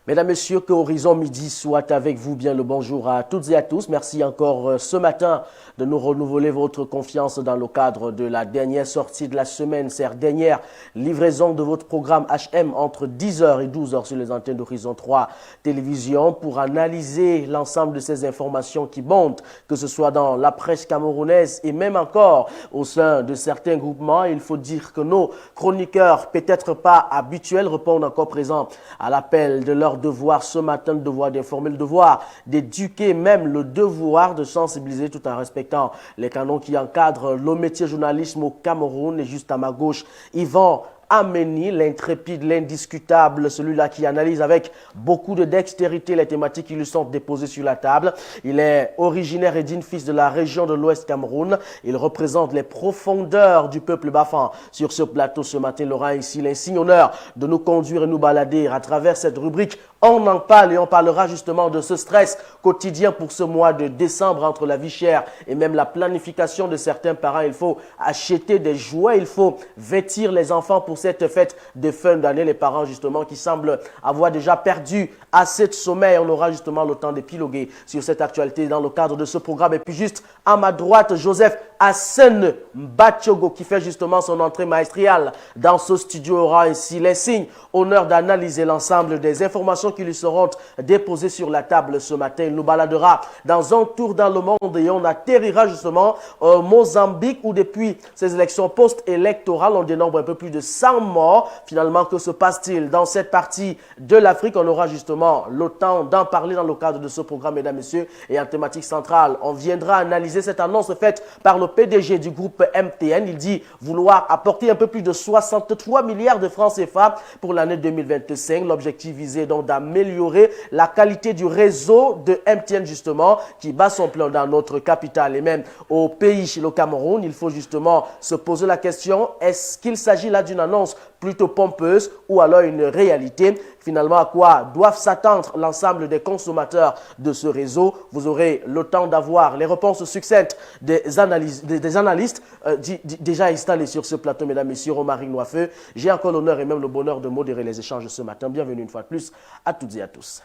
Mesdames, Messieurs, que Horizon Midi soit avec vous. Bien le bonjour à toutes et à tous. Merci encore ce matin de nous renouveler votre confiance dans le cadre de la dernière sortie de la semaine, cette dernière livraison de votre programme HM entre 10h et 12h sur les antennes d'Horizon 3 Télévision pour analyser l'ensemble de ces informations qui montent, que ce soit dans la presse camerounaise et même encore au sein de certains groupements. Il faut dire que nos chroniqueurs, peut-être pas habituels, répondent encore présents à l'appel de leur devoir ce matin, le devoir d'informer, le devoir d'éduquer, même le devoir de sensibiliser tout en respectant les canons qui encadrent le métier journalisme au Cameroun. Et juste à ma gauche, Yvan Ameni, l'intrépide, l'indiscutable, celui-là qui analyse avec beaucoup de dextérité les thématiques qui lui sont déposées sur la table. Il est originaire et digne fils de la région de l'Ouest Cameroun. Il représente les profondeurs du peuple bafan. Sur ce plateau ce matin, il aura ici l'insigne honneur de nous conduire et nous balader à travers cette rubrique. On en parle et on parlera justement de ce stress quotidien pour ce mois de décembre entre la vie chère et même la planification de certains parents. Il faut acheter des jouets, il faut vêtir les enfants pour cette fête de fin d'année. Les parents justement qui semblent avoir déjà perdu assez de sommeil. On aura justement le temps d'épiloguer sur cette actualité dans le cadre de ce programme. Et puis juste à ma droite, Joseph Hassen Batchogo qui fait justement son entrée maestriale dans ce studio aura ainsi les signes, honneur d'analyser l'ensemble des informations qui lui seront déposées sur la table ce matin. Il nous baladera dans un tour dans le monde et on atterrira justement au Mozambique où depuis ces élections post-électorales, on dénombre un peu plus de 100 morts. Finalement, que se passe-t-il dans cette partie de l'Afrique? On aura justement le temps d'en parler dans le cadre de ce programme, mesdames, messieurs. Et en thématique centrale, on viendra analyser cette annonce faite par le PDG du groupe MTN. Il dit vouloir apporter un peu plus de 63 milliards de francs CFA pour l'année 2025. L'objectif visé donc d'améliorer la qualité du réseau de MTN justement qui bat son plein dans notre capitale et même au pays, chez le Cameroun. Il faut justement se poser la question, est-ce qu'il s'agit là d'une annonce plutôt pompeuse ou alors une réalité? Finalement, à quoi doivent s'attendre l'ensemble des consommateurs de ce réseau? Vous aurez le temps d'avoir les réponses succinctes des analystes déjà installés sur ce plateau, mesdames, messieurs. Romaric Noifeu, j'ai encore l'honneur et même le bonheur de modérer les échanges ce matin. Bienvenue une fois de plus à toutes et à tous.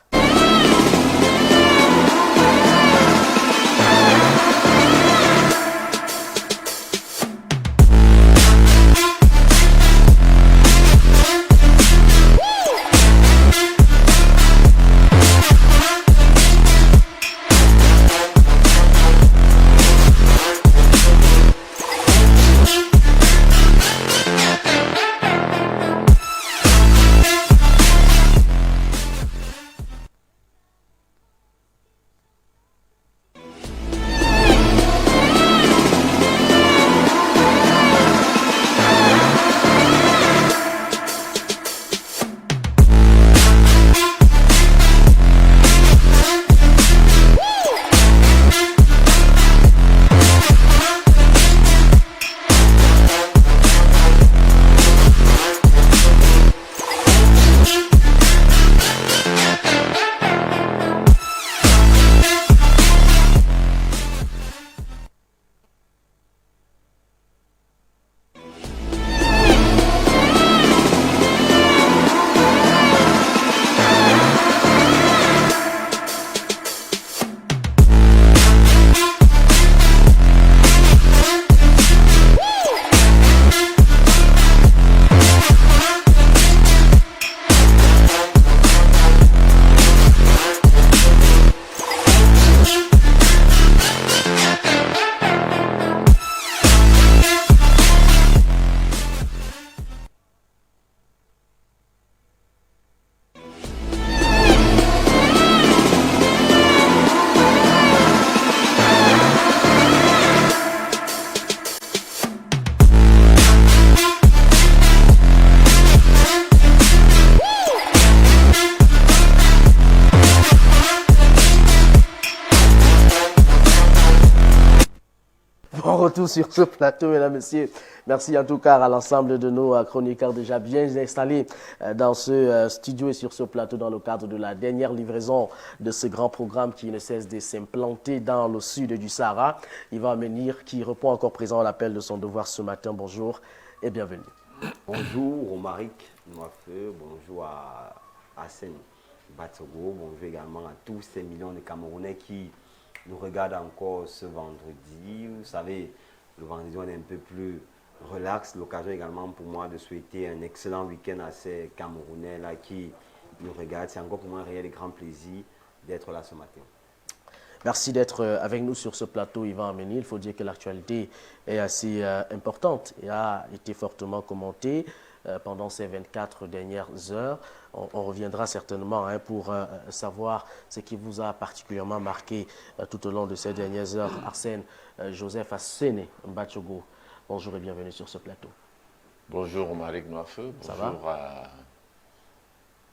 Retour sur ce plateau, mesdames, messieurs. Merci en tout cas à l'ensemble de nos chroniqueurs déjà bien installés dans ce studio et sur ce plateau dans le cadre de la dernière livraison de ce grand programme qui ne cesse de s'implanter dans le sud du Sahara. Yvan Ameni qui répond encore présent à l'appel de son devoir ce matin. Bonjour et bienvenue. Bonjour Romaric Noifeu, bonjour à Hassen Batsogo. Bonjour également à tous ces millions de Camerounais qui nous regardent encore ce vendredi. Vous savez, le vendredi, on est un peu plus relax. L'occasion également pour moi de souhaiter un excellent week-end à ces Camerounais-là qui nous regardent. C'est encore pour moi un réel et grand plaisir d'être là ce matin. Merci d'être avec nous sur ce plateau, Yvan Ameni. Il faut dire que l'actualité est assez importante et a été fortement commentée pendant ces 24 dernières heures. On reviendra certainement pour savoir ce qui vous a particulièrement marqué tout au long de ces dernières heures. Arsène Joseph Assene Mbatchogo, bonjour et bienvenue sur ce plateau. Bonjour Omaric Noifeu, bonjour à...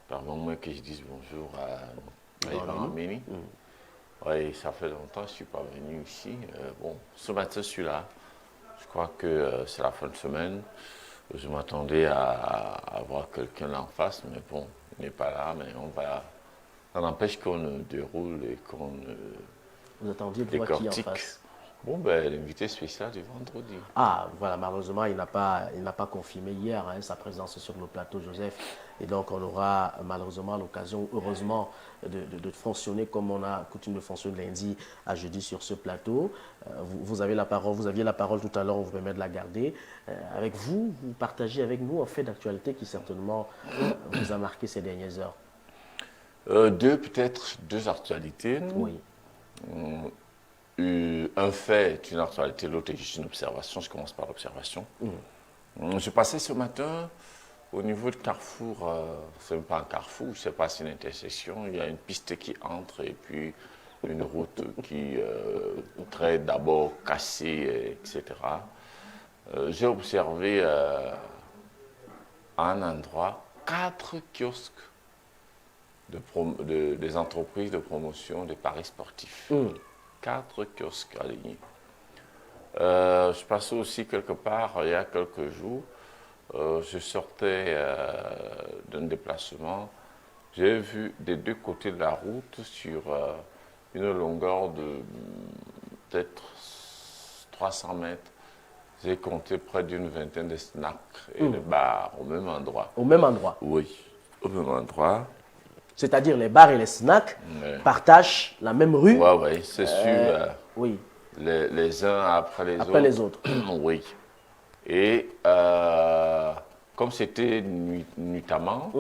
Pardon-moi que je dise bonjour à Yvan Ameni. Oui, ça fait longtemps que je ne suis pas venu ici. Bon, ce matin, je suis là. Je crois que c'est la fin de semaine. Je m'attendais à avoir quelqu'un là en face, mais bon, il n'est pas là. Mais on va. Ça n'empêche qu'on déroule et qu'on. Vous attendiez de voir qui en face? Bon, ben, l'invité spécial du vendredi. Ah, voilà, malheureusement, il n'a pas confirmé hier sa présence sur le plateau, Joseph. Et donc, on aura malheureusement l'occasion, heureusement, de fonctionner comme on a coutume de fonctionner lundi à jeudi sur ce plateau. Vous avez la parole, vous aviez la parole tout à l'heure, on vous permet de la garder. Avec vous, vous partagez avec nous un fait d'actualité qui certainement vous a marqué ces dernières heures. Peut-être deux actualités. Oui. Un fait est une actualité, l'autre est juste une observation. Je commence par l'observation. Je passais ce matin au niveau de Carrefour, c'est même pas un carrefour, je sais pas si c'est une intersection, il y a une piste qui entre et puis une route qui est très d'abord cassée, etc. J'ai observé à un endroit 4 kiosques des entreprises de promotion des paris sportifs. 4 kiosques alignés. Je passais aussi quelque part il y a quelques jours. Je sortais d'un déplacement. J'ai vu des deux côtés de la route sur une longueur de peut-être 300 mètres. J'ai compté près d'une vingtaine de snacks et de bars au même endroit. Au même endroit? Oui, au même endroit. C'est-à-dire les bars et les snacks partagent la même rue? Oui, c'est sûr. Oui. Les uns après les autres. Après les autres. Oui. Et comme c'était nuitamment,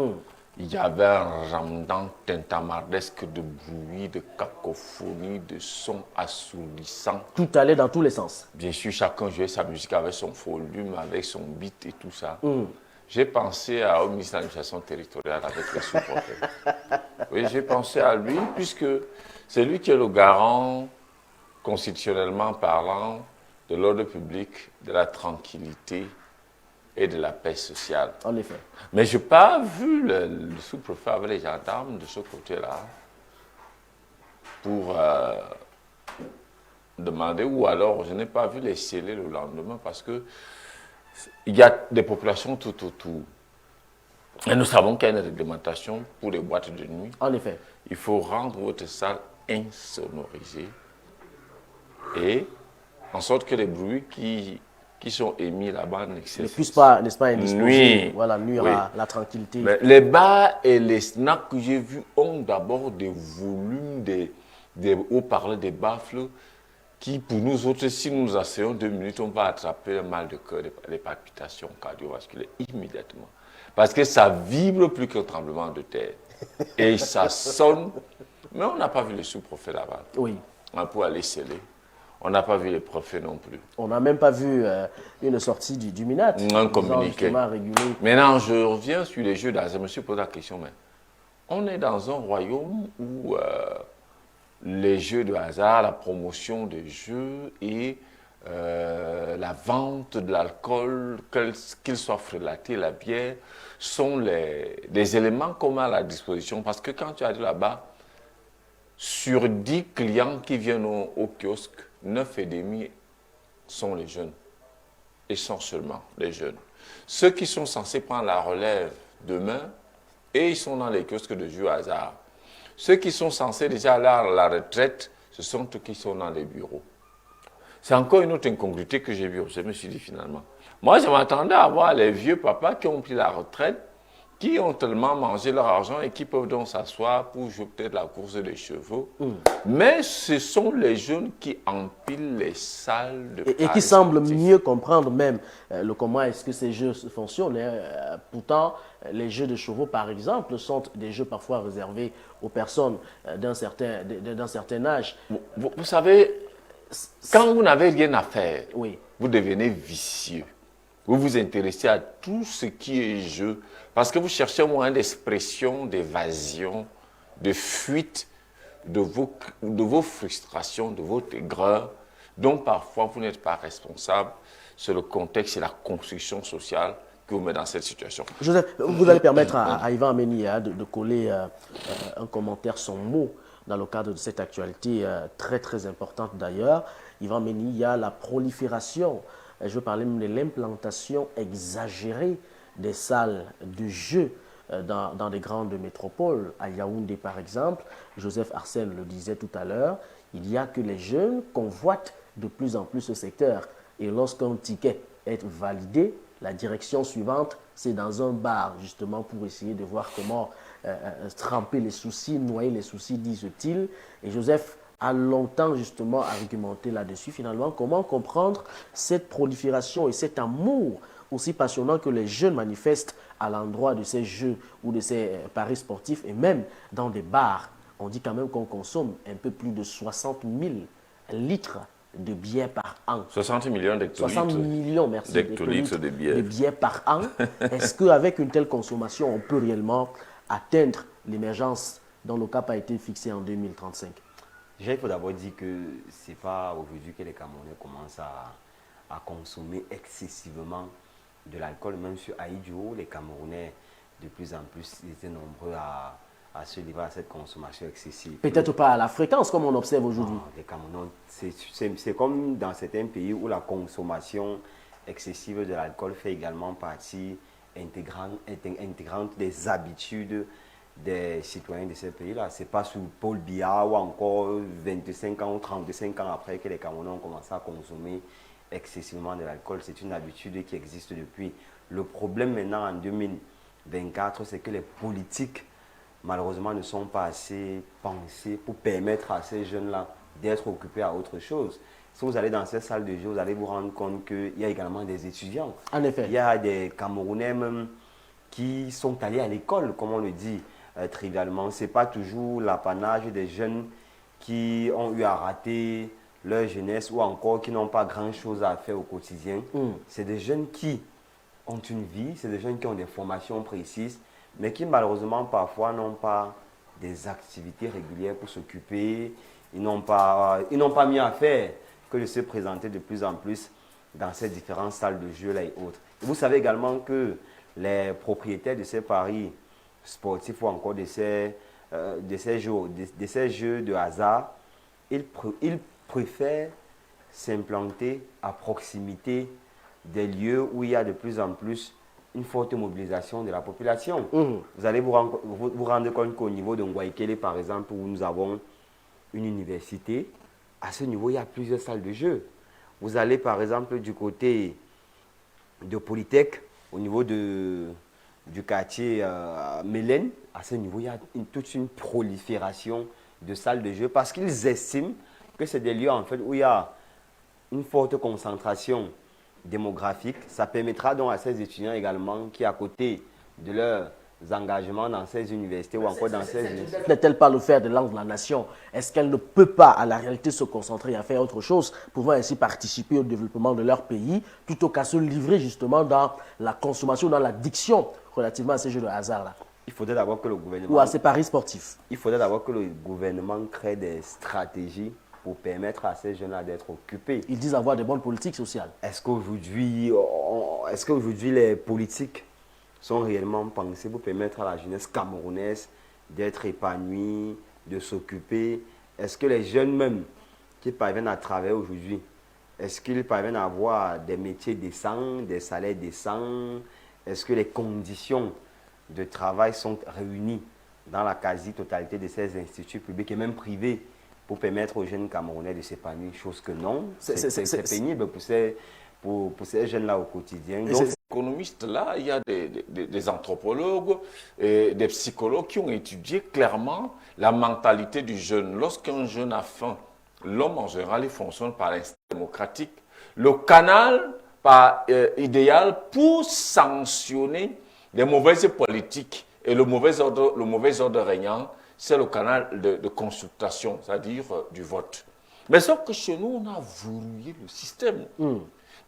il y avait un ramadan tintamardesque de bruit, de cacophonie, de sons assourdissants. Tout allait dans tous les sens. Bien sûr, chacun jouait sa musique avec son volume, avec son beat et tout ça. J'ai pensé au ministre de l'administration territoriale avec les sous-préfets. Oui, j'ai pensé à lui, puisque c'est lui qui est le garant, constitutionnellement parlant, de l'ordre public, de la tranquillité et de la paix sociale. En effet. Mais je n'ai pas vu le sous-préfet avec les gendarmes de ce côté-là pour demander, ou alors je n'ai pas vu les sceller le lendemain parce que il y a des populations tout autour. Et nous savons qu'il y a une réglementation pour les boîtes de nuit. En effet. Il faut rendre votre salle insonorisée et en sorte que les bruits qui sont émis là-bas ne puissent pas, n'est-ce pas, indisposer, voilà, nuire à la tranquillité. Mais les bars et les snacks que j'ai vus ont d'abord des volumes, des haut-parleurs, des baffles qui, pour nous autres, si nous asseyons 2 minutes, on va attraper le mal de cœur, les palpitations cardiovasculaires immédiatement. Parce que ça vibre plus qu'un tremblement de terre. Et ça sonne. Mais on n'a pas vu les sous-préfets là-bas. Oui. Pour aller sceller. On n'a pas vu les préfets non plus. On n'a même pas vu une sortie du MINAT. Un communiqué. Maintenant, je reviens sur les jeux d'hasard. Je me suis posé la question, mais on est dans un royaume où les jeux de hasard, la promotion des jeux et la vente de l'alcool, qu'il soit frelaté, la bière, sont des éléments qu'on a à la disposition. Parce que quand tu arrives là-bas, sur 10 clients qui viennent au kiosque, 9,5 sont les jeunes. Et sont seulement les jeunes. Ceux qui sont censés prendre la relève demain, et ils sont dans les kiosques de jeux hasard. Ceux qui sont censés déjà aller à la retraite, ce sont ceux qui sont dans les bureaux. C'est encore une autre incongruité que j'ai vue. Je me suis dit finalement. Moi, je m'attendais à voir les vieux papas qui ont pris la retraite qui ont tellement mangé leur argent et qui peuvent donc s'asseoir pour jouer peut-être la course des chevaux. Mais ce sont les jeunes qui empilent les salles de Et qui semblent mieux comprendre même le comment est-ce que ces jeux fonctionnent. Pourtant, les jeux de chevaux, par exemple, sont des jeux parfois réservés aux personnes d'un certain âge. Vous savez, quand vous n'avez rien à faire, Oui. vous devenez vicieux. Vous vous intéressez à tout ce qui est jeu, parce que vous cherchez un moyen d'expression, d'évasion, de fuite de vos frustrations, de votre aigreur, dont parfois vous n'êtes pas responsable. C'est le contexte et la construction sociale qui vous met dans cette situation. Joseph, vous allez permettre à Ivan Ameni de coller un commentaire, son mot, dans le cadre de cette actualité très très importante d'ailleurs. Ivan Ameni, il y a la prolifération, je veux parler même de l'implantation exagérée des salles de jeu dans des grandes métropoles. À Yaoundé par exemple, Joseph Arsène le disait tout à l'heure, il y a que les jeunes convoitent de plus en plus ce secteur. Et lorsqu'un ticket est validé, la direction suivante, c'est dans un bar, justement, pour essayer de voir comment tremper les soucis, noyer les soucis, disent-ils. Et Joseph a longtemps, justement, argumenté là-dessus. Finalement, comment comprendre cette prolifération et cet amour aussi passionnant que les jeunes manifestent à l'endroit de ces jeux ou de ces paris sportifs et même dans des bars. On dit quand même qu'on consomme un peu plus de 60 000 litres de bière par an. 60 millions d'hectolitres. 60 millions, merci, d'hectolitres de bière par an. Est-ce qu'avec une telle consommation, on peut réellement atteindre l'émergence dont le cap a été fixé en 2035? Déjà, il faut d'abord dire que ce n'est pas aujourd'hui que les Camerounais commencent à consommer excessivement de l'alcool. Même sur Aïdjo, les Camerounais, de plus en plus, ils étaient nombreux à se livrer à cette consommation excessive. Peut-être pas à la fréquence comme on observe aujourd'hui. Les Camerounais, c'est comme dans certains pays où la consommation excessive de l'alcool fait également partie intégrante des habitudes des citoyens de ces pays-là. Ce n'est pas sous Paul Biya ou encore 25 ans ou 35 ans après que les Camerounais ont commencé à consommer excessivement de l'alcool. C'est une habitude qui existe depuis. Le problème maintenant en 2024, c'est que les politiques, malheureusement, ne sont pas assez pensés pour permettre à ces jeunes-là d'être occupés à autre chose. Si vous allez dans ces salles de jeu, vous allez vous rendre compte qu'il y a également des étudiants. En effet. Il y a des Camerounais même qui sont allés à l'école, comme on le dit trivialement. Ce n'est pas toujours l'apanage des jeunes qui ont eu à rater leur jeunesse ou encore qui n'ont pas grand-chose à faire au quotidien. C'est des jeunes qui ont une vie, c'est des jeunes qui ont des formations précises, mais qui malheureusement parfois n'ont pas des activités régulières pour s'occuper. Ils n'ont pas mieux à faire que de se présenter de plus en plus dans ces différentes salles de jeux là et autres. Et vous savez également que les propriétaires de ces paris sportifs ou encore de ces jeux de hasard, ils préfèrent s'implanter à proximité des lieux où il y a de plus en plus une forte mobilisation de la population. Vous allez vous rendre compte qu'au niveau de Ngwaikele, par exemple, où nous avons une université, à ce niveau, il y a plusieurs salles de jeu. Vous allez, par exemple, du côté de Polytech, au niveau du quartier Mélène, à ce niveau, il y a toute une prolifération de salles de jeu parce qu'ils estiment que c'est des lieux en fait, où il y a une forte concentration démographique. Ça permettra donc à ces étudiants également qui, à côté de leurs engagements dans ces universités ou encore dans ces universités. N'est-elle pas le fer de lance de la nation? Est-ce qu'elle ne peut pas, à la réalité, se concentrer à faire autre chose, pouvant ainsi participer au développement de leur pays, plutôt qu'à se livrer justement dans la consommation, dans l'addiction relativement à ces jeux de hasard-là? Il faudrait d'abord que le gouvernement... Ou à ces paris sportifs. Il faudrait d'abord que le gouvernement crée des stratégies pour permettre à ces jeunes-là d'être occupés. Ils disent avoir de bonnes politiques sociales. Est-ce qu'aujourd'hui les politiques sont réellement pensées pour permettre à la jeunesse camerounaise d'être épanouie, de s'occuper? Est-ce que les jeunes même qui parviennent à travailler aujourd'hui, est-ce qu'ils parviennent à avoir des métiers décents, des salaires décents? Est-ce que les conditions de travail sont réunies dans la quasi-totalité de ces instituts publics et même privés pour permettre aux jeunes Camerounais de s'épanouir? Chose que non, c'est pénible pour ces jeunes-là au quotidien. Donc, économistes là, il y a des anthropologues et des psychologues qui ont étudié clairement la mentalité du jeune. Lorsqu'un jeune a faim, l'homme en général, il fonctionne par l'instinct démocratique. Le canal idéal pour sanctionner les mauvaises politiques et le mauvais ordre régnant, c'est le canal de consultation, c'est-à-dire du vote. Mais sauf que chez nous, on a verrouillé le système.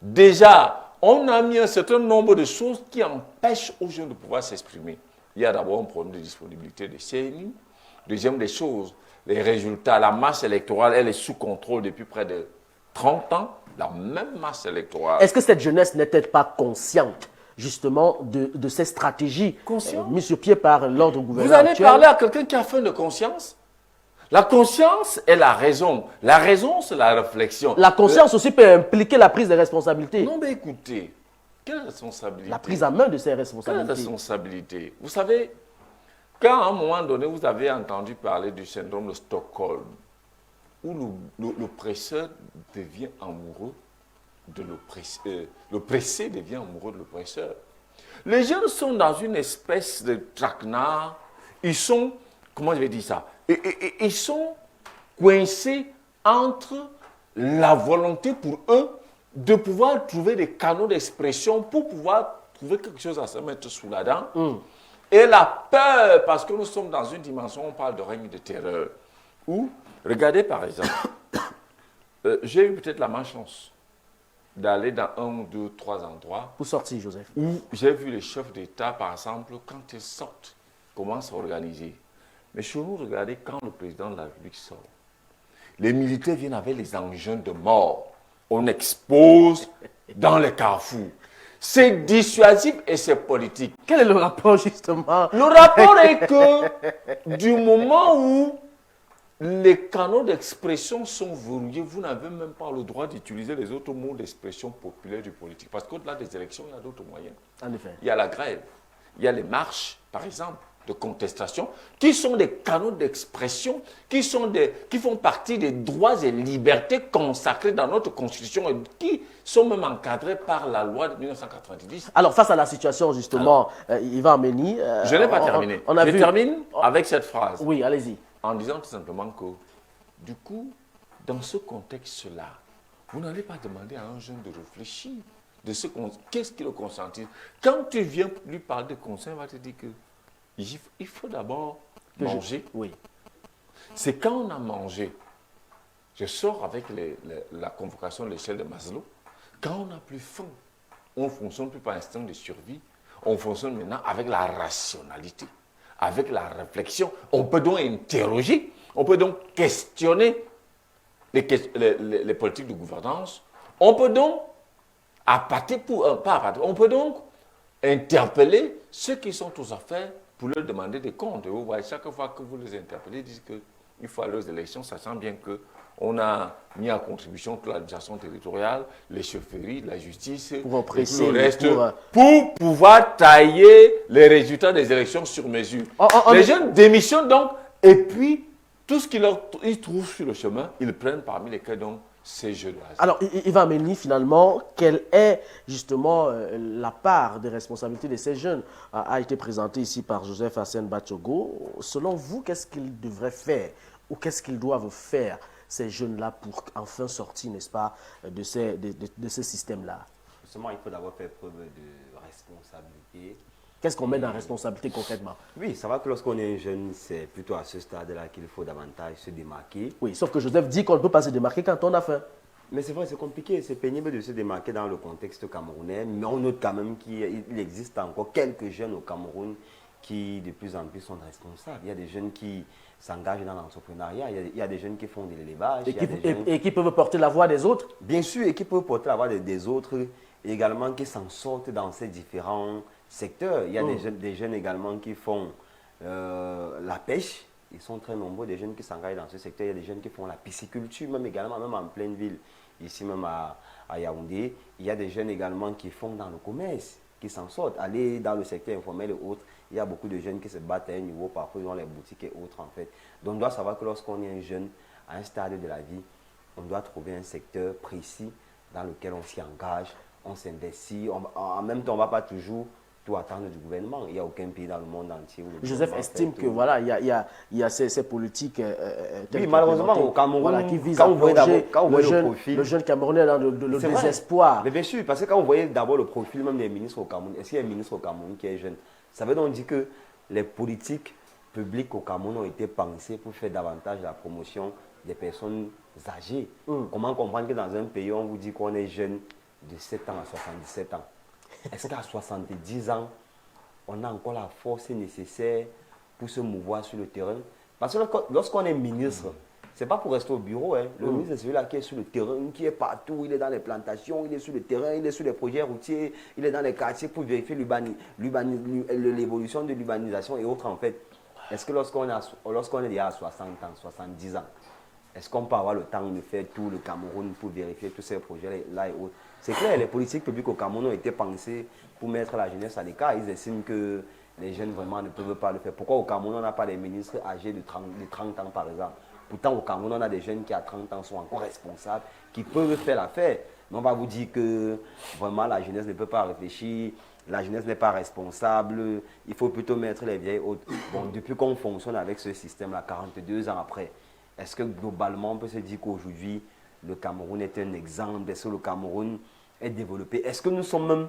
Déjà, on a mis un certain nombre de choses qui empêchent aux jeunes de pouvoir s'exprimer. Il y a d'abord un problème de disponibilité des CNI. Deuxième des choses, les résultats, la masse électorale, elle est sous contrôle depuis près de 30 ans. La même masse électorale. Est-ce que cette jeunesse n'est-elle pas consciente justement de ces stratégies mises sur pied par l'ordre gouvernemental? Vous allez parler à quelqu'un qui a faim de conscience? La conscience est la raison. La raison, c'est la réflexion. La conscience aussi peut impliquer la prise de responsabilité. Non, mais écoutez, quelle responsabilité? La prise en main de ces responsabilités. Quelle responsabilité? Vous savez, quand à un moment donné, vous avez entendu parler du syndrome de Stockholm, où l'oppresseur devient amoureux de l'oppresseur, l'oppressé devient amoureux de l'oppresseur. Les jeunes sont dans une espèce de traquenard. Ils sont, comment je vais dire ça, ils sont coincés entre la volonté pour eux de pouvoir trouver des canaux d'expression pour pouvoir trouver quelque chose à se mettre sous la dent. Et la peur, parce que nous sommes dans une dimension, on parle de règne de terreur, où, regardez par exemple, j'ai eu peut-être la malchance d'aller dans un, deux, trois endroits. Pour sortir, Joseph. Où j'ai vu les chefs d'État, par exemple, quand ils sortent, comment s'organiser. Mais chez nous, regardez, quand le président de la République sort, les militaires viennent avec les engins de mort. On expose dans les carrefours. C'est dissuasif et c'est politique. Quel est le rapport, justement? Le rapport est que du moment où les canaux d'expression sont verrouillés, vous n'avez même pas le droit d'utiliser les autres mots d'expression populaire du politique. Parce qu'au-delà des élections, il y a d'autres moyens. En effet. Il y a la grève, il y a les marches, par exemple, de contestation, qui sont des canaux d'expression, qui font partie des droits et libertés consacrés dans notre Constitution et qui sont même encadrés par la loi de 1990. Alors, face à la situation, justement, Ivan Meni... je n'ai pas terminé. Je termine avec cette phrase. Oui, allez-y. En disant tout simplement que, du coup, dans ce contexte-là, vous n'allez pas demander à un jeune de réfléchir, de qu'est-ce qui le conscientise. Quand tu viens lui parler de conseil, il va te dire que il faut d'abord manger. Oui. C'est quand on a mangé, je sors avec la convocation de l'échelle de Maslow, quand on n'a plus faim, on ne fonctionne plus par instinct de survie, on fonctionne maintenant avec la rationalité, avec la réflexion. On peut donc interroger, on peut donc questionner les politiques de gouvernance, on peut donc on peut donc interpeller ceux qui sont aux affaires pour leur demander des comptes. Et vous voyez, chaque fois que vous les interpellez, ils disent qu'il faut aller aux élections, sachant bien qu'on a mis en contribution toute l'administration territoriale, les chefferies, la justice, pour oppresser, et le reste, pour pouvoir tailler les résultats des élections sur mesure. Les jeunes démissionnent donc, et puis, tout ce qu'ils trouvent sur le chemin, ils prennent parmi lesquels donc ces jeux de hasard. Alors, Ivan Meni, finalement, quelle est justement la part des responsabilités de ces jeunes a été présentée ici par Joseph Hassen Batchogo. Selon vous, qu'est-ce qu'ils devraient faire ou qu'est-ce qu'ils doivent faire, ces jeunes-là, pour enfin sortir, n'est-ce pas, de ces systèmes-là? Justement, il faut d'abord faire preuve de responsabilité. Qu'est-ce qu'on met dans la responsabilité concrètement? Oui, ça va que lorsqu'on est jeune, c'est plutôt à ce stade-là qu'il faut davantage se démarquer. Oui, sauf que Joseph dit qu'on ne peut pas se démarquer quand on a faim. Mais c'est vrai, c'est compliqué, c'est pénible de se démarquer dans le contexte camerounais. Mais on note quand même qu'il existe encore quelques jeunes au Cameroun qui de plus en plus sont responsables. Il y a des jeunes qui s'engagent dans l'entrepreneuriat, il y a des jeunes qui font de l'élevage. Et qui peuvent porter la voix des autres? Bien sûr, et qui peuvent porter la voix des autres, et également qui s'en sortent dans ces différents secteurs. Il y a des jeunes également qui font la pêche. Ils sont très nombreux, des jeunes qui s'engagent dans ce secteur. Il y a des jeunes qui font la pisciculture, même en pleine ville, ici même à Yaoundé. Il y a des jeunes également qui font dans le commerce, qui s'en sortent. Aller dans le secteur informel et autres, il y a beaucoup de jeunes qui se battent à un niveau, parfois dans les boutiques et autres en fait. Donc on doit savoir que lorsqu'on est un jeune, à un stade de la vie, on doit trouver un secteur précis dans lequel on s'y engage on s'investit. En même temps, on ne va pas toujours tout attendre du gouvernement. Il n'y a aucun pays dans le monde entier où Joseph estime que voilà, il y a ces politiques oui, malheureusement, au Cameroun, voilà, qui visent quand à vous voyez plonger le jeune Camerounais dans le désespoir. Mais bien sûr, parce que quand vous voyez d'abord le profil même des ministres au Cameroun, est-ce qu'il y a un ministre au Cameroun qui est jeune? Ça veut donc dire que les politiques publiques au Cameroun ont été pensées pour faire davantage la promotion des personnes âgées. Comment comprendre que dans un pays, on vous dit qu'on est jeune de 7 ans à 77 ans? Est-ce qu'à 70 ans, on a encore la force nécessaire pour se mouvoir sur le terrain? Parce que lorsqu'on est ministre, ce n'est pas pour rester au bureau. Hein. Le ministre, c'est celui-là qui est sur le terrain, qui est partout. Il est dans les plantations, il est sur le terrain, il est sur les projets routiers, il est dans les quartiers pour vérifier l'évolution de l'urbanisation et autres en fait. Est-ce que lorsqu'on est déjà à 60 ans, 70 ans, est-ce qu'on peut avoir le temps de faire tout le Cameroun pour vérifier tous ces projets-là et autres? C'est clair, les politiques publiques au Cameroun ont été pensées pour mettre la jeunesse à l'écart. Ils estiment que les jeunes vraiment ne peuvent pas le faire. Pourquoi au Cameroun, on n'a pas des ministres âgés de 30 ans, par exemple? Pourtant, au Cameroun, on a des jeunes qui, à 30 ans, sont encore responsables, qui peuvent faire l'affaire. Mais on va vous dire que vraiment, la jeunesse ne peut pas réfléchir, la jeunesse n'est pas responsable, il faut plutôt mettre les vieilles hautes. Bon, depuis qu'on fonctionne avec ce système-là, 42 ans après, est-ce que globalement, on peut se dire qu'aujourd'hui, le Cameroun est un exemple? Est-ce que le Cameroun est développé? Est-ce que nous sommes même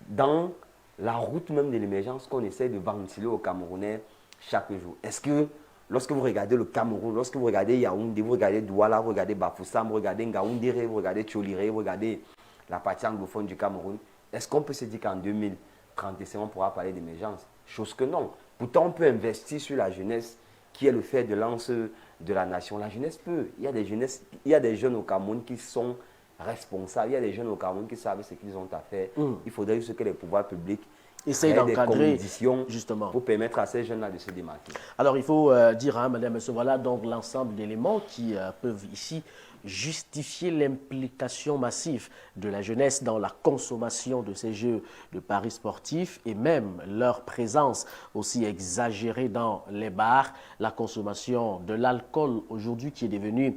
dans la route même de l'émergence qu'on essaie de ventiler aux Camerounais chaque jour? Est-ce que lorsque vous regardez le Cameroun, lorsque vous regardez Yaoundé, vous regardez Douala, vous regardez Bafoussam, vous regardez Ngaoundéré, vous regardez Tcholiré, vous regardez la partie anglophone du Cameroun, est-ce qu'on peut se dire qu'en 2035, on pourra parler d'émergence? Chose que non. Pourtant, on peut investir sur la jeunesse qui est le fer de lance de la nation. La jeunesse peut. Il y a des jeunes au Cameroun qui sont responsables. Il y a des jeunes au Cameroun qui savent ce qu'ils ont à faire. Il faudrait juste que les pouvoirs publics essayent d'encadrer conditions justement pour permettre à ces jeunes-là de se démarquer. Alors, il faut dire, madame, monsieur, voilà donc l'ensemble d'éléments qui peuvent ici justifier l'implication massive de la jeunesse dans la consommation de ces jeux de paris sportifs et même leur présence aussi exagérée dans les bars, la consommation de l'alcool aujourd'hui qui est devenu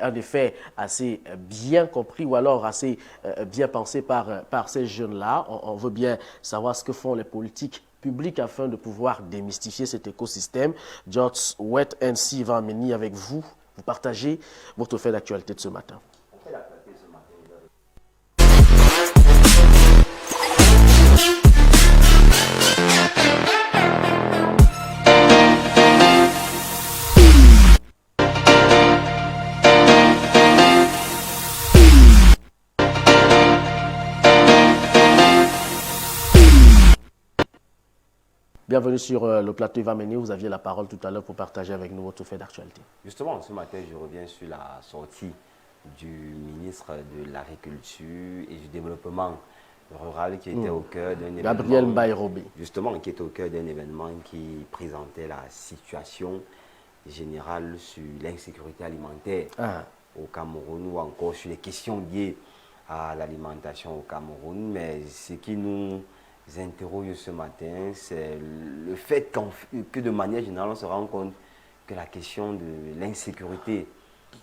un effet assez bien compris ou alors assez bien pensé par ces jeunes-là. On veut bien savoir ce que font les politiques publiques afin de pouvoir démystifier cet écosystème. George Wet NC va mener avec vous. Vous partagez votre fait d'actualité de ce matin. Bienvenue sur le plateau Yvan Méné. Vous aviez la parole tout à l'heure pour partager avec nous votre fait d'actualité. Justement, ce matin, je reviens sur la sortie du ministre de l'Agriculture et du Développement rural qui était au cœur d'un événement. Gabriel Mbaye-Robé. Justement, qui était au cœur d'un événement qui présentait la situation générale sur l'insécurité alimentaire au Cameroun ou encore sur les questions liées à l'alimentation au Cameroun. Mais ce qui nous interroge ce matin, c'est le fait que de manière générale, on se rend compte que la question de l'insécurité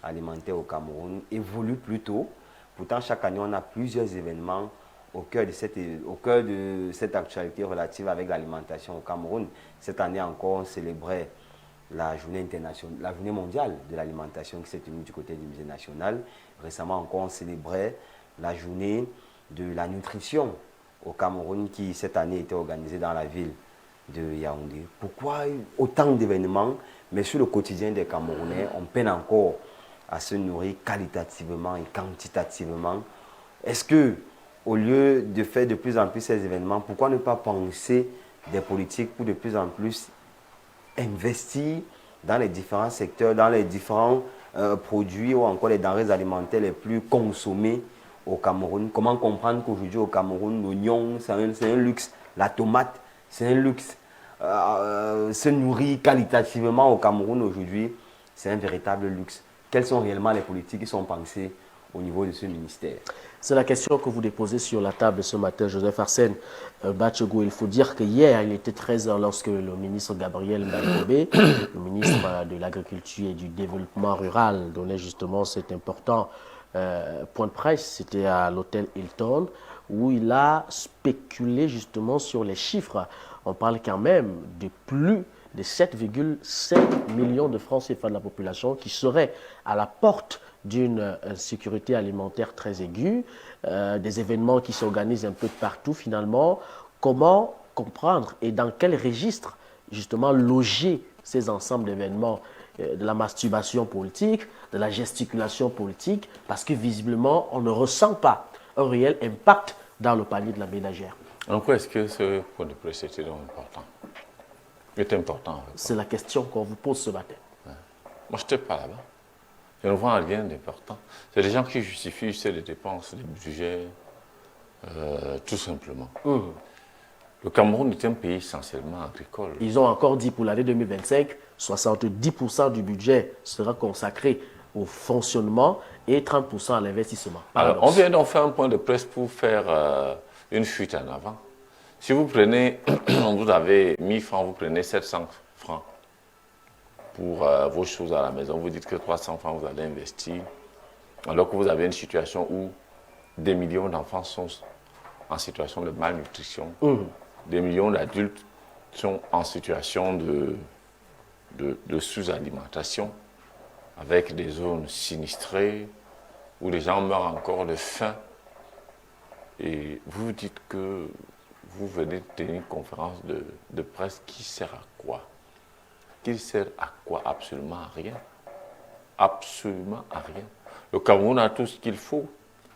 alimentaire au Cameroun évolue plutôt. Pourtant, chaque année, on a plusieurs événements au cœur de cette actualité relative avec l'alimentation au Cameroun. Cette année encore, on célébrait la journée mondiale de l'alimentation qui s'est tenue du côté du Musée national. Récemment encore, on célébrait la journée de la nutrition au Cameroun qui, cette année, était organisée dans la ville de Yaoundé. Pourquoi autant d'événements, mais sur le quotidien des Camerounais, on peine encore à se nourrir qualitativement et quantitativement? Est-ce que, au lieu de faire de plus en plus ces événements, pourquoi ne pas penser des politiques pour de plus en plus investir dans les différents secteurs, dans les différents produits ou encore les denrées alimentaires les plus consommés au Cameroun? Comment comprendre qu'aujourd'hui au Cameroun, l'oignon, c'est un luxe, la tomate, c'est un luxe. Se nourrir qualitativement au Cameroun aujourd'hui, c'est un véritable luxe. Quelles sont réellement les politiques qui sont pensées au niveau de ce ministère? C'est la question que vous déposez sur la table ce matin, Joseph Arsène Bachego. Il faut dire que hier, il était 13h lorsque le ministre Gabriel Mbaye-Robé, le ministre de l'Agriculture et du Développement rural, donnait justement cet important point de presse. C'était à l'hôtel Hilton où il a spéculé justement sur les chiffres. On parle quand même de plus de 7,5 millions de francs CFA de la population qui seraient à la porte d'une insécurité alimentaire très aiguë, des événements qui s'organisent un peu de partout finalement. Comment comprendre et dans quel registre justement loger ces ensembles d'événements, de la masturbation politique, de la gesticulation politique, parce que visiblement on ne ressent pas un réel impact dans le panier de la ménagère. En quoi est-ce que ce point de presse était donc important? C'est important. C'est la question qu'on vous pose ce matin. Ouais. Moi, je n'étais pas là-bas. Je ne vois rien d'important. C'est des gens qui justifient les dépenses, les budgets, tout simplement. Le Cameroun est un pays essentiellement agricole. Ils ont encore dit pour l'année 2025, 70% du budget sera consacré au fonctionnement et 30% à l'investissement. Alors, on vient d'en faire un point de presse pour faire une fuite en avant. Si vous prenez, vous avez 1000 francs, vous prenez 700 francs pour vos choses à la maison, vous dites que 300 francs vous allez investir, alors que vous avez une situation où des millions d'enfants sont en situation de malnutrition, des millions d'adultes sont en situation de sous-alimentation, avec des zones sinistrées, où les gens meurent encore de faim. Et vous vous dites que vous venez de tenir une conférence de presse qui sert à quoi? Qui sert à quoi? Absolument à rien. Absolument à rien. Le Cameroun a tout ce qu'il faut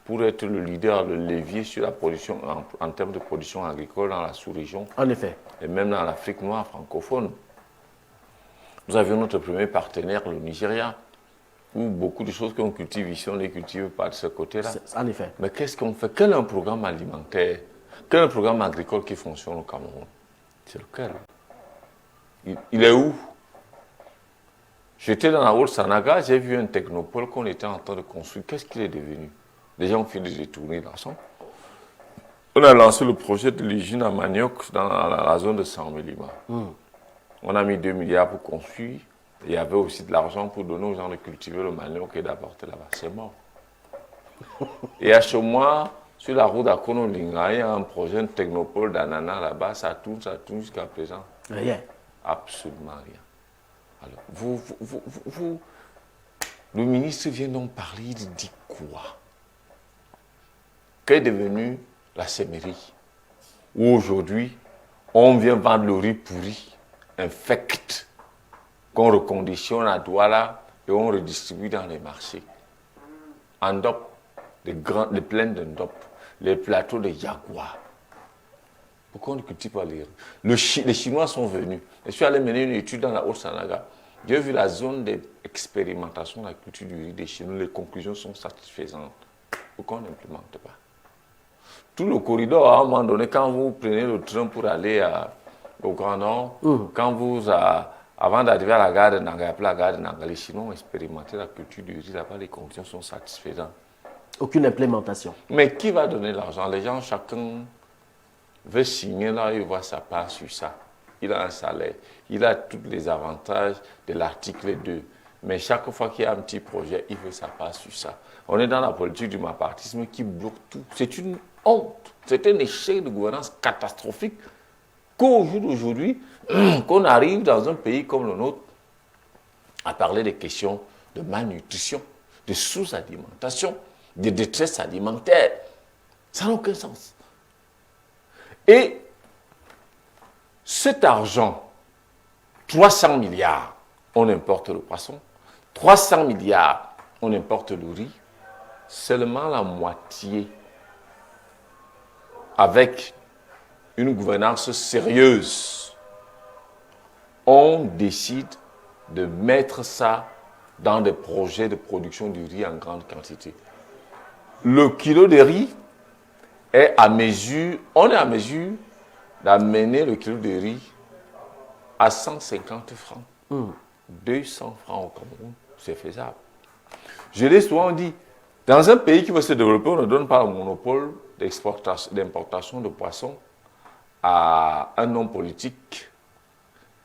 pour être le leader, le levier sur la production, en termes de production agricole dans la sous-région. En effet. Et même dans l'Afrique noire francophone. Nous avions notre premier partenaire, le Nigeria, où beaucoup de choses qu'on cultive ici, on ne les cultive pas de ce côté-là. En effet. Mais qu'est-ce qu'on fait? Quel est un programme alimentaire? Quel est un programme agricole qui fonctionne au Cameroun? C'est lequel? Il est où? J'étais dans la Haute-Sanaga, j'ai vu un technopole qu'on était en train de construire. Qu'est-ce qu'il est devenu? Les gens ont fini de détourner l'argent. On a lancé le projet de l'usine à manioc dans la zone de Saint-Mélima. On a mis 2 milliards pour construire. Il y avait aussi de l'argent pour donner aux gens de cultiver le manioc et d'apporter là-bas. C'est mort. Et à Chomois, sur la route à Konolinga, il y a un projet de technopole d'ananas là-bas. Ça tourne jusqu'à présent. Rien. Absolument rien. Alors, le ministre vient donc parler, il dit quoi? Qu'est devenu la sémérie? Où aujourd'hui, on vient vendre le riz pourri, infect, qu'on reconditionne à Douala et on redistribue dans les marchés. En DOP, les plaines de DOP, les plateaux de Jaguar. Pourquoi on ne cultive pas les riz? Les Chinois sont venus. Je suis allé mener une étude dans la Haute-Sanaga. J'ai vu la zone d'expérimentation de la culture du riz des Chinois. Les conclusions sont satisfaisantes. Pourquoi on n'implémente pas? Tout le corridor, à un moment donné, quand vous prenez le train pour aller au Grand Nord, quand avant d'arriver à la gare de Nanga, la gare de Nanga, les Chinois ont expérimenté la culture du riz là-bas, les conditions sont satisfaisantes. Aucune implémentation. Mais qui va donner l'argent? Les gens, chacun veut signer là, il voit sa part sur ça. Il a un salaire, il a tous les avantages de l'article 2. Mais chaque fois qu'il y a un petit projet, il veut sa part sur ça. On est dans la politique du mapartisme qui bloque tout. C'est une honte, c'est un échec de gouvernance catastrophique qu'au jour d'aujourd'hui, qu'on arrive dans un pays comme le nôtre à parler des questions de malnutrition, de sous-alimentation, de détresse alimentaire. Ça n'a aucun sens. Et cet argent, 300 milliards, on importe le poisson, 300 milliards, on importe le riz, seulement la moitié, avec une gouvernance sérieuse, on décide de mettre ça dans des projets de production du riz en grande quantité. Le kilo de riz est à mesure, on est à mesure d'amener le kilo de riz à 150 francs. 200 francs au Cameroun, c'est faisable. Je l'ai souvent dit, dans un pays qui veut se développer, on ne donne pas le monopole d'importation de poissons à un homme politique.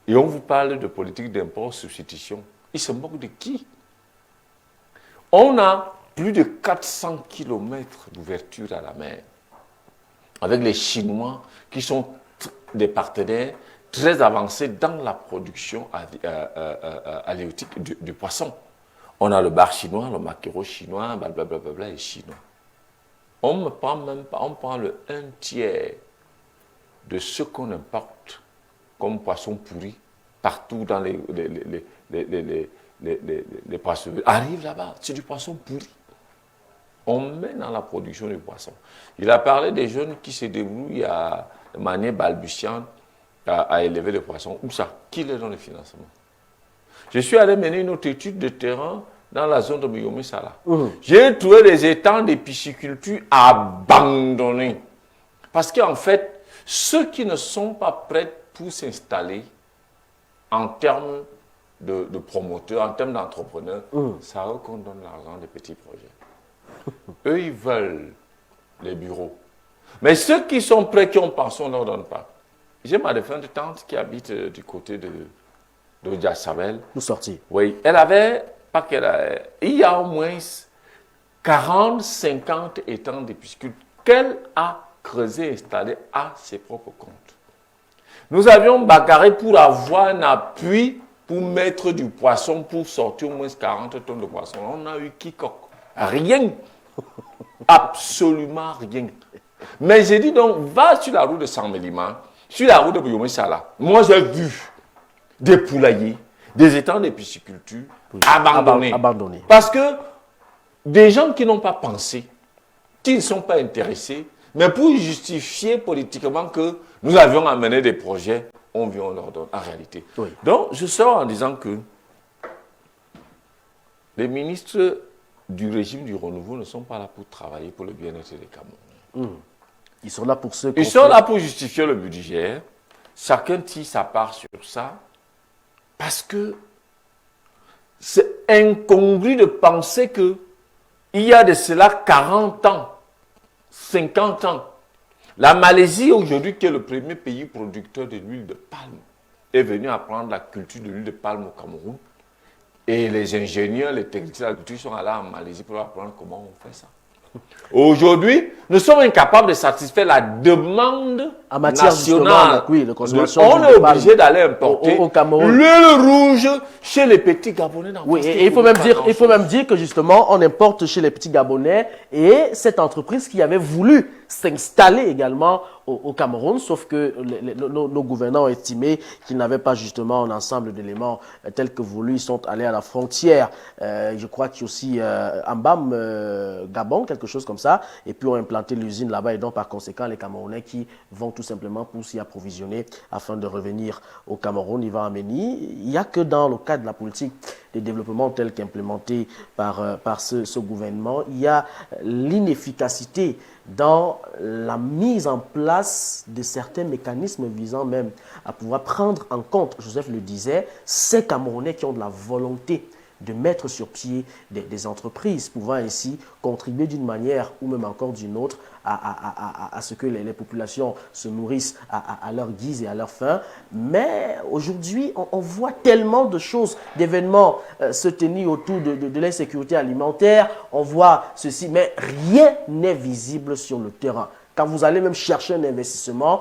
Et on vous parle de politique d'import-substitution. Il se moque de qui? On a plus de 400 km d'ouverture à la mer. avec les Chinois qui sont des partenaires très avancés dans la production halieutique du poisson. On a le bar chinois, le maquereau chinois, blablabla, et chinois. On ne prend même pas, on prend le 1/3 de ce qu'on importe comme poisson pourri partout dans les poissons. Arrive là-bas, c'est du poisson pourri. On met dans la production du poisson. Il a parlé des jeunes qui se débrouillent de manière balbutiante à élever le poisson. Où ça? Qui leur donne le financement? Je suis allé mener une autre étude de terrain dans la zone de Biyomé-Sala. J'ai trouvé des étangs de pisciculture abandonnés. Parce qu'en fait, ceux qui ne sont pas prêts pour s'installer en termes de promoteurs, en termes d'entrepreneurs, c'est à eux qu'on donne l'argent des petits projets. Eux, ils veulent les bureaux. Mais ceux qui sont prêts, qui ont pensé, on ne leur donne pas. J'ai ma défunte tante qui habite du côté de Diasabel. Nous sortis. Oui, elle avait, pas qu'elle a, il y a au moins 40, 50 étangs de pisciculture qu'elle a creusé et installé à ses propres comptes. Nous avions bagarré pour avoir un appui pour mettre du poisson, pour sortir au moins 40 tonnes de poisson. On a eu quiconque. Rien. Absolument rien. Mais j'ai dit donc, va sur la route de Saint-Mélima, sur la route de Biyomé-Sala. Moi, j'ai vu des poulaillers, des étangs de pisciculture abandonnés. Parce que des gens qui n'ont pas pensé, qui ne sont pas intéressés, mais pour justifier politiquement que nous avions amené des projets, on vient, on leur donne en réalité. Oui. Donc, je sors en disant que les ministres du régime du renouveau ne sont pas là pour travailler pour le bien-être des Camerounais. Ils sont là pour Ils sont là pour justifier le budget. Chacun tire sa part sur ça. Parce que c'est incongru de penser que il y a de cela 40 ans, 50 ans, la Malaisie aujourd'hui, qui est le premier pays producteur de l'huile de palme, est venue apprendre la culture de l'huile de palme au Cameroun. Et les ingénieurs, les techniciens de l'agriculture sont allés en Malaisie pour apprendre comment on fait ça. Aujourd'hui, nous sommes incapables de satisfaire la demande en matière nationale. De consommation on est obligé d'aller importer l'huile rouge chez les petits Gabonais. Oui, et il faut même dire que justement, on importe chez les petits Gabonais et cette entreprise qui avait voulu s'installer également au Cameroun, sauf que nos gouvernants ont estimé qu'ils n'avaient pas justement un ensemble d'éléments tels que voulu. Ils sont allés à la frontière, je crois qu'il y a aussi Ambam, Gabon, quelque chose comme ça, et puis ont implanté l'usine là-bas, et donc par conséquent les Camerounais qui vont tout simplement pour s'y approvisionner afin de revenir au Cameroun, ils vont amener. Il n'y a que dans le cadre de la politique de développement tel qu'implémenté par ce gouvernement, il y a l'inefficacité dans la mise en place de certains mécanismes visant même à pouvoir prendre en compte, Joseph le disait, ces Camerounais qui ont de la volonté de mettre sur pied des entreprises, pouvant ainsi contribuer d'une manière ou même encore d'une autre à ce que les populations se nourrissent à leur guise et à leur faim. Mais aujourd'hui, on voit tellement de choses, d'événements se tenir autour de l'insécurité alimentaire. On voit ceci, mais rien n'est visible sur le terrain. Quand vous allez même chercher un investissement,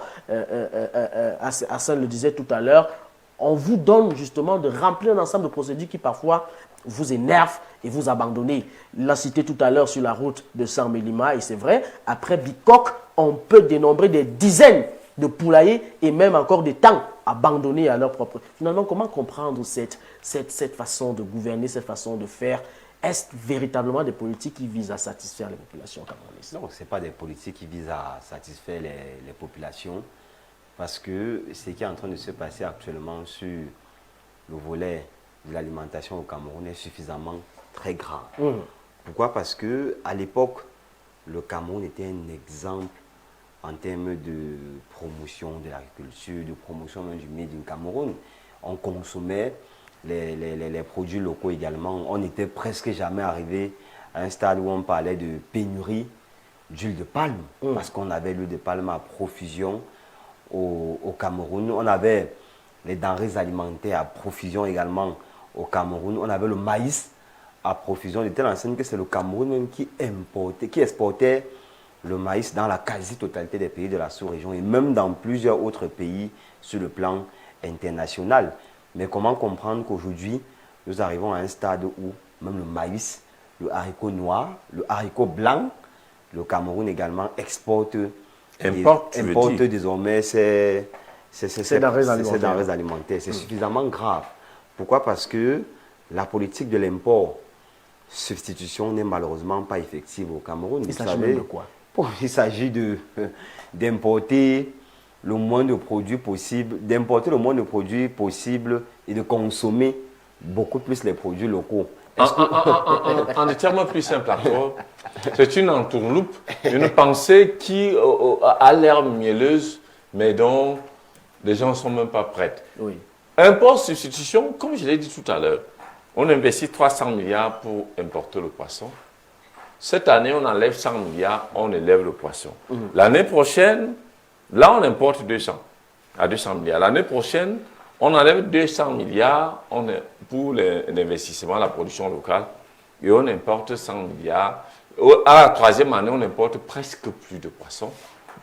Hassan le disait tout à l'heure, on vous donne justement de remplir un ensemble de procédures qui parfois vous énervent et vous abandonnez. Il l'a cité tout à l'heure sur la route de Saint-Mélima, et c'est vrai, après Bikok, on peut dénombrer des dizaines de poulaillers et même encore des tanks abandonnés à leur propre. Finalement, comment comprendre cette façon de gouverner, cette façon de faire? Est-ce véritablement des politiques qui visent à satisfaire les populations camerounaises? Non, ce n'est pas des politiques qui visent à satisfaire les populations, parce que ce qui est en train de se passer actuellement sur le volet de l'alimentation au Cameroun est suffisamment très grave. Pourquoi? Parce qu'à l'époque, le Cameroun était un exemple en termes de promotion de l'agriculture, de promotion même du Made in Cameroun. On consommait les produits locaux également. On n'était presque jamais arrivé à un stade où on parlait de pénurie d'huile de palme, parce qu'on avait l'huile de palme à profusion au Cameroun. On avait les denrées alimentaires à profusion également au Cameroun. On avait le maïs à profusion de telle enseigne que c'est le Cameroun même qui exportait le maïs dans la quasi-totalité des pays de la sous-région et même dans plusieurs autres pays sur le plan international. Mais comment comprendre qu'aujourd'hui, nous arrivons à un stade où même le maïs, le haricot noir, le haricot blanc, le Cameroun également importe désormais ces denrées alimentaires. C'est suffisamment grave. Pourquoi? Parce que la politique de l'import-substitution n'est malheureusement pas effective au Cameroun. Il s'agit de quoi? Il s'agit d'importer le moins de produits possible, et de consommer beaucoup plus les produits locaux. En des termes plus simples, c'est une entourloupe, une pensée qui a l'air mielleuse, mais dont les gens ne sont même pas prêts. Oui. Import-substitution, comme je l'ai dit tout à l'heure, on investit 300 milliards pour importer le poisson. Cette année, on enlève 100 milliards, on élève le poisson. L'année prochaine, là, on importe 200 milliards. L'année prochaine, on enlève 200 milliards pour l'investissement, la production locale, et on importe 100 milliards. À la troisième année, on importe presque plus de poissons.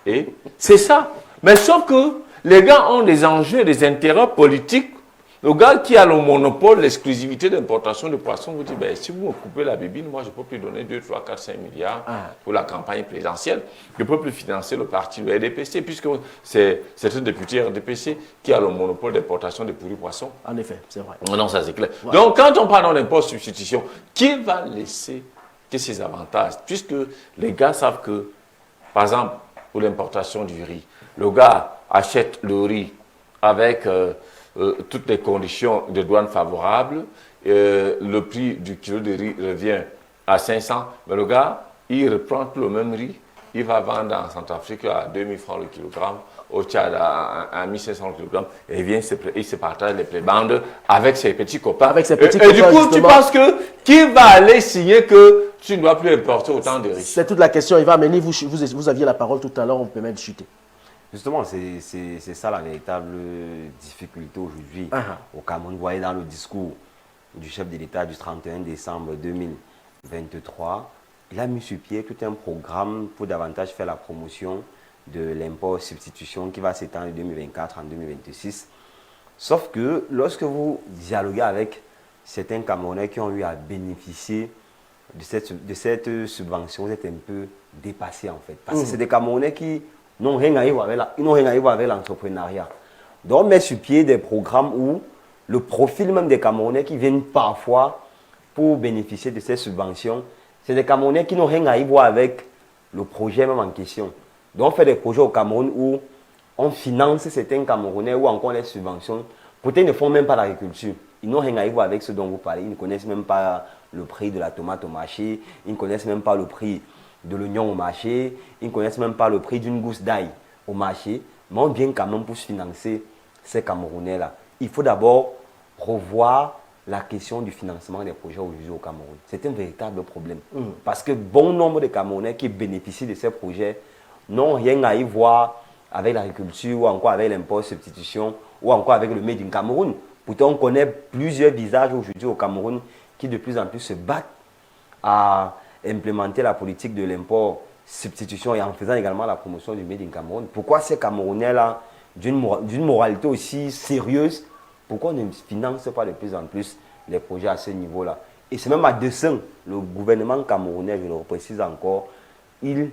Et c'est ça. Mais sauf que les gars ont des enjeux, des intérêts politiques. Le gars qui a le monopole, l'exclusivité d'importation de poissons, vous dit, ben, si vous me coupez la bébine, moi je ne peux plus donner 2, 3, 4, 5 milliards pour la campagne présidentielle. Je ne peux plus financer le parti, le RDPC, puisque c'est un député RDPC qui a le monopole d'importation de pourris poissons. En effet, c'est vrai. Non, ça c'est clair. Ouais. Donc quand on parle d'impôt substitution, qui va laisser que ces avantages? Puisque les gars savent que, par exemple, pour l'importation du riz, le gars achète le riz avec toutes les conditions de douane favorables, le prix du kilo de riz revient à 500, mais le gars, il reprend tout le même riz, il va vendre en Centrafrique à 2000 francs le kilogramme, au Tchad à 1500 le kilogramme, et il se partage les prébendes avec ses petits copains. Avec ses petits et du coup, tu penses que qui va aller signer que tu ne dois plus importer autant de riz? C'est toute la question. Ivan Meni, vous aviez la parole tout à l'heure, on peut même chuter. Justement, c'est ça la véritable difficulté aujourd'hui au Cameroun. Vous voyez dans le discours du chef de l'État du 31 décembre 2023, il a mis sur pied tout un programme pour davantage faire la promotion de l'import substitution qui va s'étendre de 2024 en 2026. Sauf que lorsque vous dialoguez avec certains Camerounais qui ont eu à bénéficier de cette subvention, vous êtes un peu dépassé en fait. Parce que c'est des Camerounais qui n'ont rien à y voir avec l'entrepreneuriat. Donc, on met sur pied des programmes où le profil même des Camerounais qui viennent parfois pour bénéficier de ces subventions, c'est des Camerounais qui n'ont rien à y voir avec le projet même en question. Donc, on fait des projets au Cameroun où on finance certains Camerounais ou encore les subventions. Peut-être ils ne font même pas l'agriculture. Ils n'ont rien à y voir avec ce dont vous parlez. Ils ne connaissent même pas le prix de la tomate au marché. Ils ne connaissent même pas le prix de l'oignon au marché, ils ne connaissent même pas le prix d'une gousse d'ail au marché, mais on vient quand même pour financer ces Camerounais-là. Il faut d'abord revoir la question du financement des projets aujourd'hui au Cameroun. C'est un véritable problème. Parce que bon nombre de Camerounais qui bénéficient de ces projets n'ont rien à y voir avec l'agriculture ou encore avec l'import substitution ou encore avec le Made in Cameroun. Pourtant, on connaît plusieurs visages aujourd'hui au Cameroun qui de plus en plus se battent à implémenter la politique de l'import substitution et en faisant également la promotion du Made in Cameroun. Pourquoi ces Camerounais-là, d'une moralité aussi sérieuse, pourquoi on ne finance pas de plus en plus les projets à ce niveau-là? Et c'est même à dessein, le gouvernement camerounais, je le précise encore, ils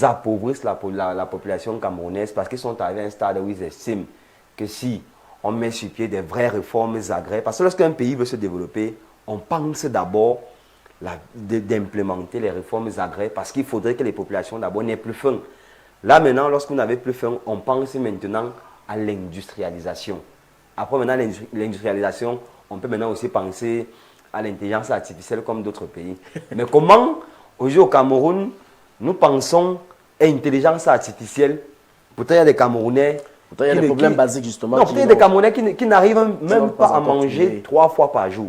appauvrissent la population camerounaise parce qu'ils sont arrivés à un stade où ils estiment que si on met sur pied des vraies réformes agraires, parce que lorsqu'un pays veut se développer, on pense d'abord d'implémenter les réformes agraires parce qu'il faudrait que les populations d'abord n'aient plus faim. Là maintenant, lorsqu'on n'avait plus faim, on pense maintenant à l'industrialisation. Après maintenant l'industrialisation, on peut maintenant aussi penser à l'intelligence artificielle comme d'autres pays. Mais comment aujourd'hui au Cameroun, nous pensons à l'intelligence artificielle? Pourtant il y a des Camerounais. Pourtant, il y a des problèmes basiques justement. Non, il y a des Camerounais qui n'arrivent même pas à manger 3 fois par jour.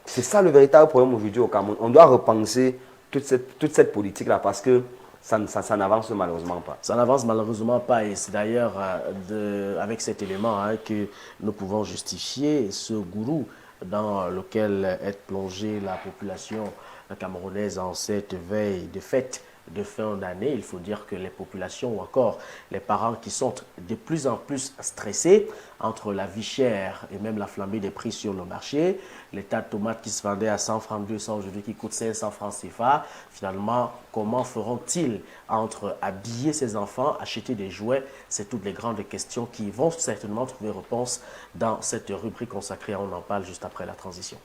C'est ça le véritable problème aujourd'hui au Cameroun. On doit repenser toute cette politique-là parce que ça n'avance malheureusement pas. Ça n'avance malheureusement pas et c'est d'ailleurs avec cet élément que nous pouvons justifier ce gourou dans lequel est plongée la population camerounaise en cette veille de fête de fin d'année. Il faut dire que les populations ou encore les parents qui sont de plus en plus stressés entre la vie chère et même la flambée des prix sur le marché, les tas de tomates qui se vendaient à 100 francs, 200 aujourd'hui qui coûtent 500 francs CFA. Finalement, comment feront-ils entre habiller ses enfants, acheter des jouets? C'est toutes les grandes questions qui vont certainement trouver réponse dans cette rubrique consacrée à On en parle juste après la transition.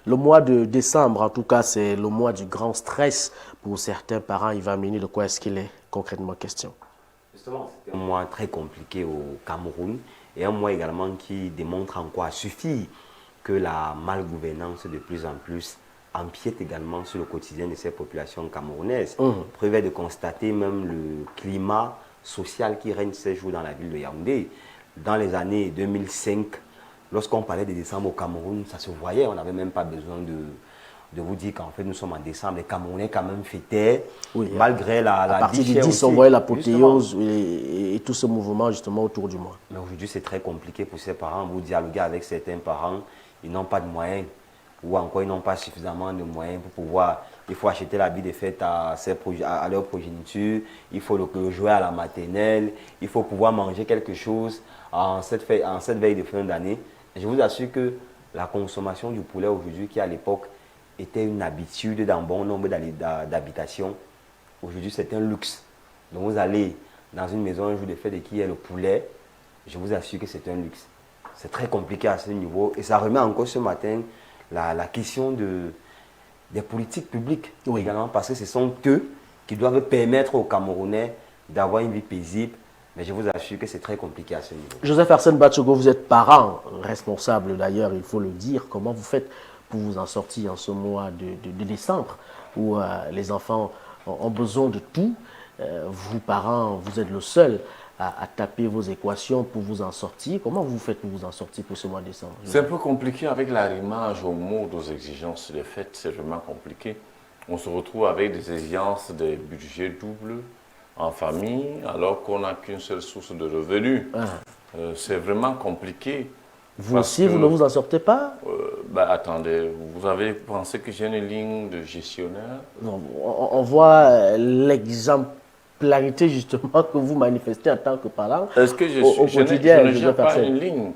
Le mois de décembre, en tout cas, c'est le mois du grand stress pour certains parents. Il va mener de quoi est-ce qu'il est concrètement question? Justement, c'est un mois très compliqué au Cameroun et un mois également qui démontre en quoi suffit que la malgouvernance de plus en plus empiète également sur le quotidien de ces populations camerounaises. Preuve est de constater même le climat social qui règne ces jours dans la ville de Yaoundé. Dans les années 2005, lorsqu'on parlait de décembre au Cameroun, ça se voyait, on n'avait même pas besoin de vous dire qu'en fait nous sommes en décembre. Les Camerounais quand même fêtaient, oui, malgré la à partir du 10, on voyait l'apothéose et tout ce mouvement justement autour du mois. Mais aujourd'hui, c'est très compliqué pour ces parents. Vous dialoguez avec certains parents, ils n'ont pas de moyens ou encore ils n'ont pas suffisamment de moyens pour pouvoir... Il faut acheter l'habit de fête à leur progéniture, il faut le jouer à la maternelle, il faut pouvoir manger quelque chose en cette veille de fin d'année. Je vous assure que la consommation du poulet aujourd'hui, qui à l'époque était une habitude dans bon nombre d'habitations, aujourd'hui c'est un luxe. Donc vous allez dans une maison un jour de fête et qu'il y ait le poulet, je vous assure que c'est un luxe. C'est très compliqué à ce niveau et ça remet encore ce matin la question des politiques publiques, oui, également, parce que ce sont eux qui doivent permettre aux Camerounais d'avoir une vie paisible. Mais je vous assure que c'est très compliqué à ce niveau. Joseph Arsène Batsogo, vous êtes parent, responsable d'ailleurs, il faut le dire. Comment vous faites pour vous en sortir en ce mois de décembre où les enfants ont besoin de tout? Vous, parents, vous êtes le seul à taper vos équations pour vous en sortir. Comment vous faites pour vous en sortir pour ce mois de décembre? C'est un peu compliqué avec l'arrimage aux mots, aux exigences des fêtes, c'est vraiment compliqué. On se retrouve avec des exigences, des budgets doubles en famille, alors qu'on n'a qu'une seule source de revenus. C'est vraiment compliqué. Vous aussi, vous ne vous en sortez pas? Attendez, vous avez pensé que j'ai une ligne de gestionnaire? Non, on voit l'exemplarité justement que vous manifestez en tant que parent. Est-ce que je ne gère pas une ligne?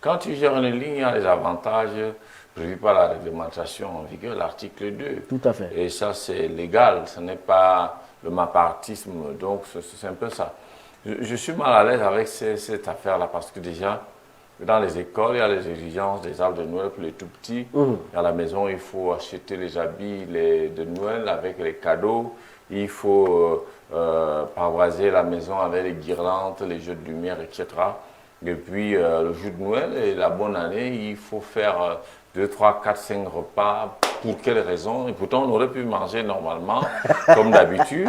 Quand tu gères une ligne, il y a les avantages prévus par la réglementation en vigueur, l'article 2. Tout à fait. Et ça, c'est légal, ce n'est pas le mapartisme, donc c'est un peu ça. Je suis mal à l'aise avec cette affaire-là parce que déjà, dans les écoles, il y a les exigences des arbres de Noël pour les tout petits. À la maison, il faut acheter les habits de Noël avec les cadeaux. Il faut pavoiser la maison avec les guirlandes, les jeux de lumière, etc. Et puis, le jour de Noël et la bonne année, il faut faire 2, 3, 4, 5 repas. Pour quelles raisons? Et pourtant, on aurait pu manger normalement, comme d'habitude.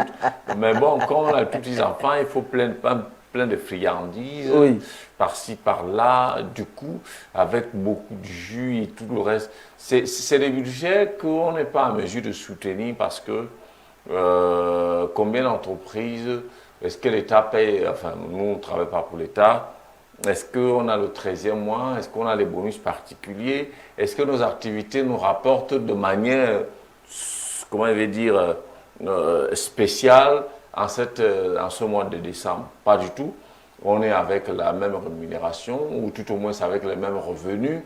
Mais bon, quand on a de petits enfants, il faut plein de friandises, oui, par-ci, par-là, du coup, avec beaucoup de jus et tout le reste. C'est des budgets qu'on n'est pas en mesure de soutenir parce que combien d'entreprises, est-ce que l'État paye, enfin, nous, on ne travaille pas pour l'État, est-ce qu'on a le 13e mois, est-ce qu'on a les bonus particuliers, est-ce que nos activités nous rapportent de manière, comment je vais dire, spéciale en ce mois de décembre? Pas du tout. On est avec la même rémunération ou tout au moins avec les mêmes revenus.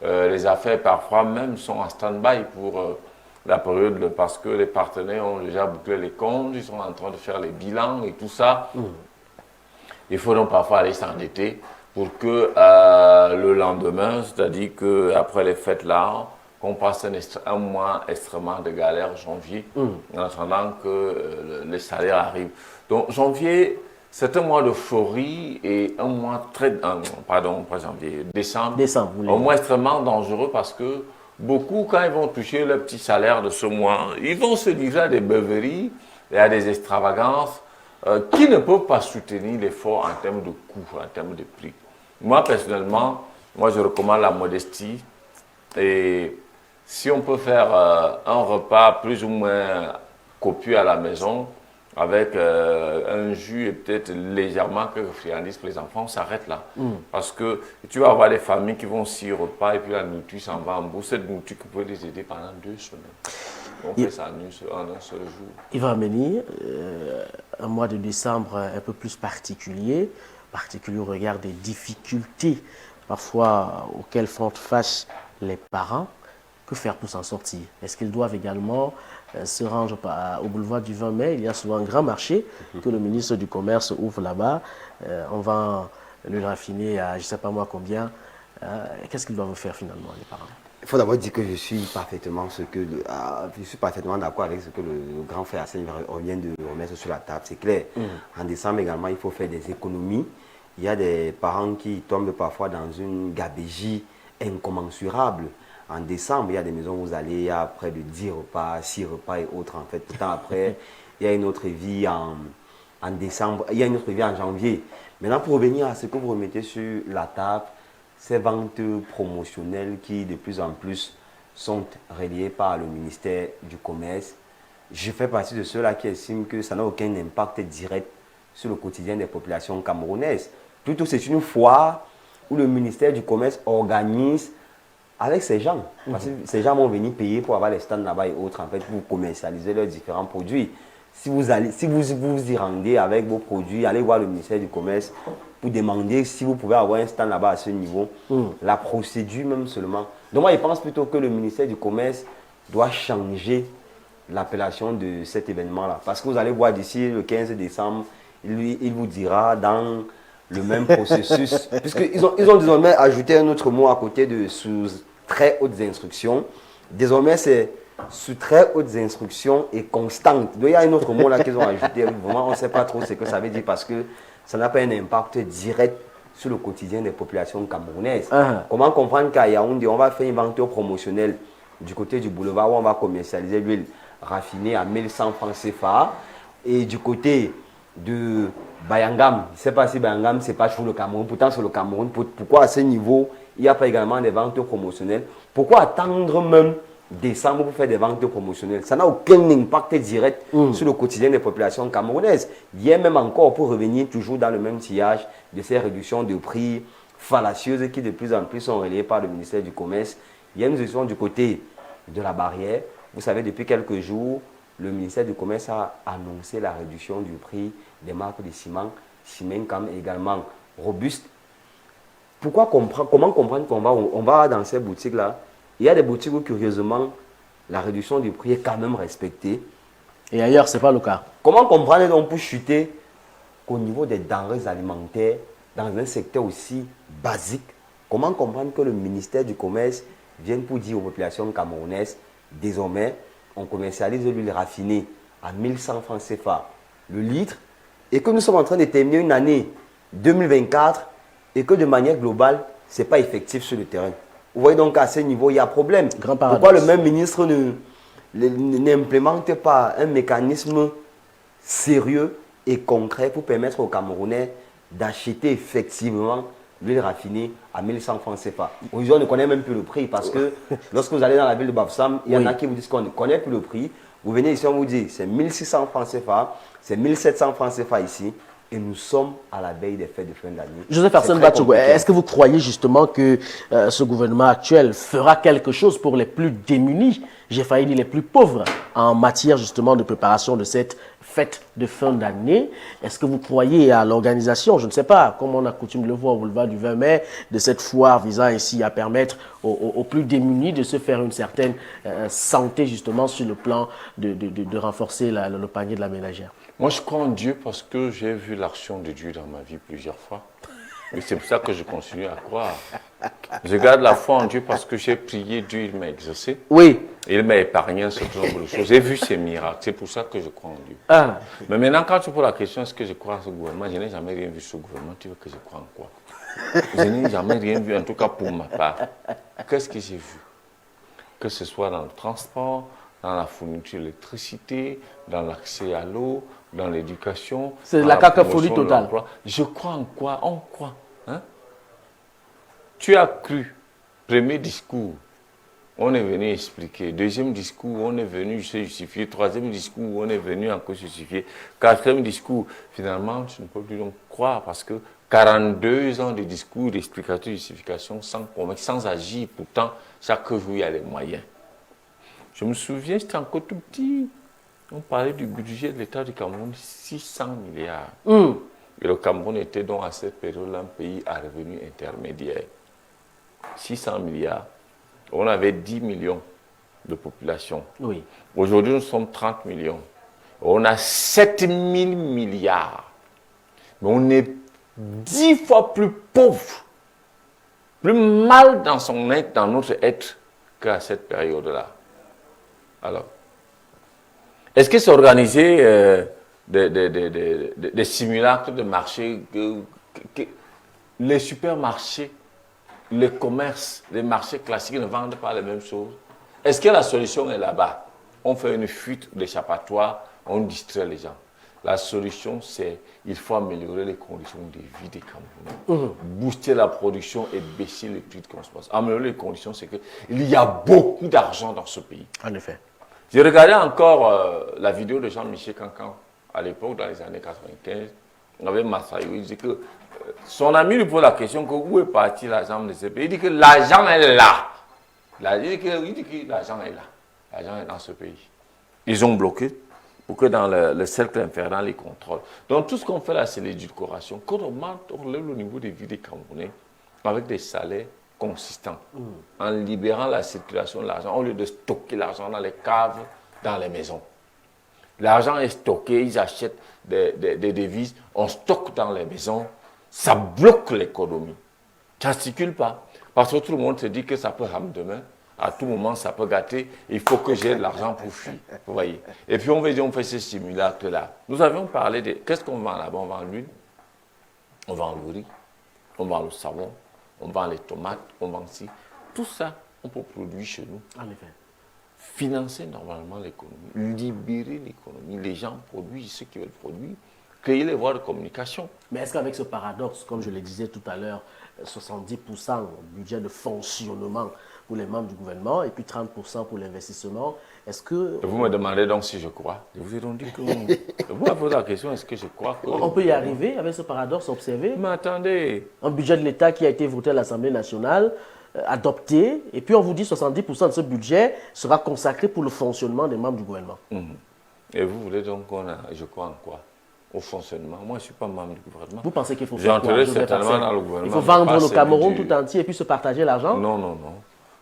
Les affaires parfois même sont en stand-by pour la période parce que les partenaires ont déjà bouclé les comptes, ils sont en train de faire les bilans et tout ça. Il faut donc parfois aller s'endetter pour que le lendemain, c'est-à-dire qu'après les fêtes là, qu'on passe un mois extrêmement de galère, janvier, en attendant que les salaires arrivent. Donc janvier, c'est un mois d'euphorie et un mois pardon, pas janvier, décembre, un mois extrêmement dangereux parce que beaucoup, quand ils vont toucher le petit salaire de ce mois, ils vont se livrer à des beuveries et à des extravagances qui ne peuvent pas soutenir l'effort en termes de coûts, en termes de prix. Moi, personnellement, je recommande la modestie et si on peut faire un repas plus ou moins copieux à la maison, avec un jus et peut-être légèrement quelques friandises pour les enfants, on s'arrête là. Parce que tu vas avoir des familles qui vont 6 repas et puis la nourriture s'en va en bout. Cette nourriture qui peut les aider pendant 2 semaines. On fait ça en un seul jour. Il va venir un mois de décembre un peu plus particulier au regard des difficultés parfois auxquelles font face les parents. Que faire pour s'en sortir? Est-ce qu'ils doivent également se rendre au boulevard du 20 mai? Il y a souvent un grand marché que le ministre du Commerce ouvre là-bas. On vend le raffiné à je ne sais pas moi combien. Qu'est-ce qu'ils doivent faire finalement, les parents? Il faut d'abord dire que je suis parfaitement d'accord avec ce que le grand frère Hassan vient de remettre sur la table. C'est clair. En décembre également, il faut faire des économies. Il y a des parents qui tombent parfois dans une gabegie incommensurable. En décembre, il y a des maisons où vous allez, il y a près de 10 repas, 6 repas et autres en fait. Pourtant après, il y a une autre vie en décembre, il y a une autre vie en janvier. Maintenant, pour revenir à ce que vous remettez sur la table, ces ventes promotionnelles qui de plus en plus sont reliées par le ministère du Commerce, je fais partie de ceux-là qui estiment que ça n'a aucun impact direct sur le quotidien des populations camerounaises. Plutôt, c'est une foire où le ministère du Commerce organise avec ces gens. Parce que ces gens vont venir payer pour avoir les stands là-bas et autres, en fait, pour commercialiser leurs différents produits. Si vous y rendez avec vos produits, allez voir le ministère du Commerce pour demander si vous pouvez avoir un stand là-bas à ce niveau. La procédure même seulement. Donc moi, je pense plutôt que le ministère du Commerce doit changer l'appellation de cet événement-là. Parce que vous allez voir d'ici le 15 décembre, il vous dira dans le même processus. Puisqu'ils ont désormais ajouté un autre mot à côté de sous très hautes instructions. Désormais, c'est sous très hautes instructions et constantes. Donc, il y a un autre mot là qu'ils ont ajouté. Vraiment, on ne sait pas trop ce que ça veut dire parce que ça n'a pas un impact direct sur le quotidien des populations camerounaises. Comment comprendre qu'à Yaoundé, on va faire une vente promotionnelle du côté du boulevard où on va commercialiser l'huile raffinée à 1100 francs CFA et du côté de Bayangam, je ne sais pas si Bayangam, c'est pas toujours le Cameroun. Pourtant, c'est le Cameroun. Pourquoi à ce niveau, il n'y a pas également des ventes promotionnelles? Pourquoi attendre même décembre pour faire des ventes promotionnelles? Ça n'a aucun impact direct sur le quotidien des populations camerounaises. Hier même encore, pour revenir toujours dans le même sillage de ces réductions de prix fallacieuses qui de plus en plus sont relayées par le ministère du Commerce, il y a une réduction du côté de la barrière. Vous savez, depuis quelques jours, le ministère du Commerce a annoncé la réduction du prix des marques de ciment, Simencam également robuste. Comment comprendre qu'on va dans ces boutiques-là? Il y a des boutiques où, curieusement, la réduction du prix est quand même respectée. Et ailleurs, ce n'est pas le cas. Comment comprendre qu'on peut chuter qu'au niveau des denrées alimentaires, dans un secteur aussi basique, comment comprendre que le ministère du Commerce vienne pour dire aux populations camerounaises, désormais, on commercialise l'huile raffinée à 1100 francs CFA le litre et que nous sommes en train de terminer une année 2024 et que de manière globale, ce n'est pas effectif sur le terrain. Vous voyez donc qu'à ce niveau, il y a problème. Pourquoi le même ministre n'implémente pas un mécanisme sérieux et concret pour permettre aux Camerounais d'acheter effectivement l'huile raffinée à 1100 francs CFA. Aujourd'hui, on ne connaît même plus le prix parce que lorsque vous allez dans la ville de Bafoussam, il y en a qui vous disent qu'on ne connaît plus le prix. Vous venez ici, on vous dit c'est 1600 francs CFA, c'est 1700 francs CFA ici. Et nous sommes à la veille des fêtes de fin d'année. Joseph Arsène Batsogo, est-ce que vous croyez justement que ce gouvernement actuel fera quelque chose pour les plus démunis, j'ai failli dire les plus pauvres, en matière justement de préparation de cette fête de fin d'année? Est-ce que vous croyez à l'organisation, je ne sais pas, comme on a coutume de le voir au boulevard du 20 mai, de cette foire visant ainsi à permettre aux plus démunis de se faire une certaine santé justement sur le plan de renforcer le panier de la ménagère? Moi, je crois en Dieu parce que j'ai vu l'action de Dieu dans ma vie plusieurs fois. Et c'est pour ça que je continue à croire. Je garde la foi en Dieu parce que j'ai prié, Dieu il m'a exaucé. Oui. Il m'a épargné un certain nombre de choses. J'ai vu ces miracles. C'est pour ça que je crois en Dieu. Mais maintenant, quand tu poses la question, est-ce que je crois à ce gouvernement? Je n'ai jamais rien vu sur ce gouvernement. Tu veux que je croie en quoi? Je n'ai jamais rien vu, en tout cas pour ma part. Qu'est-ce que j'ai vu? Que ce soit dans le transport, dans la fourniture d'électricité, dans l'accès à l'eau, dans l'éducation. C'est la cacophonie totale. Je crois en quoi? On croit. Hein? Tu as cru, premier discours, on est venu expliquer. Deuxième discours, on est venu se justifier. Troisième discours, on est venu encore se justifier. Quatrième discours, finalement, tu ne peux plus donc croire parce que 42 ans de discours, d'explication, de justification sans convaincre, sans agir. Pourtant, chaque jour, il y a les moyens. Je me souviens, j'étais encore tout petit. On parlait du budget de l'État du Cameroun, 600 milliards. Et le Cameroun était donc à cette période un pays à revenu intermédiaire. 600 milliards. On avait 10 millions de population. Oui. Aujourd'hui, nous sommes 30 millions. On a 7000 milliards. Mais on est 10 fois plus pauvre, plus mal dans son être, dans notre être, qu'à cette période-là. Alors, est-ce que c'est organisé des simulacres de marché, les supermarchés, les commerces, les marchés classiques ne vendent pas les mêmes choses? Est-ce que la solution est là-bas? On fait une fuite d'échappatoire, on distrait les gens. La solution, c'est il faut améliorer les conditions de vie des Camerounais. Booster la production et baisser les prix de consommation. Améliorer les conditions, c'est qu'il y a beaucoup d'argent dans ce pays. En effet. J'ai regardé encore la vidéo de Jean-Michel Cancan à l'époque, dans les années 95. On avait Massaïo, il dit que son ami lui pose la question que où est parti l'argent de ce pays. Il dit que l'argent est là. Il dit que l'argent est là. L'argent est dans ce pays. Ils ont bloqué pour que dans le cercle infernal, ils contrôlent. Donc tout ce qu'on fait là, c'est l'édulcoration. Quand on lève le niveau de vie des Camerounais avec des salaires consistants, en libérant la circulation de l'argent, au lieu de stocker l'argent dans les caves, dans les maisons. L'argent est stocké, ils achètent des devises, on stocke dans les maisons, ça bloque l'économie. Ça ne circule pas. Parce que tout le monde se dit que ça peut ramener demain. À tout moment, ça peut gâter. Il faut que j'ai de l'argent pour fuir. Vous voyez. Et puis, on fait ces simulacres-là. Nous avions parlé de... Qu'est-ce qu'on vend là-bas? On vend l'huile, on vend le riz, on vend le savon, on vend les tomates, on vend ci. Tout ça, on peut produire chez nous. En effet. Financer normalement l'économie, libérer l'économie. Les gens produisent ce qu'ils veulent produire, créer les voies de communication. Mais est-ce qu'avec ce paradoxe, comme je le disais tout à l'heure, 70% budget de fonctionnement pour les membres du gouvernement et puis 30% pour l'investissement, est-ce que... Vous me demandez donc si je crois. Je vous ai donc dit que... Vous m'avez posé la question, est-ce que je crois que... On peut y arriver avec ce paradoxe observé? Mais attendez. Un budget de l'État qui a été voté à l'Assemblée nationale, adopté, et puis on vous dit 70% de ce budget sera consacré pour le fonctionnement des membres du gouvernement. Et vous voulez donc qu'on a... Je crois en quoi? Au fonctionnement. Moi, je ne suis pas membre du gouvernement. Vous pensez qu'il faut faire quoi? J'entrerai certainement dans le gouvernement. Il faut vendre le Cameroun tout entier et puis se partager l'argent? Non, non, non.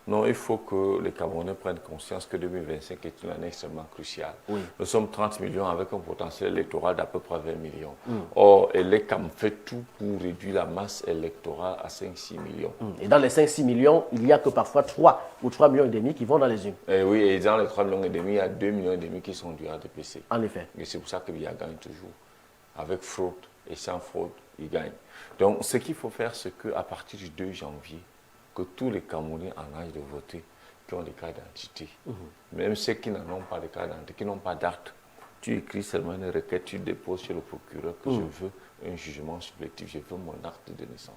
Non, il faut que les Camerounais prennent conscience que 2025 est une année extrêmement cruciale. Oui. Nous sommes 30 millions avec un potentiel électoral d'à peu près 20 millions. Or, l'ECAM fait tout pour réduire la masse électorale à 5-6 millions. Et dans les 5-6 millions, il n'y a que parfois 3 ou 3,5 millions qui vont dans les urnes. Et oui, et dans les 3,5 millions, il y a 2,5 millions qui sont du RDPC. En effet. Et c'est pour ça que Biya gagne toujours. Avec fraude et sans fraude, il gagne. Donc, ce qu'il faut faire, c'est qu'à partir du 2 janvier, que tous les Camerounais en âge de voter, qui ont des cartes d'identité, même ceux qui n'en ont pas de carte d'identité, qui n'ont pas d'acte, tu écris seulement une requête, tu déposes chez le procureur que je veux un jugement supplétif, je veux mon acte de naissance.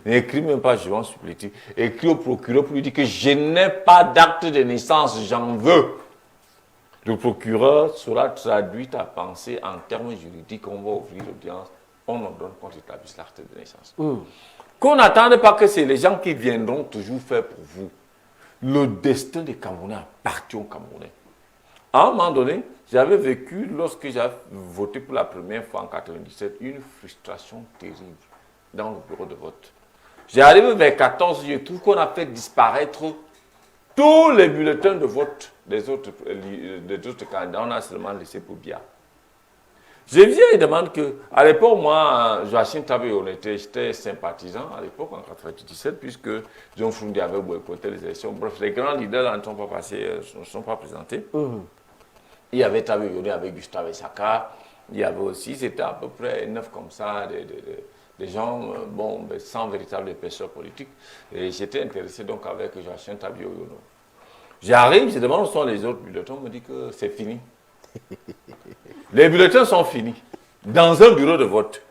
N'écris même pas jugement supplétif, écris au procureur pour lui dire que je n'ai pas d'acte de naissance, j'en veux. Le procureur sera traduit ta pensée en termes juridiques, on va ouvrir l'audience, on ordonne qu'on établisse l'acte de naissance. Qu'on n'attende pas que c'est les gens qui viendront toujours faire pour vous. Le destin des Camerounais appartient aux Camerounais. À un moment donné, j'avais vécu, lorsque j'ai voté pour la première fois en 1997, une frustration terrible dans le bureau de vote. J'arrive vers 14 je trouve qu'on a fait disparaître tous les bulletins de vote des autres candidats. On a seulement laissé pour Biya. Je viens et demande que, à l'époque, moi, Joachim Tabé, j'étais sympathisant à l'époque, en 1997, puisque John Fundi avait boycotté les élections. Bref, les grands leaders là, ne sont pas passés, ne sont pas présentés. Il y avait Tabé Yone avec Gustave Saka. Il y avait aussi, c'était à peu près 9 comme ça, des gens, bon, sans véritable épaisseur politique. Et j'étais intéressé donc avec Joachim Tabé Yone. J'arrive, je demande où sont les autres bulletins, on me dit que c'est fini. Les bulletins sont finis dans un bureau de vote.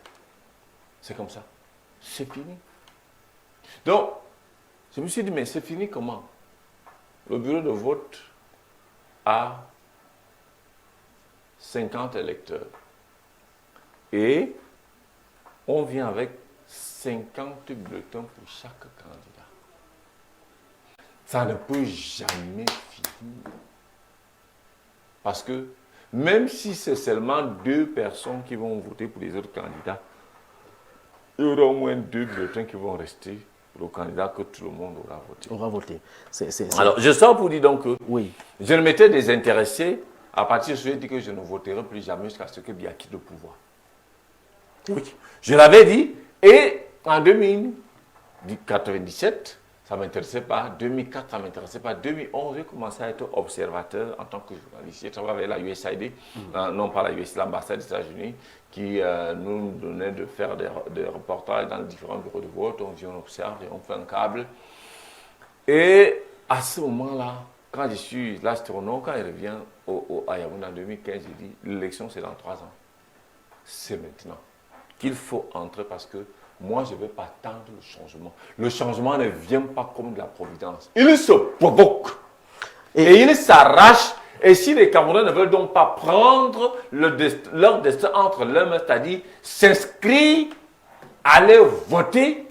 C'est comme ça. C'est fini. Donc, je me suis dit, mais c'est fini comment? le bureau de vote a 50 électeurs. Et on vient avec 50 bulletins pour chaque candidat. Ça ne peut jamais finir. Parce que même si c'est seulement 2 personnes qui vont voter pour les autres candidats, il y aura au moins 2 bulletins qui vont rester pour le candidat que tout le monde aura voté. Aura voté. Alors, je sors pour dire donc que oui. Je ne m'étais désintéressé à partir de ce que j'ai dit que je ne voterai plus jamais jusqu'à ce que Biya quitte le pouvoir. Oui. Je l'avais dit, et en 1997, ça ne m'intéressait pas. 2004, ça ne m'intéressait pas. 2011, j'ai commencé à être observateur en tant que journaliste. J'ai travaillé avec la USAID, non pas la USAID, l'ambassade des États-Unis, qui nous donnait de faire des reportages dans les différents bureaux de vote. On vient, on observe et on fait un câble. Et à ce moment-là, quand je suis l'astronome, quand il revient à Yaoundé en 2015, il dit l'élection c'est dans 3 ans. C'est maintenant qu'il faut entrer parce que moi, je ne vais pas attendre le changement. Le changement ne vient pas comme de la providence. Il se provoque. Et il s'arrache. Et si les Camerounais ne veulent donc pas prendre leur destin entre leurs mains, c'est-à-dire s'inscrire, aller voter,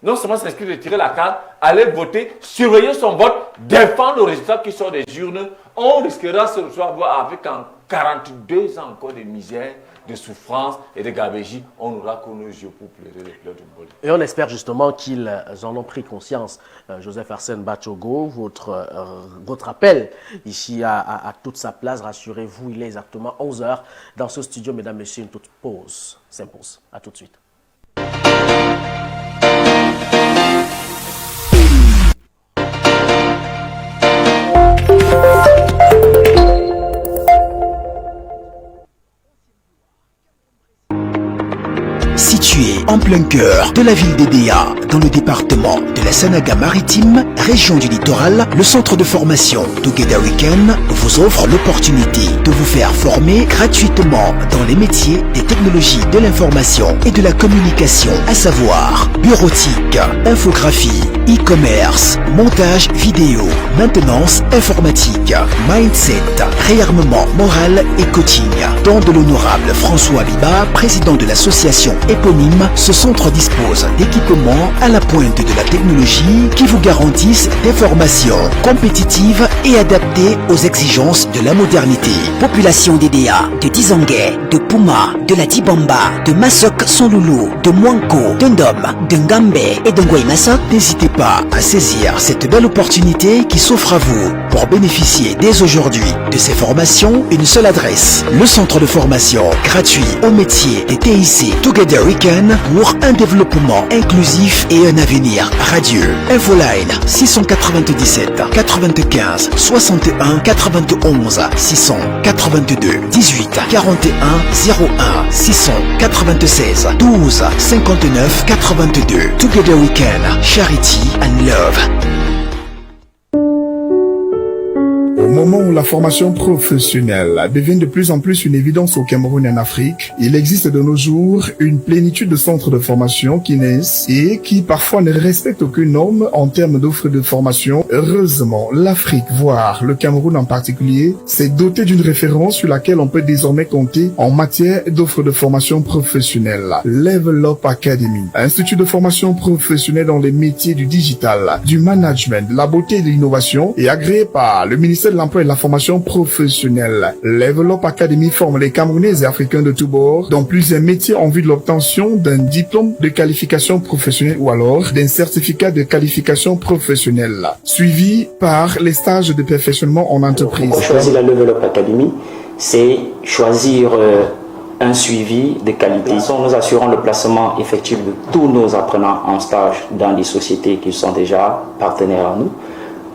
non seulement s'inscrire, retirer la carte, aller voter, surveiller son vote, défendre le résultat qui sort des urnes, on risquera ce soir avec en 42 ans encore de misère, de souffrance et de gabégie, on n'aura que nos yeux pour pleurer les pleurs du bol. Et on espère justement qu'ils en ont pris conscience. Joseph Arsène Batchogo, votre appel ici à toute sa place, rassurez-vous, il est exactement 11h dans ce studio. Mesdames, Messieurs, une toute pause s'impose. À tout de suite. Situé en plein cœur de la ville d'Edéa, dans le département de la Sanaga-Maritime, région du littoral, le centre de formation Together Weekend vous offre l'opportunité de vous faire former gratuitement dans les métiers des technologies de l'information et de la communication, à savoir bureautique, infographie, e-commerce, montage vidéo, maintenance informatique, mindset, réarmement moral et coaching. Dans de l'honorable François Biba, président de l'association éponyme, ce centre dispose d'équipements à la pointe de la technologie qui vous garantissent des formations compétitives et adaptées aux exigences de la modernité. Population d'Edéa, de Dizangué, de Puma, de la Tibamba, de Masok Sonloulou, de Mwanko, de Ndom, de Ngambé et de Ngouaïmassa, n'hésitez pas à saisir cette belle opportunité qui s'offre à vous. Pour bénéficier dès aujourd'hui de ces formations, une seule adresse, le centre de formation gratuit au métier des TIC Together Weekend pour un développement inclusif et un avenir radieux. Infoline 697 95 61 91 682 18 41 01 696 12 59 82. Together Weekend, Charity and Love. Au moment où la formation professionnelle devient de plus en plus une évidence au Cameroun et en Afrique, il existe de nos jours une plénitude de centres de formation qui naissent et qui parfois ne respectent aucune norme en termes d'offres de formation. Heureusement, l'Afrique, voire le Cameroun en particulier, s'est doté d'une référence sur laquelle on peut désormais compter en matière d'offres de formation professionnelle. Level Up Academy, institut de formation professionnelle dans les métiers du digital, du management, de la beauté et de l'innovation, est agréé par le ministère de l'Emploi et de la formation professionnelle. Level Up Academy forme les Camerounais et Africains de tous bords dans plusieurs métiers en vue de l'obtention d'un diplôme de qualification professionnelle ou alors d'un certificat de qualification professionnelle, suivi par les stages de perfectionnement en entreprise. Pour choisir la Level Up Academy, c'est choisir un suivi de qualité. Nous assurons le placement effectif de tous nos apprenants en stage dans des sociétés qui sont déjà partenaires à nous.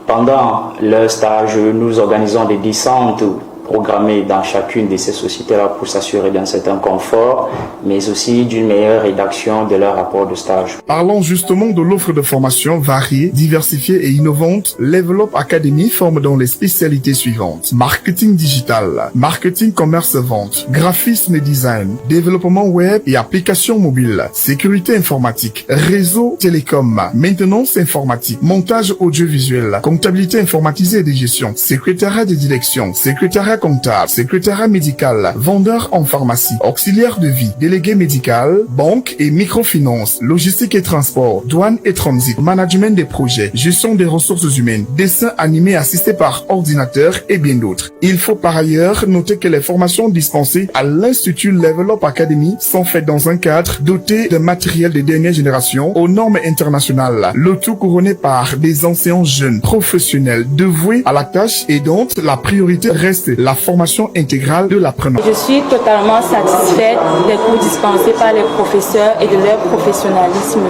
Pendant leur stage, nous organisons des descentes programmés dans chacune de ces sociétés-là pour s'assurer d'un certain confort, mais aussi d'une meilleure rédaction de leur rapport de stage. Parlons justement de l'offre de formation variée, diversifiée et innovante. Level Up Academy forme dans les spécialités suivantes: marketing digital, marketing commerce vente, graphisme et design, développement web et applications mobiles, sécurité informatique, réseau télécom, maintenance informatique, montage audiovisuel, comptabilité informatisée et de gestion, secrétariat de direction, secrétariat comptable, secrétariat médical, vendeur en pharmacie, auxiliaire de vie, délégué médical, banque et microfinance, logistique et transport, douane et transit, management des projets, gestion des ressources humaines, dessin animé assisté par ordinateur et bien d'autres. Il faut par ailleurs noter que les formations dispensées à l'Institut Level Up Academy sont faites dans un cadre doté de matériel de dernière génération aux normes internationales, le tout couronné par des enseignants jeunes, professionnels, dévoués à la tâche et dont la priorité reste la formation intégrale de l'apprenant. Je suis totalement satisfaite des cours dispensés par les professeurs et de leur professionnalisme.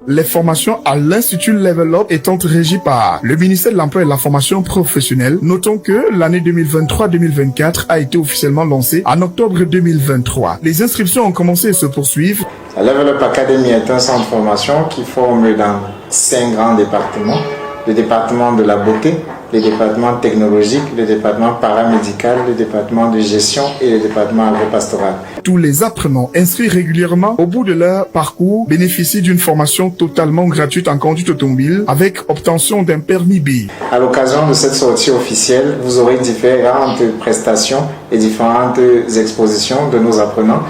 Les formations à l'Institut Level Up étant régies par le ministère de l'Emploi et de la Formation professionnelle, notons que l'année 2023-2024 a été officiellement lancée en octobre 2023. Les inscriptions ont commencé et se poursuivent. La Level Up Academy est un centre de formation qui forme dans 5 grands départements. Le département de la beauté, le département technologique, le département paramédical, le département de gestion et le département agropastoral. Tous les apprenants inscrits régulièrement au bout de leur parcours bénéficient d'une formation totalement gratuite en conduite automobile avec obtention d'un permis B. À l'occasion de cette sortie officielle, vous aurez différentes prestations et différentes expositions de nos apprenants.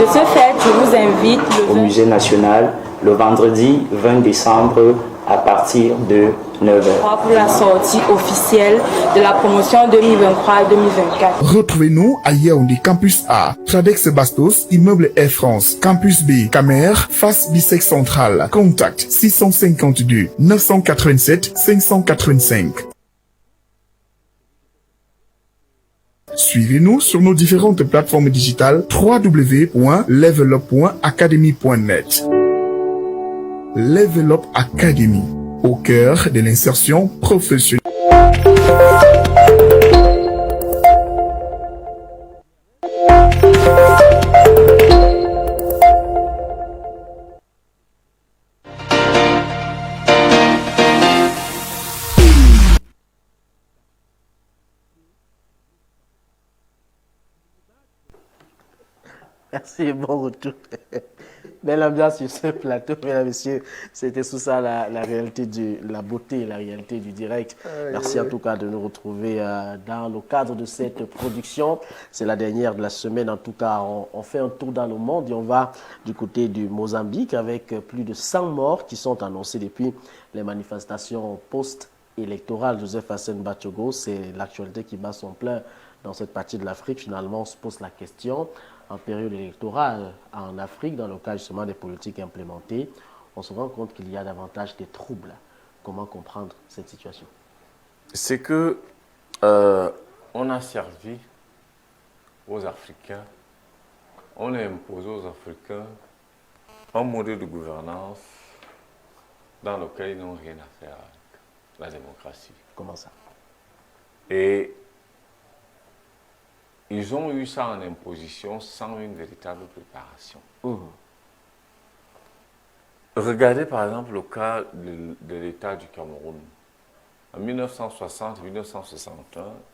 De ce fait, je vous invite au Musée national le vendredi 20 décembre à partir de 9h. pour la sortie officielle de la promotion 2023-2024. Retrouvez-nous à Yaoundé Campus A, Tradex Bastos, Immeuble Air France, Campus B, Camer, face Bissec Central. Contact 652 987 585. Suivez-nous sur nos différentes plateformes digitales www.levelup.academy.net. Level Up Academy, au cœur de l'insertion professionnelle. Merci, bon retour. Belle ambiance sur ce plateau, mesdames et messieurs. C'était sous ça la réalité de la beauté, la réalité du direct. Merci en tout cas de nous retrouver dans le cadre de cette production. C'est la dernière de la semaine. En tout cas, on fait un tour dans le monde et on va du côté du Mozambique avec plus de 100 morts qui sont annoncés depuis les manifestations post-électorales. Joseph Hassan Bachogo, c'est l'actualité qui bat son plein dans cette partie de l'Afrique. Finalement, on se pose la question. En période électorale en Afrique, dans le cas justement des politiques implémentées, on se rend compte qu'il y a davantage de troubles. Comment comprendre cette situation? C'est que on a servi aux Africains, on a imposé aux Africains un modèle de gouvernance dans lequel ils n'ont rien à faire avec la démocratie. Comment ça? Et ils ont eu ça en imposition sans une véritable préparation. Regardez par exemple le cas de l'État du Cameroun. En 1960-1961,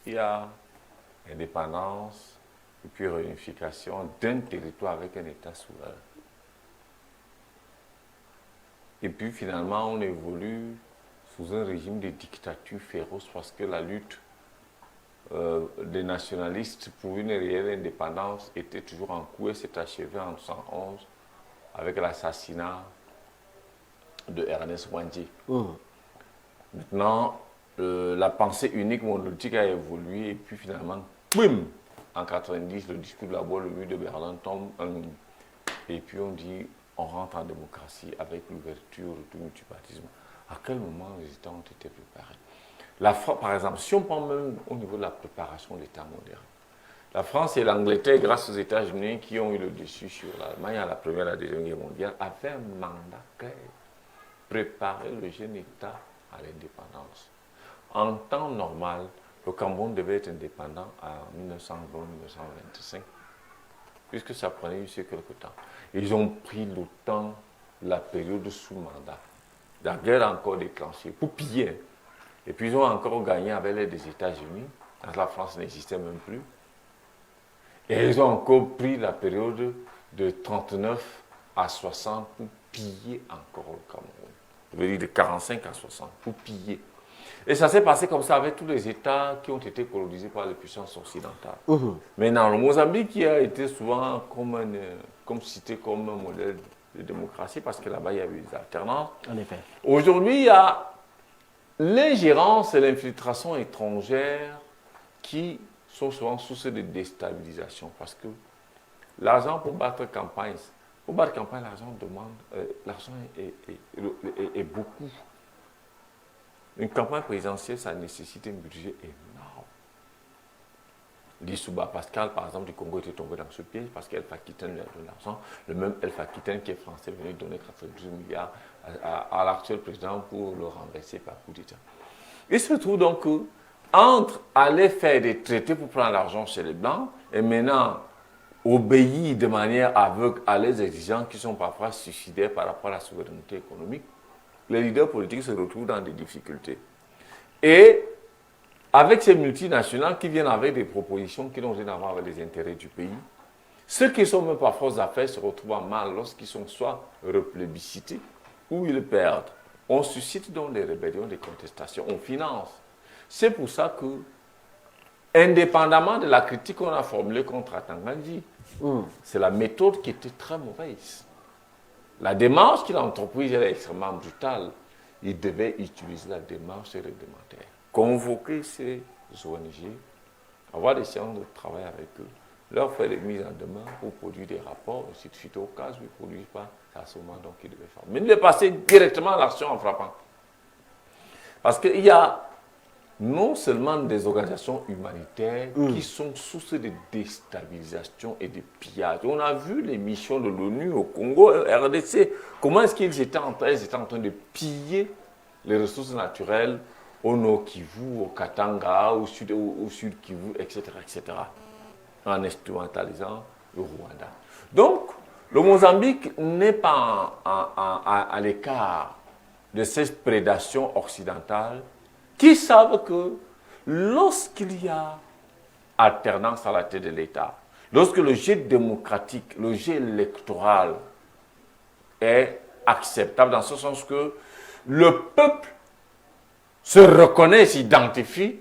il y a indépendance et puis réunification d'un territoire avec un État souverain. Et puis finalement, on évolue sous un régime de dictature féroce parce que la lutte des nationalistes pour une réelle indépendance était toujours en cours et s'est achevée en 1911 avec l'assassinat de Ernest Wandji. Maintenant, la pensée unique monolithique a évolué et puis finalement, boum, en 90, le discours de la boîte, le mur de Berlin tombe et puis on dit on rentre en démocratie avec l'ouverture du multipartisme. À quel moment les États ont été préparés? La France, par exemple, si on prend même au niveau de la préparation de l'État moderne, la France et l'Angleterre, grâce aux États-Unis qui ont eu le dessus sur l'Allemagne à la Première et la Deuxième Guerre mondiale, avaient un mandat clair, préparer le jeune État à l'indépendance. En temps normal, le Cameroun devait être indépendant en 1920-1925, puisque ça prenait juste quelques temps. Ils ont pris le temps, la période sous mandat. La guerre a encore déclenché pour piller. Et puis ils ont encore gagné avec l'aide des États-Unis, quand la France n'existait même plus. Et ils ont encore pris la période de 39 à 60 pour piller encore le Cameroun. Je veux dire de 45 à 60 pour piller. Et ça s'est passé comme ça avec tous les États qui ont été colonisés par les puissances occidentales. Maintenant, le Mozambique qui a été souvent cité comme un modèle de démocratie parce que là-bas il y a eu des alternances. En effet. Aujourd'hui, il y a l'ingérence et l'infiltration étrangère qui sont souvent source de déstabilisation parce que l'argent pour battre campagne, l'argent demande, l'argent est beaucoup. Une campagne présidentielle, ça nécessite un budget énorme. Lissouba Pascal, par exemple, du Congo était tombé dans ce piège parce qu'Alpha Kitten lui a donné l'argent. Le même Alpha Kitten qui est français venait donner 92 milliards à l'actuel président pour le renverser par coup d'État. Il se trouve donc qu'entre aller faire des traités pour prendre l'argent chez les Blancs et maintenant obéir de manière aveugle à leurs exigences qui sont parfois suicidaires par rapport à la souveraineté économique, les leaders politiques se retrouvent dans des difficultés. Et avec ces multinationales qui viennent avec des propositions qui n'ont rien à voir avec les intérêts du pays, ceux qui sont même pas force d'affaires se retrouvent en mal lorsqu'ils sont soit replébiscités ou ils perdent. On suscite donc des rébellions, des contestations, on finance. C'est pour ça que, indépendamment de la critique qu'on a formulée contre Atangandi, c'est la méthode qui était très mauvaise. La démarche qu'il a entreprise est extrêmement brutale. Il devait utiliser la démarche réglementaire. Convoquer ces ONG, avoir des séances de travail avec eux, leur faire des mises en demeure pour produire des rapports, et ainsi de suite. Au cas où ils ne produisent pas, c'est à ce moment donc qu'ils devaient faire. Mais ne passer directement à l'action en frappant. Parce qu'il y a non seulement des organisations humanitaires qui sont source de déstabilisation et de pillage. On a vu les missions de l'ONU au Congo, RDC, comment est-ce qu'ils étaient en train de piller les ressources naturelles au Nord Kivu, au Katanga, au Sud Kivu, etc., en instrumentalisant le Rwanda. Donc, le Mozambique n'est pas à l'écart de ces prédations occidentales qui savent que lorsqu'il y a alternance à la tête de l'État, lorsque le jeu démocratique, le jeu électoral est acceptable dans ce sens que le peuple se reconnaît, s'identifie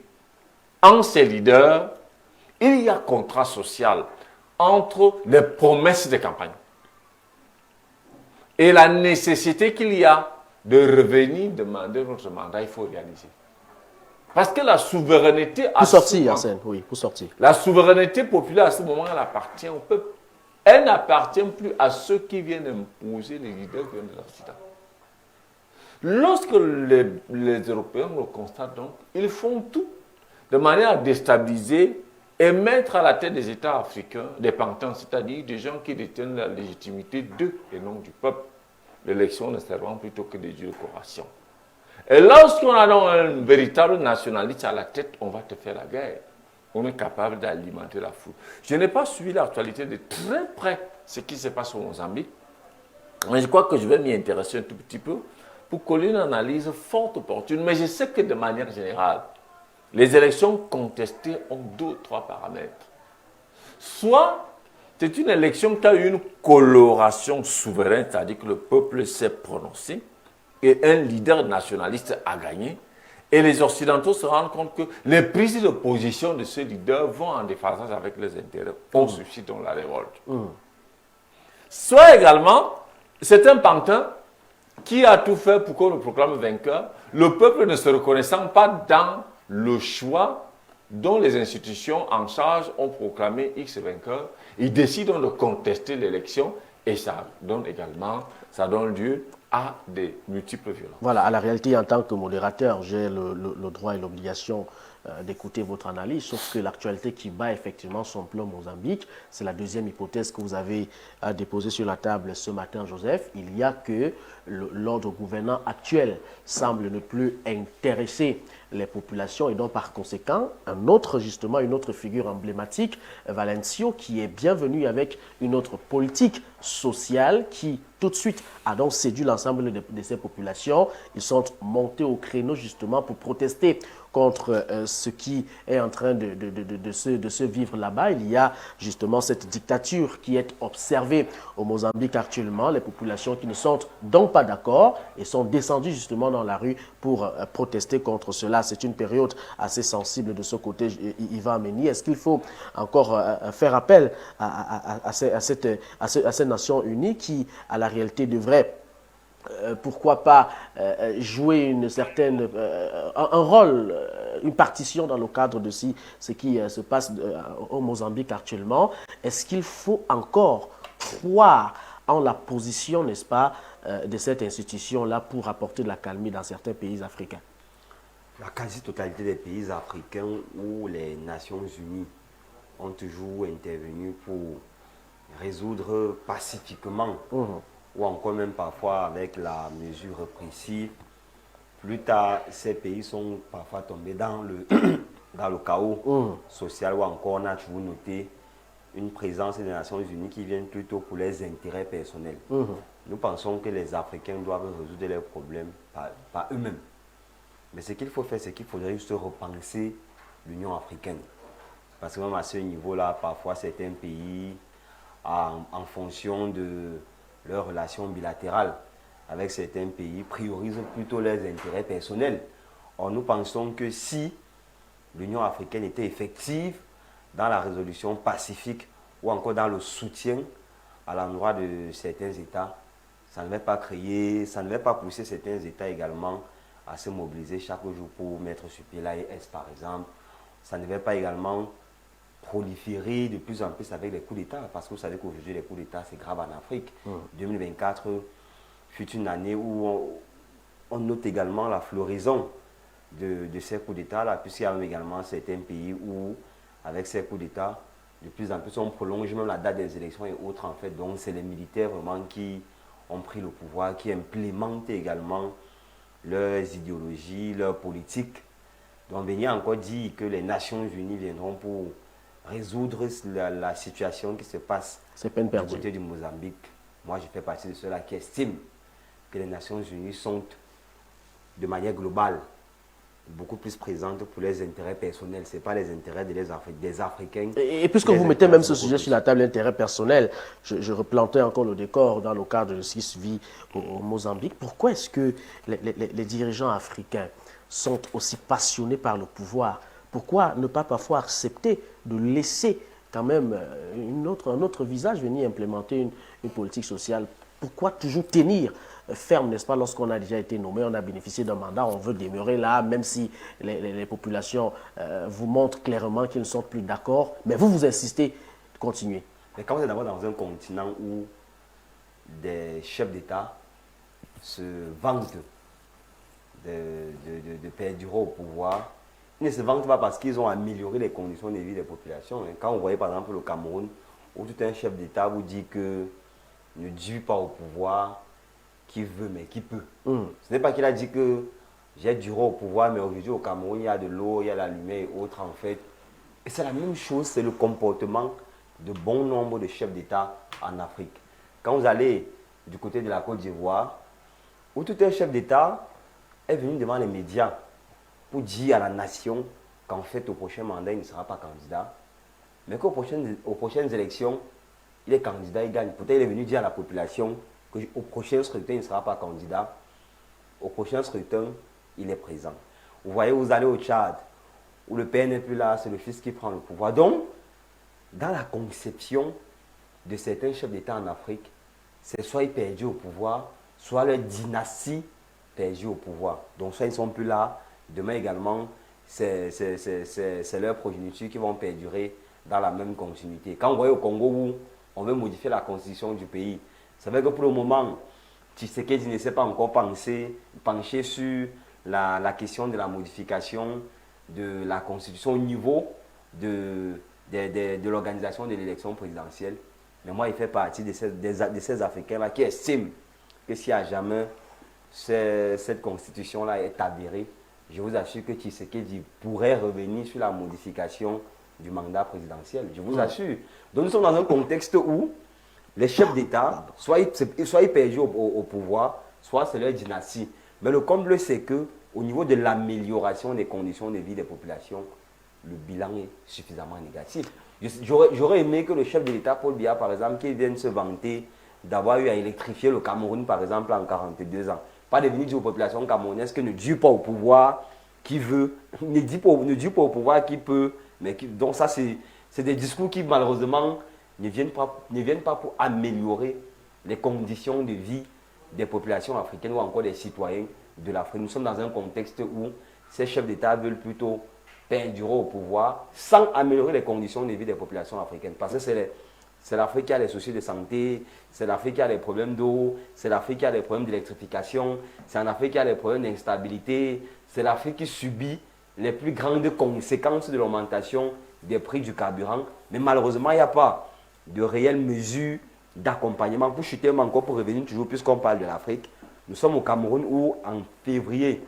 en ses leaders, il y a contrat social entre les promesses de campagne et la nécessité qu'il y a de revenir demander notre mandat, il faut réaliser. Parce que la souveraineté... Pour sortir, Arsène, oui, pour sortir. La souveraineté populaire, à ce moment, elle appartient au peuple. Elle n'appartient plus à ceux qui viennent imposer les leaders qui viennent de l'Occident. Lorsque les Européens le constatent donc, ils font tout de manière à déstabiliser et mettre à la tête des États africains des pantins, c'est-à-dire des gens qui détiennent la légitimité d'eux et non du peuple. L'élection ne servant plutôt que des décorations. Et lorsqu'on a donc un véritable nationaliste à la tête, on va te faire la guerre. On est capable d'alimenter la foule. Je n'ai pas suivi l'actualité de très près, ce qui se passe au Mozambique, mais je crois que je vais m'y intéresser un tout petit peu pour coller une analyse forte opportune. Mais je sais que de manière générale, les élections contestées ont 2 ou 3 paramètres. Soit c'est une élection qui a eu une coloration souveraine, c'est-à-dire que le peuple s'est prononcé, et un leader nationaliste a gagné, et les Occidentaux se rendent compte que les prises de position de ce leader vont en déphasage avec les intérêts. On suscite donc la révolte. Soit également, c'est un pantin qui a tout fait pour qu'on le proclame vainqueur, le peuple ne se reconnaissant pas dans le choix dont les institutions en charge ont proclamé X vainqueur, ils décident de contester l'élection et ça donne lieu à des multiples violences. Voilà, à la réalité, en tant que modérateur, j'ai le droit et l'obligation d'écouter votre analyse, sauf que l'actualité qui bat effectivement son plan Mozambique, c'est la deuxième hypothèse que vous avez déposée sur la table ce matin, Joseph. Il y a que l'ordre gouvernant actuel semble ne plus intéresser les populations et donc par conséquent, une autre figure emblématique, Valencio, qui est bien venu avec une autre politique sociale qui tout de suite a donc séduit l'ensemble de ces populations. Ils sont montés au créneau justement pour protester contre ce qui est en train de se vivre là-bas. Il y a justement cette dictature qui est observée au Mozambique actuellement. Les populations qui ne sont donc pas d'accord et sont descendues justement dans la rue pour protester contre cela. C'est une période assez sensible de ce côté, Yvan Meni. Est-ce qu'il faut encore faire appel à ces Nations Unies qui, à la réalité, devraient pourquoi pas jouer un rôle, une partition dans le cadre de ce qui se passe au Mozambique actuellement? Est-ce qu'il faut encore croire en la position, n'est-ce pas, de cette institution-là pour apporter de la calmie dans certains pays africains? La quasi-totalité des pays africains où les Nations Unies ont toujours intervenu pour résoudre pacifiquement ou encore même parfois avec la mesure répressive. Plus tard, ces pays sont parfois tombés dans le chaos social ou encore on a toujours noté une présence des Nations Unies qui viennent plutôt pour les intérêts personnels. Nous pensons que les Africains doivent résoudre leurs problèmes par eux-mêmes. Mais ce qu'il faut faire, c'est qu'il faudrait juste repenser l'Union africaine. Parce que même à ce niveau-là, parfois certains pays, en fonction de leurs relations bilatérales avec certains pays, priorisent plutôt leurs intérêts personnels. Or, nous pensons que si l'Union africaine était effective dans la résolution pacifique ou encore dans le soutien à l'endroit de certains États, ça ne va pas pousser certains États également à se mobiliser chaque jour pour mettre sur pied l'AES par exemple. Ça ne va pas également proliférer de plus en plus avec les coups d'État, parce que vous savez qu'aujourd'hui les coups d'État c'est grave en Afrique. 2024 fut une année où on note également la floraison de ces coups d'État là, puisqu'il y a même également certains pays où avec ces coups d'État de plus en plus on prolonge même la date des élections et autres en fait. Donc c'est les militaires vraiment qui ont pris le pouvoir, qui implémentent également leurs idéologies, leurs politiques. Donc venir encore dire que les Nations Unies viendront pour résoudre la situation qui se passe du côté du Mozambique. Moi, je fais partie de ceux-là qui estiment que les Nations Unies sont, de manière globale, beaucoup plus présentes pour les intérêts personnels. Ce n'est pas les intérêts des Africains. Et puisque vous mettez même ce sujet sur la table, l'intérêt personnel, je replantais encore le décor dans le cadre de ce qui se vit au Mozambique. Pourquoi est-ce que les dirigeants africains sont aussi passionnés par le pouvoir? Pourquoi ne pas parfois accepter de laisser quand même un autre visage venir implémenter une politique sociale? Pourquoi toujours tenir ferme, n'est-ce pas, lorsqu'on a déjà été nommé, on a bénéficié d'un mandat, on veut demeurer là, même si les populations vous montrent clairement qu'ils ne sont plus d'accord, mais vous insistez de continuer. Mais quand vous êtes d'abord dans un continent où des chefs d'État se vantent de perdurer au pouvoir, ils ne se vantent pas parce qu'ils ont amélioré les conditions de vie des populations. Quand vous voyez par exemple le Cameroun, où tout un chef d'État vous dit que ne dure pas au pouvoir qui veut mais qui peut. Ce n'est pas qu'il a dit que j'ai duré au pouvoir, mais aujourd'hui au Cameroun, il y a de l'eau, il y a la lumière et autres en fait. Et c'est la même chose, c'est le comportement de bon nombre de chefs d'État en Afrique. Quand vous allez du côté de la Côte d'Ivoire, où tout un chef d'État est venu devant les médias pour dire à la nation qu'en fait au prochain mandat, il ne sera pas candidat, mais qu'aux prochaines élections, il est candidat, il gagne. Peut-être il est venu dire à la population qu'au prochain scrutin, il ne sera pas candidat. Au prochain scrutin, il est présent. Vous voyez, vous allez au Tchad, où le père n'est plus là, c'est le fils qui prend le pouvoir. Donc, dans la conception de certains chefs d'État en Afrique, c'est soit ils perdent au pouvoir, soit leur dynastie perdue au pouvoir. Donc, soit ils ne sont plus là, demain également, c'est leur progéniture qui vont perdurer dans la même continuité. Quand vous voyez au Congo où on veut modifier la constitution du pays, ça veut dire que pour le moment, Tshisekedi ne s'est pas encore penché sur la question de la modification de la constitution au niveau de l'organisation de l'élection présidentielle. Mais moi, il fait partie de ces Africains-là qui estiment que s'il n'y a jamais cette constitution-là est avérée, je vous assure que Tshisekedi pourrait revenir sur la modification du mandat présidentiel. Je vous assure. Donc nous sommes dans un contexte où les chefs d'État, soit ils perdus au pouvoir, soit c'est leur dynastie. Mais le comble, c'est qu'au niveau de l'amélioration des conditions de vie des populations, le bilan est suffisamment négatif. J'aurais aimé que le chef de l'État, Paul Biya, par exemple, qui vienne se vanter d'avoir eu à électrifier le Cameroun, par exemple, en 42 ans. Pas de venir dire aux populations camerounaises que ne dure pas au pouvoir qui veut, ne dit pas au pouvoir qui peut. Donc ça, c'est des discours qui, malheureusement, ne viennent pas pour améliorer les conditions de vie des populations africaines ou encore des citoyens de l'Afrique. Nous sommes dans un contexte où ces chefs d'État veulent plutôt perdurer au pouvoir sans améliorer les conditions de vie des populations africaines. Parce que c'est l'Afrique qui a les soucis de santé, c'est l'Afrique qui a les problèmes d'eau, c'est l'Afrique qui a les problèmes d'électrification, c'est en Afrique qui a les problèmes d'instabilité, c'est l'Afrique qui subit les plus grandes conséquences de l'augmentation des prix du carburant. Mais malheureusement, il n'y a pas de réelles mesures d'accompagnement. Pour chuter encore, pour revenir toujours, puisqu'on parle de l'Afrique, nous sommes au Cameroun où en février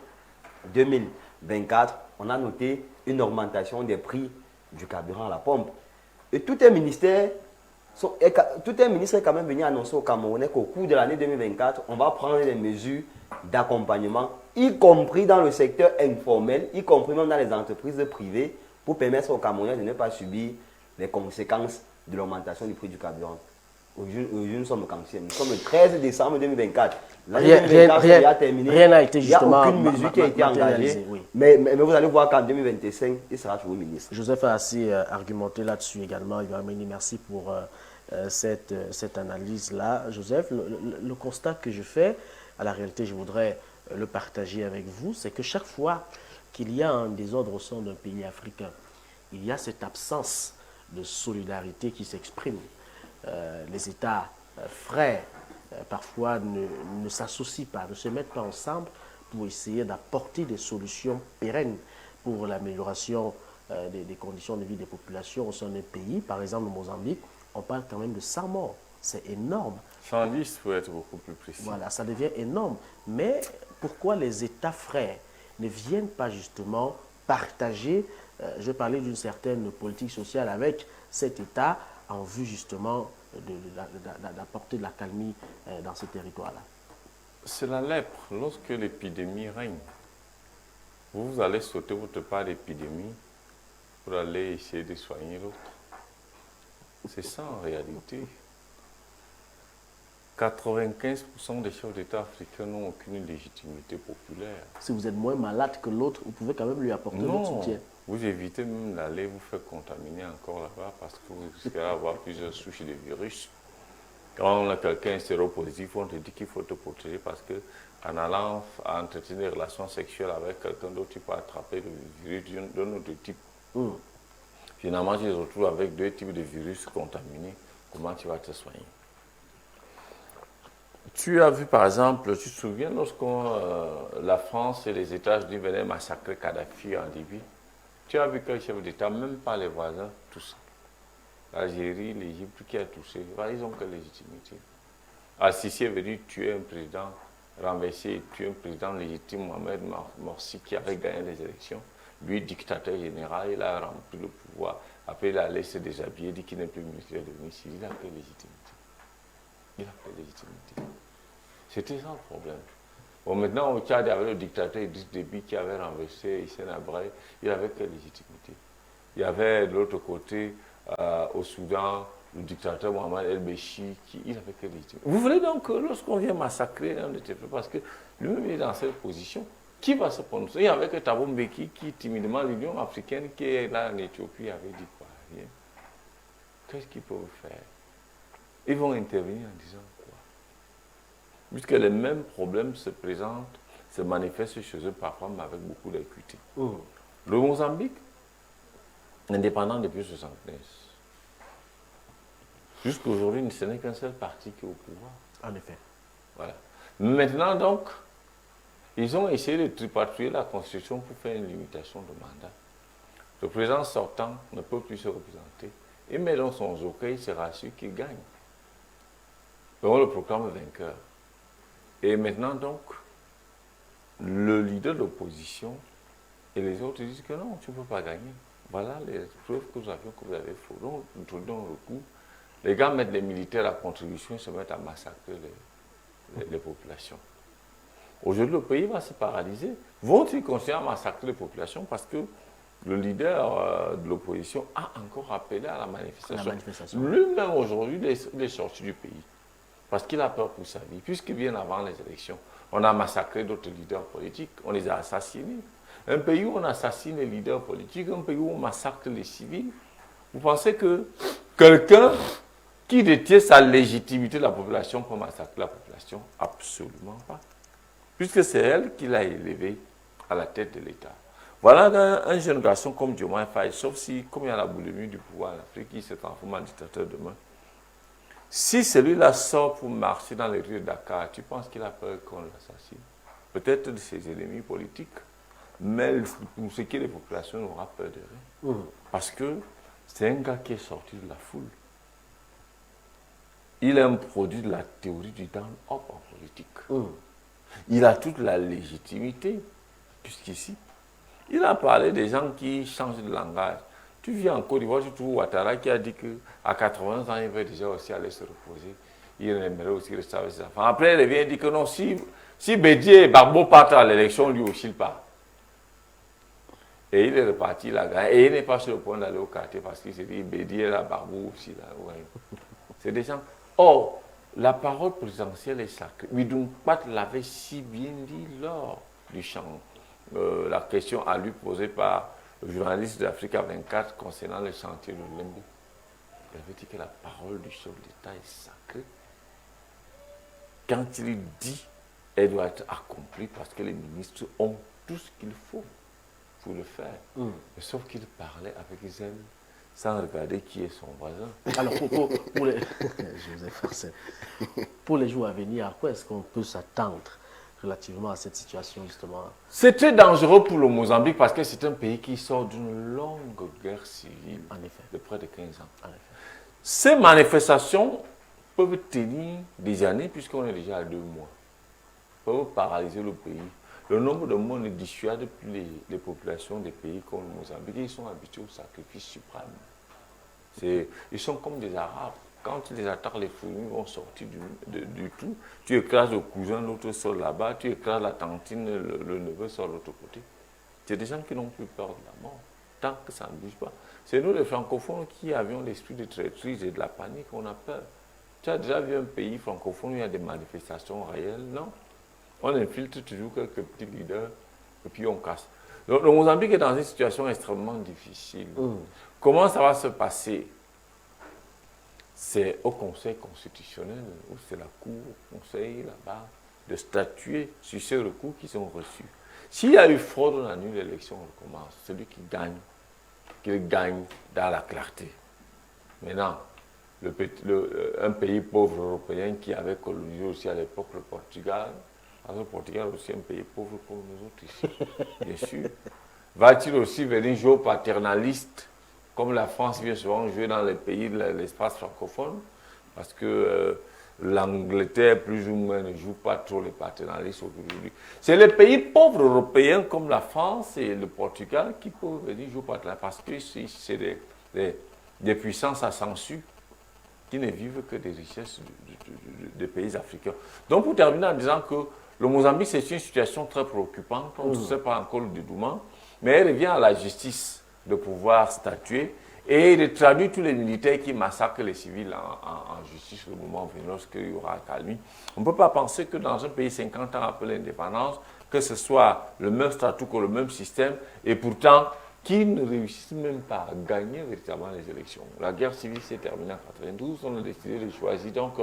2024, on a noté une augmentation des prix du carburant à la pompe. Et tout un ministre est quand même venu annoncer au Camerounais qu'au cours de l'année 2024, on va prendre des mesures d'accompagnement, y compris dans le secteur informel, y compris même dans les entreprises privées, pour permettre aux Camerounais de ne pas subir les conséquences de l'augmentation du prix du carburant. Aujourd'hui, nous sommes le 13 décembre 2024. L'année 2024 a terminé. Rien n'a été justement. Il n'y a aucune mesure qui a été engagée. Oui. Mais vous allez voir qu'en 2025, il sera toujours ministre. Joseph a assez argumenté là-dessus également. Merci pour cette analyse-là. Joseph, le constat que je fais, à la réalité, je voudrais le partager avec vous, c'est que chaque fois qu'il y a un désordre au sein d'un pays africain, il y a cette absence de solidarité qui s'exprime. Les États frères parfois ne s'associent pas, ne se mettent pas ensemble pour essayer d'apporter des solutions pérennes pour l'amélioration des conditions de vie des populations au sein d'un pays. Par exemple, au Mozambique, on parle quand même de 100 morts. C'est énorme. 110 pour être beaucoup plus précis. Voilà, ça devient énorme. Mais pourquoi les États frères ne viennent pas justement partager, je parlais d'une certaine politique sociale avec cet État en vue justement d'apporter de la calmie dans ce territoire-là? C'est la lèpre. Lorsque l'épidémie règne, vous allez sauter votre part d'épidémie pour aller essayer de soigner l'autre. C'est ça en réalité. 95% des chefs d'État africains n'ont aucune légitimité populaire. Si vous êtes moins malade que l'autre, vous pouvez quand même lui apporter votre soutien. Vous évitez même d'aller vous faire contaminer encore là-bas parce que vous risquez d'avoir plusieurs souches de virus. Quand on a quelqu'un séropositif, on te dit qu'il faut te protéger parce qu'en allant entretenir des relations sexuelles avec quelqu'un d'autre, tu peux attraper le virus d'un autre type. Finalement, tu te retrouves avec deux types de virus contaminés. Comment tu vas te soigner? Tu as vu par exemple, tu te souviens lorsque la France et les États-Unis venaient massacrer Kadhafi en Libye? Tu as vu que le chef d'État, même pas les voisins, tout ça. L'Algérie, l'Égypte, qui a touché, ils n'ont que légitimité. Al-Sisi est venu tuer un président, renverser et tuer un président légitime, Mohamed Morsi, qui avait gagné les élections. Lui, dictateur général, il a rempli le pouvoir. Après, il a laissé déshabiller, dit qu'il n'est plus ministre de l'Église. Il a que légitimité. Il a que légitimité. C'était ça le problème. Bon, maintenant, au Tchad, il y avait le dictateur Idriss Déby qui avait renversé Hissène Habré. Il avait quelle légitimité? Il y avait de l'autre côté, au Soudan, le dictateur Mohamed El-Béchi, il avait quelle légitimité? Vous voulez donc que lorsqu'on vient massacrer un de tes peuples, parce que lui-même est dans cette position, qui va se prononcer? Il y avait que Thabo Mbeki qui, timidement, l'Union africaine qui est là en Éthiopie, avait dit quoi? Rien. Qu'est-ce qu'ils peuvent faire? Ils vont intervenir en disant quoi? Puisque les mêmes problèmes se présentent, se manifestent chez eux parfois, mais avec beaucoup d'acuité. Le Mozambique, indépendant depuis 1975, jusqu'à aujourd'hui, ce n'est qu'un seul parti qui est au pouvoir. En effet. Voilà. Maintenant, donc, ils ont essayé de tripatouiller la Constitution pour faire une limitation de mandat. Le président sortant ne peut plus se représenter. Il met dans son jockey, c'est rassuré qu'il gagne. Et on le proclame vainqueur. Et maintenant, donc, le leader de l'opposition Et les autres disent que non, tu ne peux pas gagner. Voilà les preuves que vous avez faites. Donc, nous donnons le coup. Les gars mettent les militaires à contribution et se mettent à massacrer les populations. Aujourd'hui, le pays va se paralyser. Vont-ils continuer à massacrer les populations parce que le leader de l'opposition a encore appelé à la manifestation. Lui-même, aujourd'hui, il est sorti du pays parce qu'il a peur pour sa vie. Puisqu'il vient avant les élections, on a massacré d'autres leaders politiques, on les a assassinés. Un pays où on assassine les leaders politiques, un pays où on massacre les civils, vous pensez que quelqu'un qui détient sa légitimité de la population peut massacrer la population? Absolument pas. Puisque c'est elle qui l'a élevé à la tête de l'État. Voilà un jeune garçon comme Diomaye Faye, sauf si, comme il y a la boulimie du pouvoir en Afrique, il se transforme en dictateur demain. Si celui-là sort pour marcher dans les rues de Dakar, tu penses qu'il a peur qu'on l'assassine? Peut-être de ses ennemis politiques, mais pour ce qui est des populations, on aura peur de rien. Parce que c'est un gars qui est sorti de la foule. Il est un produit de la théorie du down-up en politique. Il a toute la légitimité, puisqu'ici, il a parlé des gens qui changent de langage. Tu viens en Côte d'Ivoire, tu trouves Ouattara qui a dit qu'à 80 ans, il veut déjà aussi aller se reposer. Il aimerait aussi rester avec ses enfants. Après, il vient et dit que non, si Bédier et Barbeau partent à l'élection, lui aussi il part. Et il est reparti, il a gagné. Et il n'est pas sur le point d'aller au quartier parce qu'il s'est dit Bédier, là, Barbeau aussi. Là, ouais. C'est des gens. Or, la parole présidentielle est sacrée. Widum Pat l'avait si bien dit lors du chant. La question à lui posée par le journaliste d'Africa 24 concernant le chantier de Lembo. Il avait dit que la parole du chef d'État est sacrée. Quand il dit, elle doit être accomplie parce que les ministres ont tout ce qu'il faut pour le faire. Mais sauf qu'il parlait avec zèle, sans regarder qui est son voisin. Alors, pour les... Je vous ai forcé. Pour les jours à venir, à quoi est-ce qu'on peut s'attendre relativement à cette situation, justement? C'est très dangereux pour le Mozambique parce que c'est un pays qui sort d'une longue guerre civile de près de 15 ans. En effet. Ces manifestations peuvent tenir des années puisqu'on est déjà à 2 mois. Peuvent paralyser le pays. Le nombre de morts ne dissuade plus les populations des pays comme le Mozambique. Ils sont habitués au sacrifice suprême. Ils sont comme des Arabes. Quand tu les attaques, les fourmis vont sortir du tout. Tu écrases le cousin, l'autre sort là-bas. Tu écrases la tantine, le neveu sort de l'autre côté. C'est des gens qui n'ont plus peur de la mort, tant que ça ne bouge pas. C'est nous, les francophones, qui avions l'esprit de traîtrise et de la panique, on a peur. Tu as déjà vu un pays francophone où il y a des manifestations réelles? Non. On infiltre toujours quelques petits leaders et puis on casse. Donc, le Mozambique est dans une situation extrêmement difficile. Comment ça va se passer? C'est au Conseil constitutionnel, ou c'est la Cour, au Conseil, là-bas, de statuer sur ces recours qui sont reçus. S'il y a eu fraude, on annule l'élection, on recommence. Celui qui gagne, qu'il gagne dans la clarté. Maintenant, un pays pauvre européen qui avait colonisé aussi à l'époque le Portugal, parce que le Portugal est aussi un pays pauvre comme nous autres ici, bien sûr. Va-t-il aussi venir jouer au paternaliste, comme la France vient souvent jouer dans les pays de l'espace francophone, parce que l'Angleterre, plus ou moins, ne joue pas trop les paternalistes aujourd'hui. C'est les pays pauvres européens comme la France et le Portugal qui peuvent venir jouer au paternaliste, parce que c'est des puissances à sensu qui ne vivent que des richesses des pays africains. Donc, pour terminer en disant que le Mozambique, c'est une situation très préoccupante, on ne sait pas encore le dénouement, mais elle revient à la justice de pouvoir statuer et de traduire tous les militaires qui massacrent les civils en justice le moment venu, lorsqu'il y aura accalmie. On ne peut pas penser que dans un pays 50 ans après l'indépendance, que ce soit le même statut que le même système, et pourtant, qui ne réussissent même pas à gagner véritablement les élections. La guerre civile s'est terminée en 92, on a décidé de choisir donc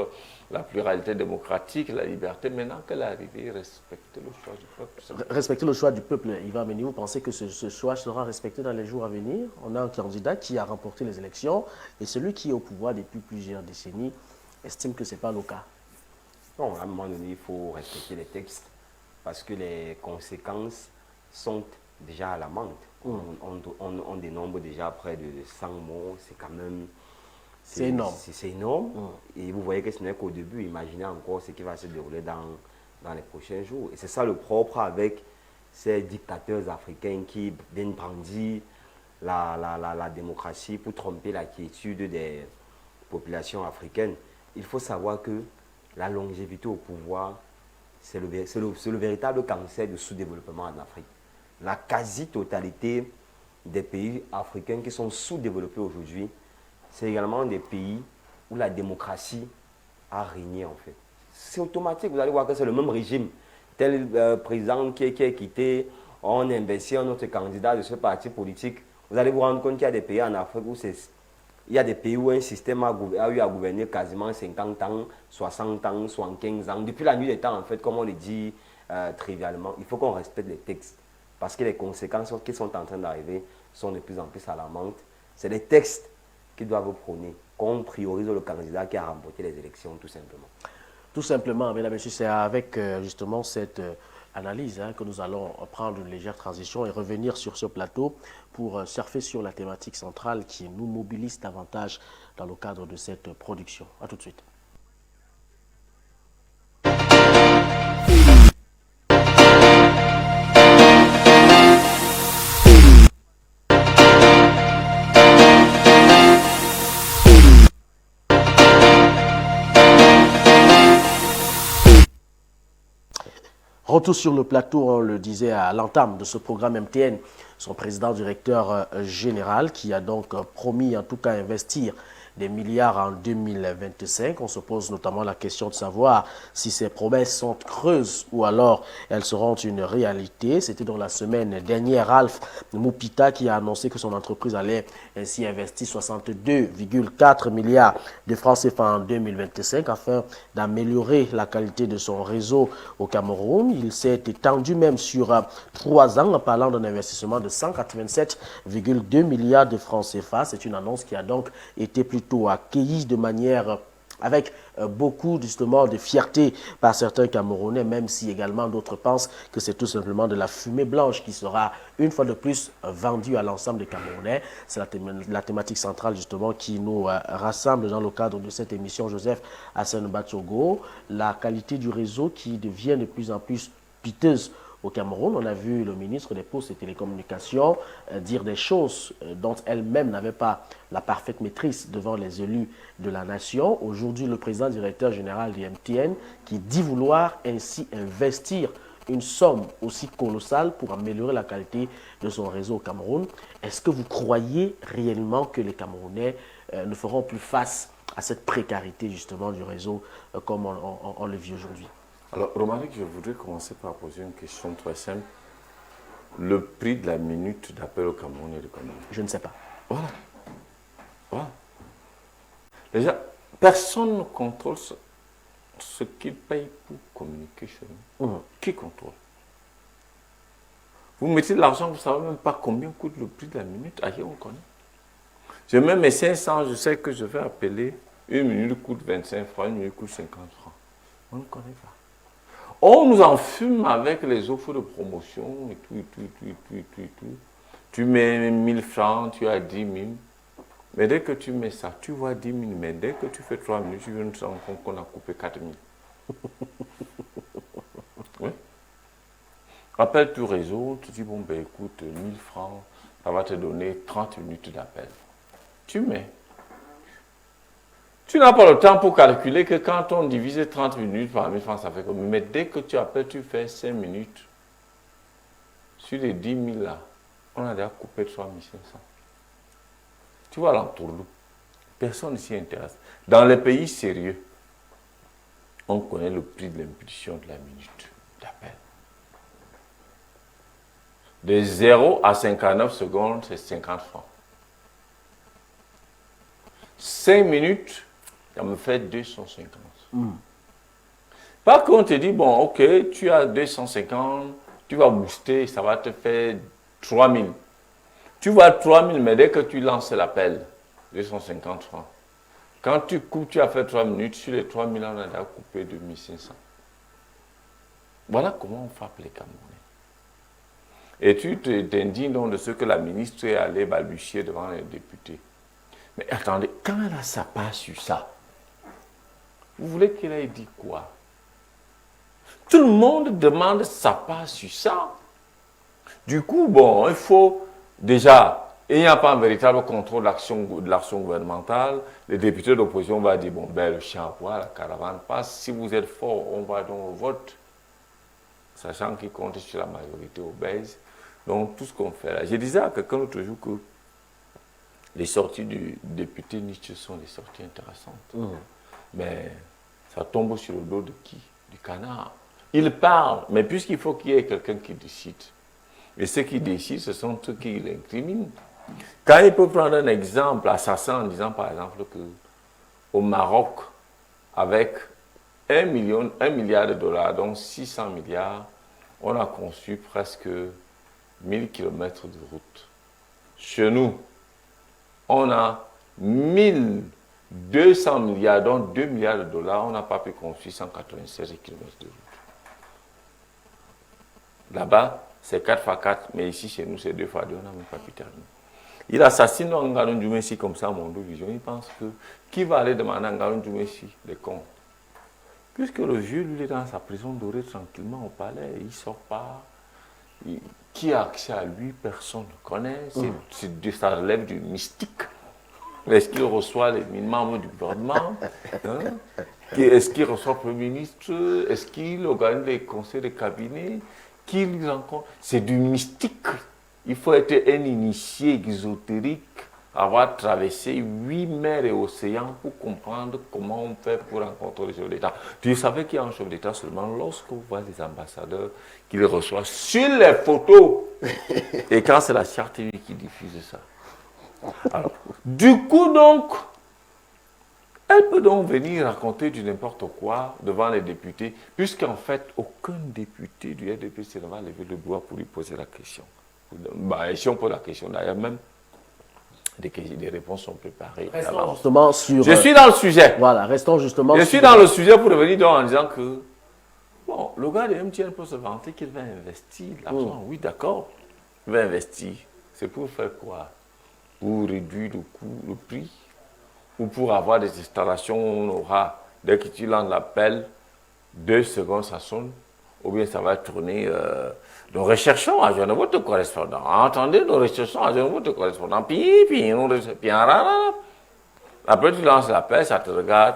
la pluralité démocratique, la liberté. Maintenant qu'elle est arrivée, respecter le choix du peuple. Respecter le choix du peuple, Yvan Meni, vous pensez que ce choix sera respecté dans les jours à venir? On a un candidat qui a remporté les élections et celui qui est au pouvoir depuis plusieurs décennies estime que ce n'est pas le cas. Non, à un moment donné, il faut respecter les textes parce que les conséquences sont déjà à la menthe. On dénombre déjà près de 100 morts, c'est quand même... C'est énorme. C'est énorme. Et vous voyez que ce n'est qu'au début. Imaginez encore ce qui va se dérouler dans les prochains jours. Et c'est ça le propre avec ces dictateurs africains qui viennent brandir la démocratie pour tromper la quiétude des populations africaines. Il faut savoir que la longévité au pouvoir, c'est le véritable cancer du sous-développement en Afrique. La quasi-totalité des pays africains qui sont sous-développés aujourd'hui, c'est également des pays où la démocratie a régné en fait. C'est automatique, vous allez voir que c'est le même régime. Tel président qui est quitté, on investit un autre candidat de ce parti politique. Vous allez vous rendre compte qu'il y a des pays en Afrique où il y a des pays où un système a eu à gouverner quasiment 50 ans, 60 ans, 75 ans. Depuis la nuit des temps, en fait, comme on le dit trivialement, il faut qu'on respecte les textes. Parce que les conséquences qui sont en train d'arriver sont de plus en plus alarmantes. C'est les textes qui doivent prôner, qu'on priorise le candidat qui a remporté les élections, tout simplement. Tout simplement, mesdames et messieurs, c'est avec justement cette analyse que nous allons prendre une légère transition et revenir sur ce plateau pour surfer sur la thématique centrale qui nous mobilise davantage dans le cadre de cette production. A tout de suite. Retour sur le plateau, on le disait à l'entame de ce programme MTN, son président directeur général qui a donc promis en tout cas investir des milliards en 2025. On se pose notamment la question de savoir si ces promesses sont creuses ou alors elles seront une réalité. C'était dans la semaine dernière Ralph Mupita qui a annoncé que son entreprise allait ainsi investir 62,4 milliards de francs CFA en 2025 afin d'améliorer la qualité de son réseau au Cameroun. Il s'est étendu même sur 3 ans en parlant d'un investissement de 187,2 milliards de francs CFA. C'est une annonce qui a donc été plutôt accueillie de manière avec beaucoup justement de fierté par certains Camerounais, même si également d'autres pensent que c'est tout simplement de la fumée blanche qui sera une fois de plus vendue à l'ensemble des Camerounais. C'est la thématique centrale justement qui nous rassemble dans le cadre de cette émission. Joseph Hassan Batsogo, la qualité du réseau qui devient de plus en plus piteuse au Cameroun. On a vu le ministre des Postes et Télécommunications dire des choses dont elle-même n'avait pas la parfaite maîtrise devant les élus de la nation. Aujourd'hui, le président directeur général du MTN qui dit vouloir ainsi investir une somme aussi colossale pour améliorer la qualité de son réseau au Cameroun. Est-ce que vous croyez réellement que les Camerounais ne feront plus face à cette précarité justement du réseau comme on le vit aujourd'hui? Alors, Romaric, je voudrais commencer par poser une question très simple. Le prix de la minute d'appel au Cameroun est de combien? Je ne sais pas. Voilà. Voilà. Déjà, personne ne contrôle ce qu'il paye pour communiquer chez nous. Qui contrôle? Vous mettez de l'argent, vous ne savez même pas combien coûte le prix de la minute. Ailleurs, on connaît. Je mets mes 500, je sais que je vais appeler. Une minute coûte 25 francs, une minute coûte 50 francs. On ne connaît pas. On nous enfume avec les offres de promotion et tout. Tu mets 1000 francs, tu as 10 000. Mais dès que tu mets ça, tu vois 10 000. Mais dès que tu fais 3 minutes, tu viens de te rendre compte qu'on a coupé 4 000. Oui. Appelle tout réseau, tu dis, bon, ben écoute, 1000 francs, ça va te donner 30 minutes d'appel. Tu mets. Tu n'as pas le temps pour calculer que quand on divise 30 minutes par 1000 francs, ça fait comme. Mais dès que tu appelles, tu fais 5 minutes. Sur les 10 000 là, on a déjà coupé 3 500. Tu vois l'entourloupe. Personne ne s'y intéresse. Dans les pays sérieux, on connaît le prix de l'impulsion de la minute d'appel. De 0 à 59 secondes, c'est 50 francs. 5 minutes, ça me fait 250. Pas qu'on te dit, bon, ok, tu as 250, tu vas booster, ça va te faire 3000. Tu vois 3000, mais dès que tu lances l'appel, 250 francs. Quand tu coupes, tu as fait 3 minutes, sur les 3000, on a déjà coupé 2500. Voilà comment on frappe les Camerounais. Et tu t'indignes donc de ce que la ministre est allée balbutier devant les députés. Mais attendez, quand elle a sa part sur ça, vous voulez qu'elle ait dit quoi? Tout le monde demande sa part sur ça. Du coup, bon, il faut déjà, il n'y a pas un véritable contrôle de l'action gouvernementale. Les députés d'opposition vont dire, bon, ben, le chien à bois, la caravane passe. Si vous êtes fort, on va donc au vote. Sachant qu'ils comptent sur la majorité obèse. Donc, tout ce qu'on fait là. Je disais à quelqu'un l'autre jour que les sorties du député Nietzsche sont des sorties intéressantes. Mais ça tombe sur le dos de qui? Du canard. Il parle, mais puisqu'il faut qu'il y ait quelqu'un qui décide. Et ceux qui décident, ce sont ceux qui l'incriminent. Quand il peut prendre un exemple assassin en disant par exemple qu'au Maroc, avec 1 milliard de dollars, donc 600 milliards, on a conçu presque 1000 km de route. Chez nous, on a 1200 milliards, donc 2 milliards de dollars, on n'a pas pu construire 196 km de route. Là-bas, c'est 4 x 4, mais ici, chez nous, c'est 2 x 2, on n'a même pas pu terminer. Il assassine Ngannou Djoumessi comme ça, mon dos vision. Il pense que qui va aller demander à Ngannou Djoumessi les comptes? Puisque le vieux, lui, est dans sa prison dorée tranquillement au palais, il ne sort pas. Qui a accès à lui? Personne ne connaît. Ça relève du mystique. Est-ce qu'il reçoit les membres du gouvernement? Est-ce qu'il reçoit le Premier ministre? Est-ce qu'il organise les conseils de cabinet? Qui lui rencontre? C'est du mystique. Il faut être un initié exotérique, avoir traversé 8 mers et océans pour comprendre comment on fait pour rencontrer le chef d'État. Tu savais qu'il y a un chef d'État seulement lorsqu'on voit les ambassadeurs qu'il reçoit sur les photos. Et quand c'est la Charte TV qui diffuse ça. Alors, du coup, donc, elle peut donc venir raconter du n'importe quoi devant les députés, puisqu'en fait, aucun député du RDPC ne va lever le doigt pour lui poser la question. Bah, si on pose la question, d'ailleurs, même des réponses sont préparées. Restons justement sur... Je suis dans le sujet. Voilà, restons justement Je suis dans le sujet pour revenir donc en disant que, bon, le gars de MTN peut se vanter qu'il va investir l'argent. Oui, d'accord, il va investir. C'est pour faire quoi? Pour réduire le coût, le prix, ou pour avoir des installations où on aura, dès que tu lances l'appel, 2 secondes ça sonne, ou bien ça va tourner. Nous recherchons à joindre votre correspondant. Entendez, nous recherchons à joindre votre correspondant. Après tu lances l'appel, ça te regarde,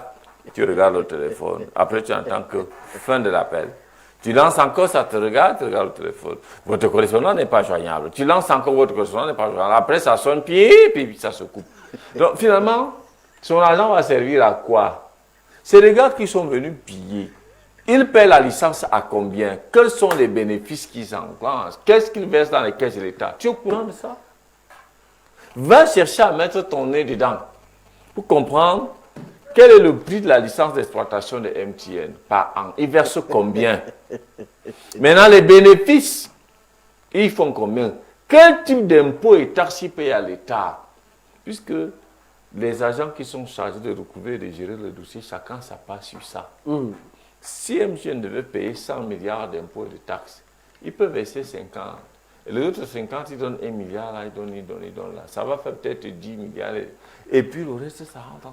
tu regardes le téléphone. Après tu entends que fin de l'appel. Tu lances encore, ça te regarde, tu regardes le téléphone. Votre correspondant n'est pas joignable. Tu lances encore, votre correspondant n'est pas joignable. Après ça sonne, puis ça se coupe. Donc finalement, son argent va servir à quoi? C'est les gars qui sont venus piller. Ils paient la licence à combien? Quels sont les bénéfices qu'ils enclenchent? Qu'est-ce qu'ils versent dans les caisses de l'État? Tu es au courant de ça? Va chercher à mettre ton nez dedans pour comprendre quel est le prix de la licence d'exploitation de MTN par an. Ils versent combien? Maintenant, les bénéfices, ils font combien? Quel type d'impôts et taxes ils payent à l'État? Puisque les agents qui sont chargés de recouvrer et de gérer le dossier, chacun sa part sur ça. Si MTN devait payer 100 milliards d'impôts et de taxes, il peut verser 50. Et les autres 50, ils donnent 1 milliard, là, ils donnent là. Ça va faire peut-être 10 milliards. Et puis le reste, ça rentre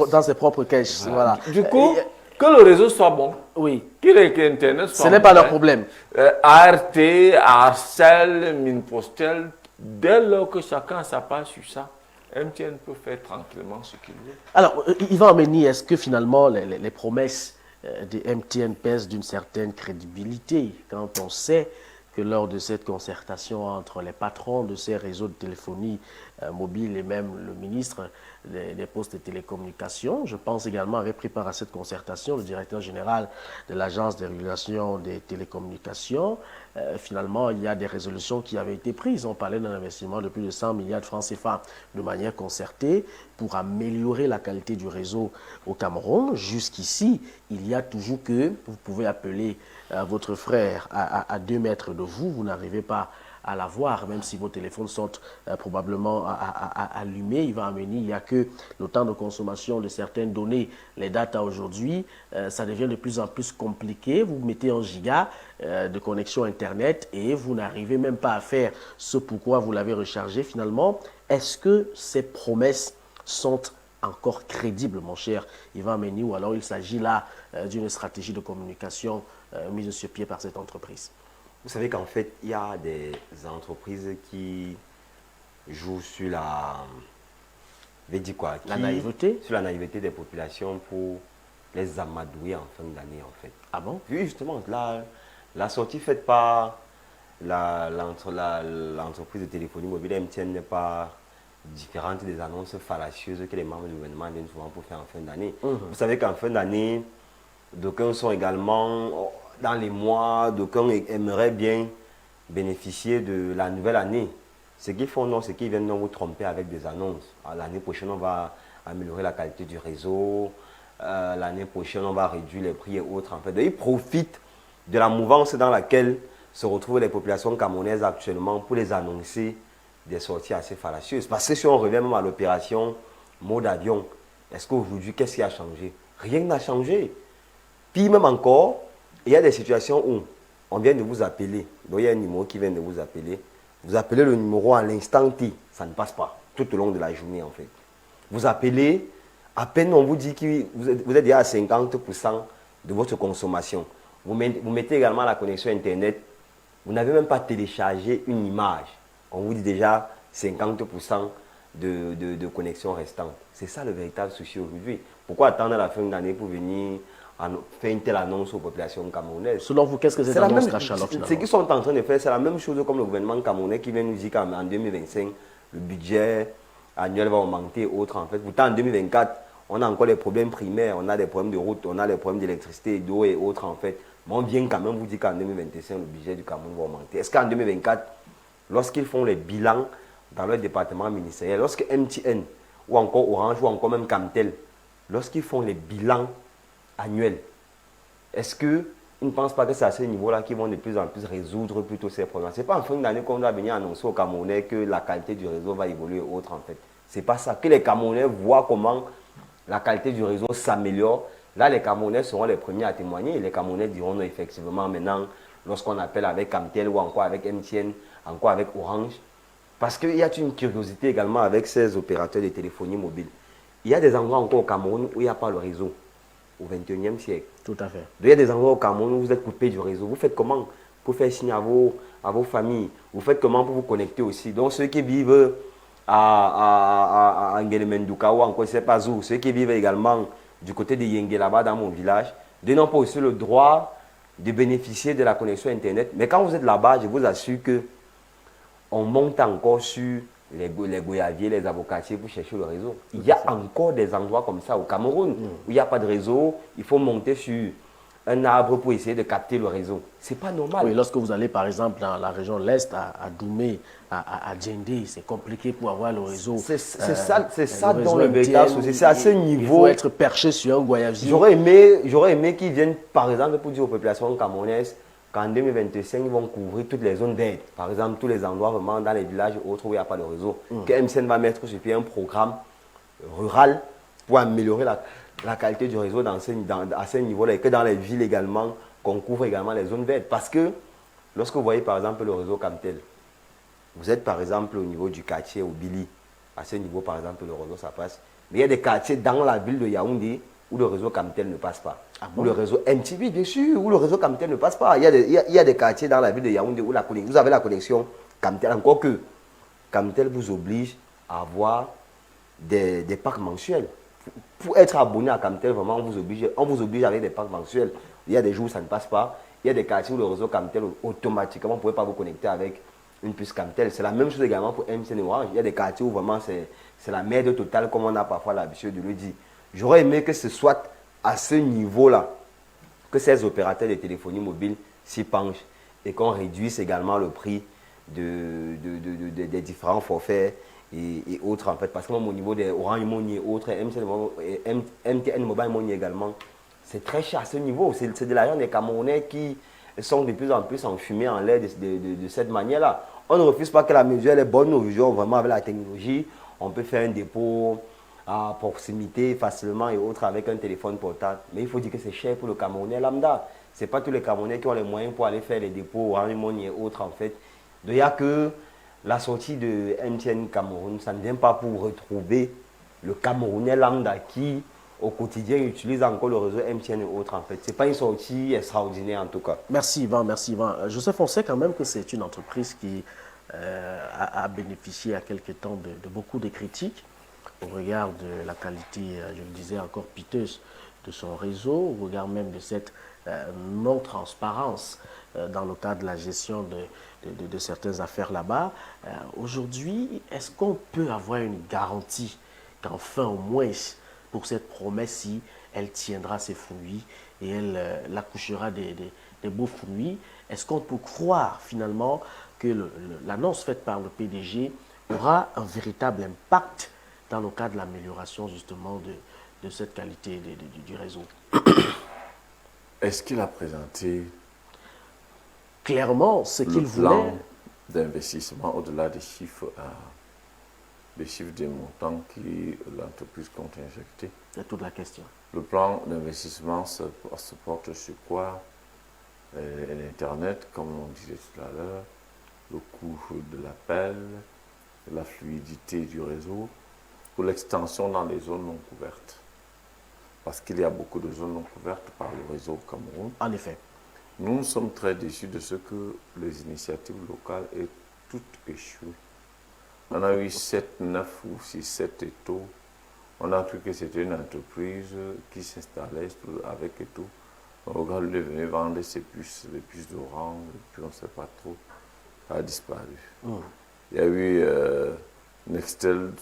dans ses propres caisses. Voilà. Du coup, que le réseau soit bon, que Internet soit bon. Ce n'est pas leur problème. ART, Arcel, Minpostel, dès lors que chacun a sa part sur ça, MTN peut faire tranquillement ce qu'il veut. Alors, Yvan Ameni, est-ce que finalement les promesses de MTN pèsent d'une certaine crédibilité quand on sait que lors de cette concertation entre les patrons de ces réseaux de téléphonie mobile et même le ministre des Postes et Télécommunications, je pense également, avait pris part à cette concertation, le directeur général de l'Agence de régulation des télécommunications. Finalement, il y a des résolutions qui avaient été prises. On parlait d'un investissement de plus de 100 milliards de francs CFA de manière concertée pour améliorer la qualité du réseau au Cameroun. Jusqu'ici, il y a toujours que vous pouvez appeler votre frère à 2 mètres de vous, vous n'arrivez pas à la voir, même si vos téléphones sont probablement allumés. Il va amener, il n'y a que le temps de consommation de certaines données, les data aujourd'hui, ça devient de plus en plus compliqué. Vous mettez 1 giga de connexion Internet et vous n'arrivez même pas à faire ce pourquoi vous l'avez rechargé. Finalement, est-ce que ces promesses sont encore crédibles, mon cher Yvan Ameni, ou alors il s'agit là d'une stratégie de communication mise sur pied par cette entreprise? Vous savez qu'en fait, il y a des entreprises qui jouent sur la... La naïveté. Sur la naïveté des populations pour les amadouer en fin d'année, en fait. Ah bon? Oui, justement, la sortie faite par l'entreprise de téléphonie mobile MTN n'est pas différente des annonces fallacieuses que les membres du gouvernement viennent souvent pour faire en fin d'année. Vous savez qu'en fin d'année, d'aucuns sont également dans les mois, d'aucuns aimeraient bien bénéficier de la nouvelle année. Ce qu'ils font, non, c'est qu'ils viennent vous tromper avec des annonces. L'année prochaine, on va améliorer la qualité du réseau. L'année prochaine, on va réduire les prix et autres. En fait. Donc, ils profitent de la mouvance dans laquelle se retrouvent les populations camerounaises actuellement pour les annoncer des sorties assez fallacieuses. Parce que si on revient même à l'opération mode avion, est-ce qu'aujourd'hui, qu'est-ce qui a changé? Rien n'a changé. Puis même encore, il y a des situations où on vient de vous appeler. Donc il y a un numéro qui vient de vous appeler. Vous appelez le numéro à l'instant T. Ça ne passe pas tout au long de la journée en fait. Vous appelez, à peine on vous dit que vous êtes déjà à 50% de votre consommation. Vous mettez également la connexion Internet. Vous n'avez même pas téléchargé une image. On vous dit déjà 50% de connexion restante. C'est ça le véritable souci aujourd'hui. Pourquoi attendre la fin de l'année pour venir faire une telle annonce aux populations camerounaises? Selon vous, qu'est-ce que cette annonce cache alors finalement? Ce qu'ils sont en train de faire, c'est la même chose comme le gouvernement camerounais qui vient nous dire qu'en 2025, le budget annuel va augmenter et autres. En fait, pourtant en 2024, on a encore les problèmes primaires, on a des problèmes de route, on a des problèmes d'électricité, d'eau et autres en fait. Mais on vient quand même vous dire qu'en 2025, le budget du Cameroun va augmenter. Est-ce qu'en 2024, lorsqu'ils font les bilans dans leur département ministériel, lorsque MTN ou encore Orange ou encore même Camtel, lorsqu'ils font les bilans annuels, est-ce qu'ils ne pensent pas que c'est à ce niveau-là qu'ils vont de plus en plus résoudre plutôt ces problèmes? Ce n'est pas en fin d'année qu'on doit venir annoncer aux Camerounais que la qualité du réseau va évoluer autre en fait. Ce n'est pas ça. Que les Camerounais voient comment la qualité du réseau s'améliore. Là, les Camerounais seront les premiers à témoigner. Et les Camerounais diront non, effectivement, maintenant, lorsqu'on appelle avec Camtel ou encore avec MTN, encore avec Orange, parce qu'il y a une curiosité également avec ces opérateurs de téléphonie mobile. Il y a des endroits encore au Cameroun où il n'y a pas le réseau, au XXIe siècle. Tout à fait. Il y a des endroits au Cameroun où vous êtes coupé du réseau. Vous faites comment pour faire signe à vos familles? Vous faites comment pour vous connecter aussi? Donc ceux qui vivent à Nguelemenduka ou encore, je ne sais pas où, ceux qui vivent également du côté de Yenge, là-bas dans mon village, de n'ont pas aussi le droit de bénéficier de la connexion Internet. Mais quand vous êtes là-bas, je vous assure que on monte encore sur les goyaviers, les avocatiers pour chercher le réseau. Il y a encore des endroits comme ça au Cameroun où il n'y a pas de réseau. Il faut monter sur un arbre pour essayer de capter le réseau. C'est pas normal. Oui, lorsque vous allez par exemple dans la région de l'Est, à Doumé, à Djendé, c'est compliqué pour avoir le réseau. C'est ça dont le véritable souci. C'est à ce niveau. Il faut être perché sur un goyavier. J'aurais aimé qu'ils viennent par exemple pour dire aux populations camerounaises qu'en 2025, ils vont couvrir toutes les zones d'aide. Par exemple, tous les endroits vraiment dans les villages et autres où il n'y a pas de réseau. Que MCN va mettre sur pied un programme rural pour améliorer la qualité du réseau à ce niveau-là. Et que dans les villes également, qu'on couvre également les zones d'aide. Parce que lorsque vous voyez par exemple le réseau Camtel, vous êtes par exemple au niveau du quartier au Bili. À ce niveau, par exemple, le réseau, ça passe. Mais il y a des quartiers dans la ville de Yaoundé où le réseau Camtel ne passe pas. Ah bon? Où le réseau MTV, bien sûr, où le réseau Camtel ne passe pas. Il y a des quartiers dans la ville de Yaoundé où vous avez la connexion Camtel. Encore que Camtel vous oblige à avoir des packs mensuels. Pour être abonné à Camtel, vraiment, on vous oblige avec des packs mensuels. Il y a des jours où ça ne passe pas. Il y a des quartiers où le réseau Camtel, automatiquement, vous ne pouvez pas vous connecter avec une puce Camtel. C'est la même chose également pour MTN et Orange. Il y a des quartiers où vraiment c'est la merde totale, comme on a parfois l'habitude de le dire. J'aurais aimé que ce soit à ce niveau-là que ces opérateurs de téléphonie mobile s'y penchent et qu'on réduise également le prix des différents forfaits et autres en fait. Parce que même au niveau des Orange Money et autres, MTN Mobile Money également, c'est très cher à ce niveau. C'est de l'argent des Camerounais qui sont de plus en plus enfumés en l'air de cette manière-là. On ne refuse pas que la mesure est bonne. Aujourd'hui, vraiment avec la technologie, on peut faire un dépôt à proximité facilement et autres avec un téléphone portable. Mais il faut dire que c'est cher pour le Camerounais lambda. Ce n'est pas tous les Camerounais qui ont les moyens pour aller faire les dépôts Orange Money et autres en fait. Donc il n'y a que la sortie de MTN Cameroun, ça ne vient pas pour retrouver le Camerounais lambda qui au quotidien utilisent encore le réseau MTN et autres en fait. Ce n'est pas une sortie extraordinaire en tout cas. Merci Yvan, merci Yvan. Joseph, on sait quand même que c'est une entreprise qui a bénéficié à quelque temps de beaucoup de critiques au regard de la qualité, je le disais encore, piteuse de son réseau, au regard même de cette non-transparence dans le cadre de la gestion de certaines affaires là-bas. Aujourd'hui, est-ce qu'on peut avoir une garantie qu'enfin, au moins, pour cette promesse-ci, elle tiendra ses fruits et elle accouchera des beaux fruits? Est-ce qu'on peut croire finalement que l'annonce faite par le PDG aura un véritable impact dans le cadre de l'amélioration justement de cette qualité du réseau? Est-ce qu'il a présenté clairement ce qu'il voulait? Plan d'investissement au-delà des chiffres des montants que l'entreprise compte injecter? C'est toute la question. Le plan d'investissement se porte sur quoi? L'Internet, comme on disait tout à l'heure, le coût de l'appel, la fluidité du réseau, pour l'extension dans les zones non couvertes. Parce qu'il y a beaucoup de zones non couvertes par le réseau au Cameroun. En effet. Nous sommes très déçus de ce que les initiatives locales aient toutes échoué. On a eu 7, 9 ou 6, 7 étaux. On a cru que c'était une entreprise qui s'installait avec et tout. On regarde, lui venir vendre ses puces, les puces d'Orange, et puis on ne sait pas trop. Ça a disparu. Il y a eu Nextel,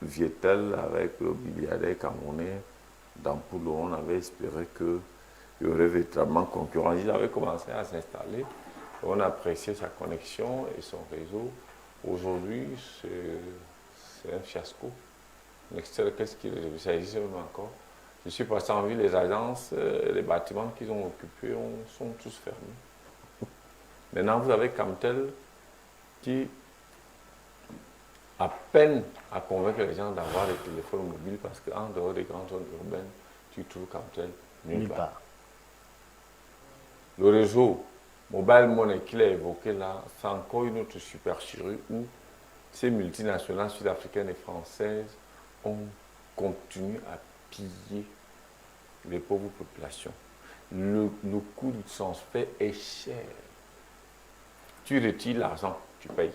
Vietel avec le milliardaire camerounais d'Ampoule. On avait espéré qu'il y aurait véritablement concurrence. Il avait commencé à s'installer. On appréciait sa connexion et son réseau. Aujourd'hui, c'est un fiasco. Nextel, qu'est-ce qu'il est? Ça existe même encore. Je suis passé en ville, les agences, les bâtiments qu'ils ont occupés sont tous fermés. Maintenant, vous avez Camtel qui a peine à convaincre les gens d'avoir des téléphones mobiles parce qu'en dehors des grandes zones urbaines, tu trouves Camtel nulle part. Le réseau Mobile Money qu'il a évoqué là, c'est encore une autre supercherie où ces multinationales sud-africaines et françaises ont continué à piller les pauvres populations. Le coût du transfert est cher. Tu retires l'argent, tu payes.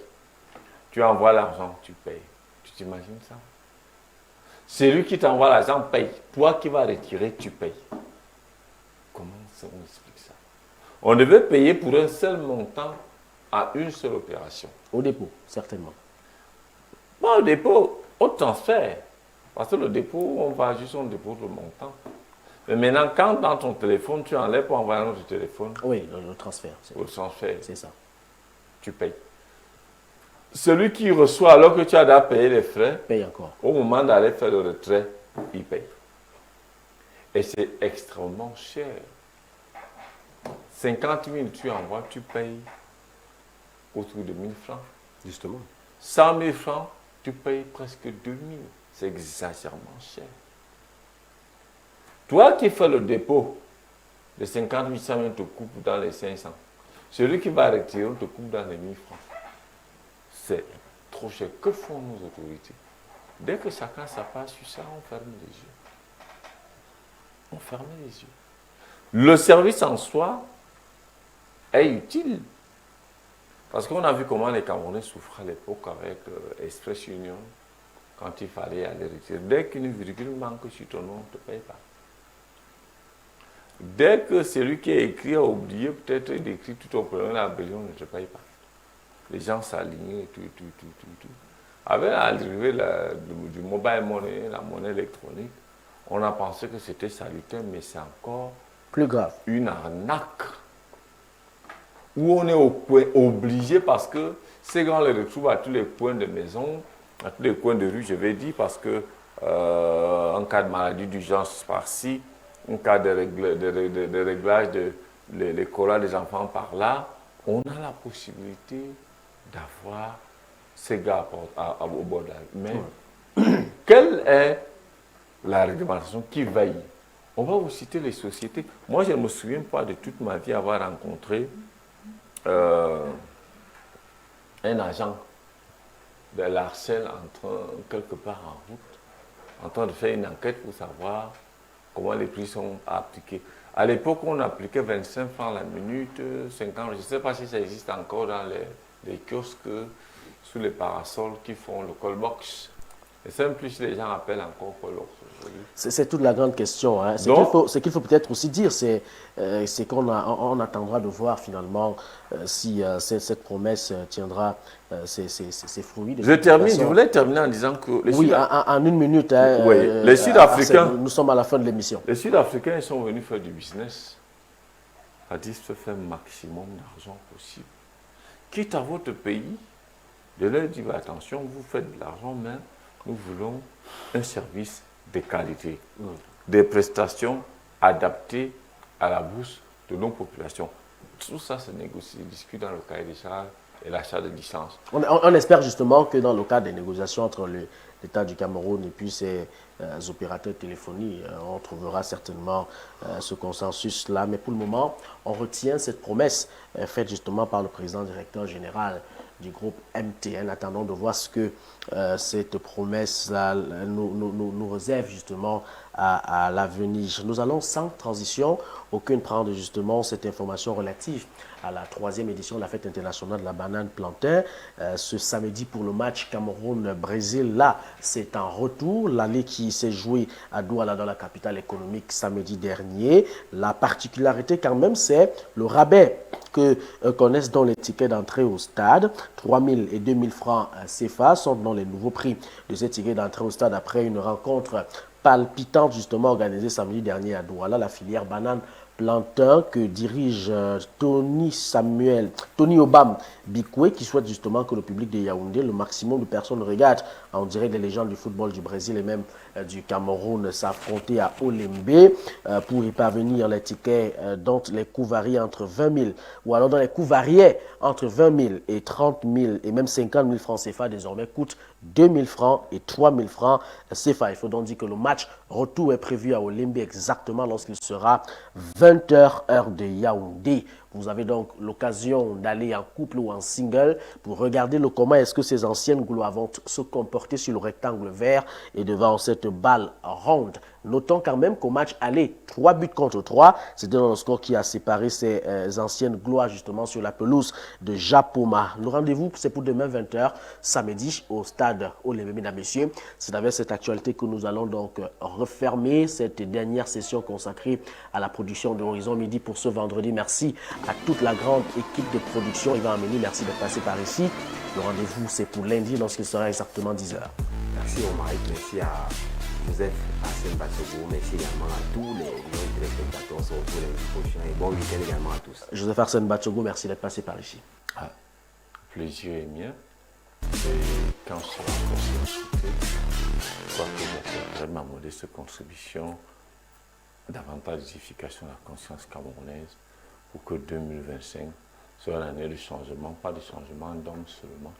Tu envoies l'argent, tu payes. Tu t'imagines ça? Celui qui t'envoie l'argent paye. Toi qui vas retirer, tu payes. Comment on explique ça? On devait payer pour un seul montant à une seule opération. Au dépôt, certainement. Pas au dépôt, au transfert. Parce que le dépôt, on va juste au dépôt le montant. Mais maintenant, quand dans ton téléphone, tu enlèves pour envoyer un autre téléphone. Oui, le transfert. Le transfert. C'est ça. Tu payes. Celui qui reçoit alors que tu as déjà payé les frais, paye encore. Au moment d'aller faire le retrait, il paye. Et c'est extrêmement cher. 50 000, tu envoies, tu payes autour de 1000 francs. Justement. 100 000 francs, tu payes presque 2000. C'est exagérément cher. Toi qui fais le dépôt, les 50 000, 100 000 te coupe dans les 500. Celui qui va retirer, te coupe dans les 1000 francs. C'est trop cher. Que font nos autorités? Dès que chacun s'appelle sur ça, on ferme les yeux. On ferme les yeux. Le service en soi est utile. Parce qu'on a vu comment les Camerounais souffraient à l'époque avec Express Union, quand il fallait aller retirer. Dès qu'une virgule manque sur ton nom, on ne te paye pas. Dès que celui qui a écrit a oublié peut-être d'écrire tout au premier la rébellion, on ne te paye pas. Les gens s'alignaient et tout. Avec l'arrivée du mobile money, la monnaie électronique, on a pensé que c'était salutaire, mais c'est encore plus grave. Une arnaque. Où on est obligé parce que ces gens les retrouvent à tous les coins de maison, à tous les coins de rue, je vais dire, parce que en cas de maladie d'urgence par-ci, en cas de réglage des colas des enfants par là, on a la possibilité d'avoir ces gars au bord de la rue. Mais quelle est la réglementation qui veille? On va vous citer les sociétés. Moi, je ne me souviens pas de toute ma vie avoir rencontré un agent de l'Arcel quelque part en route, en train de faire une enquête pour savoir comment les prix sont appliqués. À l'époque, on appliquait 25 francs la minute, 50, je ne sais pas si ça existe encore dans les kiosques, sous les parasols qui font le call box. Et c'est même plus les gens appellent encore call box aujourd'hui. C'est toute la grande question. Hein. Ce qu'il faut peut-être aussi dire, c'est qu'on attendra de voir finalement si cette promesse tiendra ses fruits. Je voulais terminer en disant que... En une minute. Hein, les Sud-Africains... Nous sommes à la fin de l'émission. Les Sud-Africains sont venus faire du business, c'est-à-dire se faire un maximum d'argent possible. Quitte à votre pays, de leur dire attention, vous faites de l'argent, mais nous voulons un service de qualité, des prestations adaptées à la bourse de nos populations. Tout ça se négocie, se discute dans le cahier des charges et l'achat de licences. On espère justement que dans le cadre des négociations entre l'État du Cameroun et puis ses opérateurs téléphoniques, on trouvera certainement ce consensus-là. Mais pour le moment, on retient cette promesse faite justement par le président directeur général du groupe MTN. Attendons de voir ce que cette promesse-là nous réserve justement à l'avenir. Nous allons sans transition, aucune prendre justement cette information relative à la 3e édition de la fête internationale de la banane plantain. Ce samedi pour le match Cameroun-Brésil, là, c'est un retour. L'aller qui s'est joué à Douala dans la capitale économique samedi dernier. La particularité quand même, c'est le rabais que connaissent dans les tickets d'entrée au stade. 3 000 et 2 000 francs CFA sont dans les nouveaux prix de ces tickets d'entrée au stade après une rencontre palpitante justement organisée samedi dernier à Douala, la filière banane plantain que dirige Tony Obam Bikwe, qui souhaite justement que le public de Yaoundé, le maximum de personnes regardent en direct des légendes du football du Brésil et même du Cameroun s'affronter à Olembe. Pour y parvenir, les tickets dont les coûts varient entre 20 000 ou alors dans les coûts variés entre 20 000 et 30 000 et même 50 000 francs CFA désormais coûtent 2 000 francs et 3 000 francs CFA. Il faut donc dire que le match retour est prévu à Olembe exactement lorsqu'il sera 20h heure de Yaoundé. Vous avez donc l'occasion d'aller en couple ou en single pour regarder comment est-ce que ces anciennes gloires vont se comporter sur le rectangle vert et devant cette balle ronde. Notons quand même qu'au match aller, 3 buts contre 3, c'était dans le score qui a séparé ces anciennes gloires justement sur la pelouse de Japoma. Le rendez-vous, c'est pour demain 20h, samedi, au stade Olembe, mesdames et messieurs. C'est avec cette actualité que nous allons donc refermer cette dernière session consacrée à la production de Horizon Midi pour ce vendredi. Merci à toute la grande équipe de production. Yvan Amélie, merci d'être passé par ici. Le rendez-vous, c'est pour lundi lorsqu'il sera exactement 10h. Merci Omaric, merci à Joseph Hassan Batsogo, merci également à tous les téléspectateurs sur tous les prochains et bon week-end également à tous. Joseph Hassan Batsogo, merci d'être passé par ici. Plaisir est mien. Et quand je serai en possibilité, je crois que j'apporterai ma modeste contribution davantage d'édification de la conscience camerounaise pour que 2025 soit l'année du changement, pas de changement d'hommes seulement,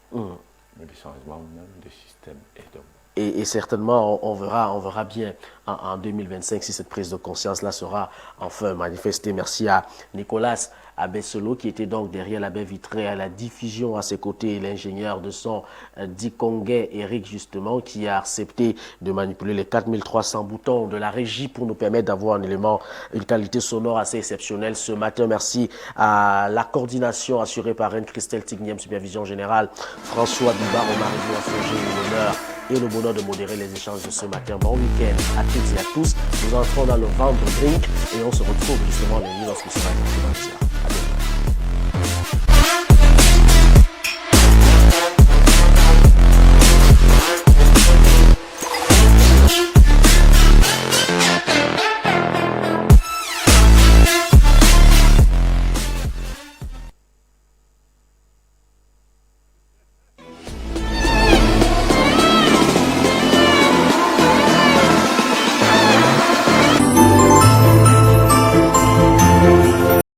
mais de changement même de système et d'hommes. Et certainement, on verra bien en 2025 si cette prise de conscience-là sera enfin manifestée. Merci à Nicolas Abesselo qui était donc derrière la baie vitrée à la diffusion à ses côtés, l'ingénieur de son Dikongé Eric justement qui a accepté de manipuler les 4300 boutons de la régie pour nous permettre d'avoir un élément, une qualité sonore assez exceptionnelle ce matin. Merci à la coordination assurée par Anne-Christelle Tigniem, supervision générale, François Dubar, Omar Edouard Fauger, l'honneur et le bonheur de modérer les échanges de ce matin. Bon week-end à toutes et à tous. Nous entrons dans le Vendre Drink et on se retrouve justement lundi lorsque ce sera